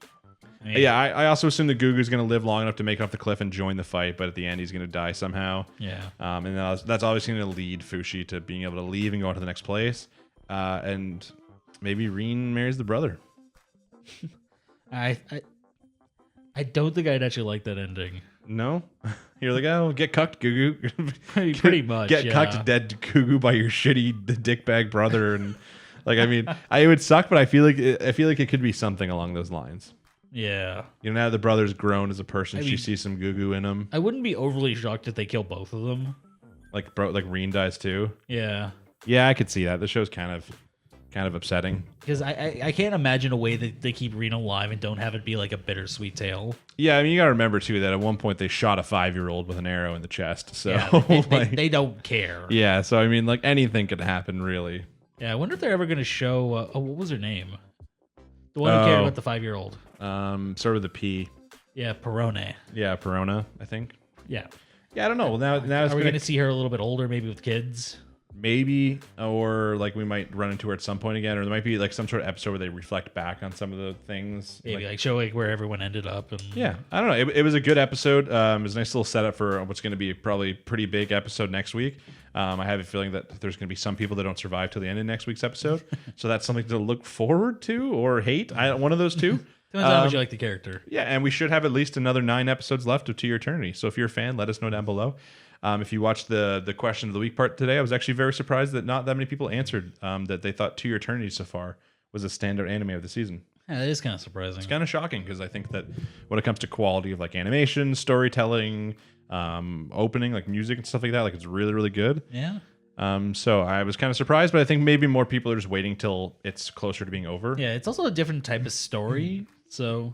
mean, Yeah, I also assume that Gugu's going to live long enough to make it off the cliff and join the fight, but at the end he's going to die somehow. Yeah. And that's obviously going to lead Fushi to being able to leave and go on to the next place. And maybe Rin marries the brother. I don't think I'd actually like that ending. No? You're like, oh, get cucked, Gugu. Pretty much, Get yeah. cucked dead Gugu by your shitty dickbag brother. And like, I mean, it would suck, but I feel like it could be something along those lines. Yeah. You know, now the brother's grown as a person. I She mean, sees some Gugu in him. I wouldn't be overly shocked if they kill both of them. Like Rin dies too. Yeah. Yeah, I could see that. The show's kind of upsetting. Because I can't imagine a way that they keep Reno alive and don't have it be like a bittersweet tale. Yeah, I mean, you got to remember too that at one point they shot a 5-year-old with an arrow in the chest. So Yeah, like, they don't care. yeah, so I mean, like anything could happen, really. Yeah, I wonder if they're ever going to show. What was her name? The one who cared about the 5-year-old. Sort of the P. Yeah, Perone. Yeah, Perona, I think. Yeah. Yeah, I don't know. Well, now it's Are we gonna going to see her a little bit older, maybe with kids? maybe, or like we might run into her at some point again, or there might be like some sort of episode where they reflect back on some of the things. Maybe like show like where everyone ended up. And Yeah, I don't know. It was a good episode. It was a nice little setup for what's going to be probably a pretty big episode next week. I have a feeling that there's going to be some people that don't survive till the end of next week's episode. So that's something to look forward to or hate. One of those two. Depends on how much you like the character. Yeah, and we should have at least another 9 episodes left of To Your Eternity. So if you're a fan, let us know down below. If you watched the question of the week part today, I was actually very surprised that not that many people answered that they thought To Your Eternity so far was a standout anime of the season. Yeah, that is kind of surprising. It's kind of shocking because I think that when it comes to quality of like animation, storytelling, opening, like music and stuff like that, like it's really, really good. Yeah. So I was kind of surprised, but I think maybe more people are just waiting till it's closer to being over. Yeah, it's also a different type of story. So,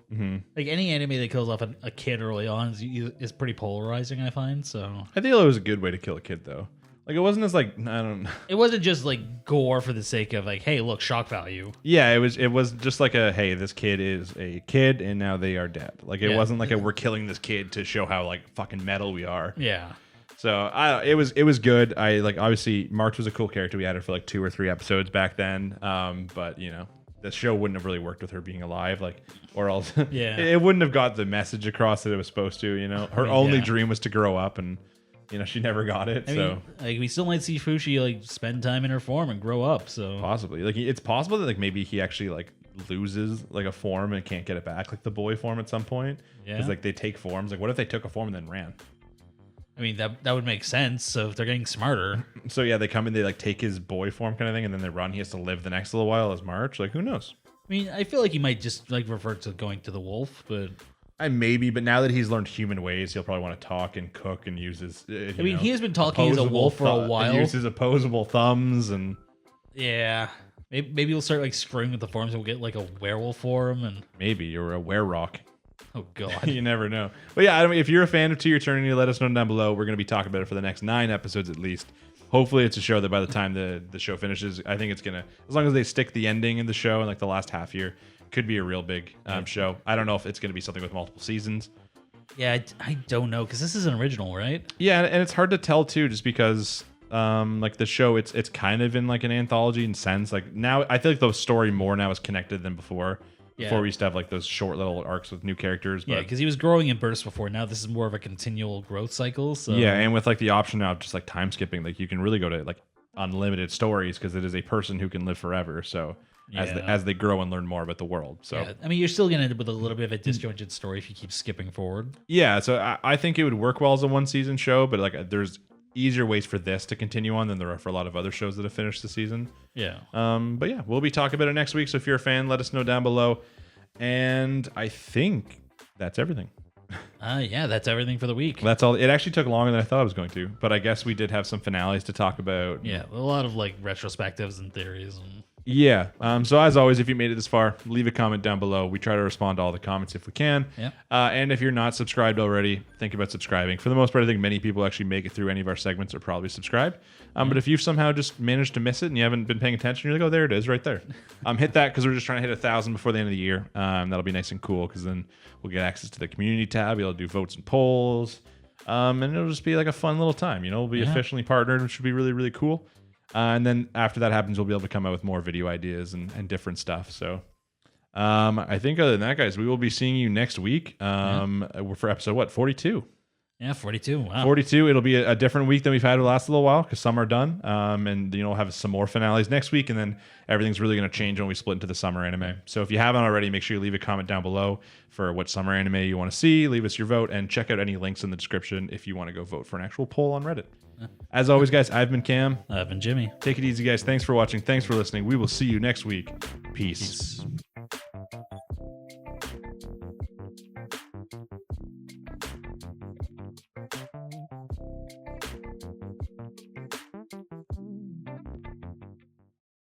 like any anime that kills off a kid early on is pretty polarizing, I find. So, I think it was a good way to kill a kid, though. Like it wasn't as like I don't know. It wasn't just like gore for the sake of like, hey, look, shock value. Yeah, it was just like a hey, this kid is a kid and now they are dead. Like it wasn't like we're killing this kid to show how like fucking metal we are. Yeah. So it was good. I like obviously March was a cool character. We had her for like 2 or 3 episodes back then. But you know, the show wouldn't have really worked with her being alive, like, or else it wouldn't have got the message across that it was supposed to. You know, her only dream was to grow up, and you know she never got it. I mean, like we still might see Fushi like spend time in her form and grow up. So possibly, like it's possible that like maybe he actually like loses like a form and can't get it back, like the boy form at some point. Yeah, because like they take forms. Like, what if they took a form and then ran? I mean, that would make sense. So if they're getting smarter. So yeah, they come in, they like take his boy form kind of thing, and then they run. He has to live the next little while as March. Like, who knows? I mean, I feel like he might just like revert to going to the wolf, but maybe. But now that he's learned human ways, he'll probably want to talk and cook and use his. I mean, he has been talking as a wolf for a while. Use his opposable thumbs and. Yeah, maybe we'll start like screwing with the forms and we'll get like a werewolf form and maybe you're a wererock. Oh god, you never know. But yeah, I mean, if you're a fan of To Your Eternity, let us know down below. We're going to be talking about it for the next 9 episodes at least. Hopefully, it's a show that by the time the show finishes, I think it's gonna, as long as they stick the ending in the show in like the last half year, could be a real big show. I don't know if it's gonna be something with multiple seasons. Yeah, I don't know because this is an original, right? Yeah, and it's hard to tell too, just because like the show, it's kind of in like an anthology in sense. Like now, I feel like the story more now is connected than before. Before we used to have like those short little arcs with new characters. But, yeah, because he was growing in bursts before. Now this is more of a continual growth cycle. So yeah, and with like the option now of just like time skipping, like you can really go to like unlimited stories because it is a person who can live forever. So as they grow and learn more about the world. So yeah, I mean, you're still gonna end up with a little bit of a disjointed story if you keep skipping forward. Yeah, so I think it would work well as a 1-season show, but like there's easier ways for this to continue on than there are for a lot of other shows that have finished the season. Yeah. But yeah, we'll be talking about it next week. So if you're a fan, let us know down below. And I think that's everything. Yeah, that's everything for the week. That's all. It actually took longer than I thought it was going to, but I guess we did have some finales to talk about. Yeah, a lot of like retrospectives and theories. And yeah. So as always, if you made it this far, leave a comment down below. We try to respond to all the comments if we can. Yeah. And if you're not subscribed already, think about subscribing. For the most part, I think many people actually make it through any of our segments are probably subscribed. But if you've somehow just managed to miss it and you haven't been paying attention, you're like, oh, there it is right there. Hit that because we're just trying to hit 1,000 before the end of the year. That'll be nice and cool because then we'll get access to the community tab. You'll do votes and polls. And it'll just be like a fun little time. You know, we'll be officially partnered, which should be really, really cool. And then after that happens, we'll be able to come out with more video ideas and different stuff. So I think other than that, guys, we will be seeing you next week for episode 42. Yeah, 42. Wow. 42. It'll be a different week than we've had the last little while because some are done. And we'll have some more finales next week, and then everything's really going to change when we split into the summer anime. So if you haven't already, make sure you leave a comment down below for what summer anime you want to see. Leave us your vote and check out any links in the description if you want to go vote for an actual poll on Reddit. As always, guys, I've been Cam. I've been Jimmy. Take it easy, guys. Thanks for watching. Thanks for listening. We will see you next week. Peace.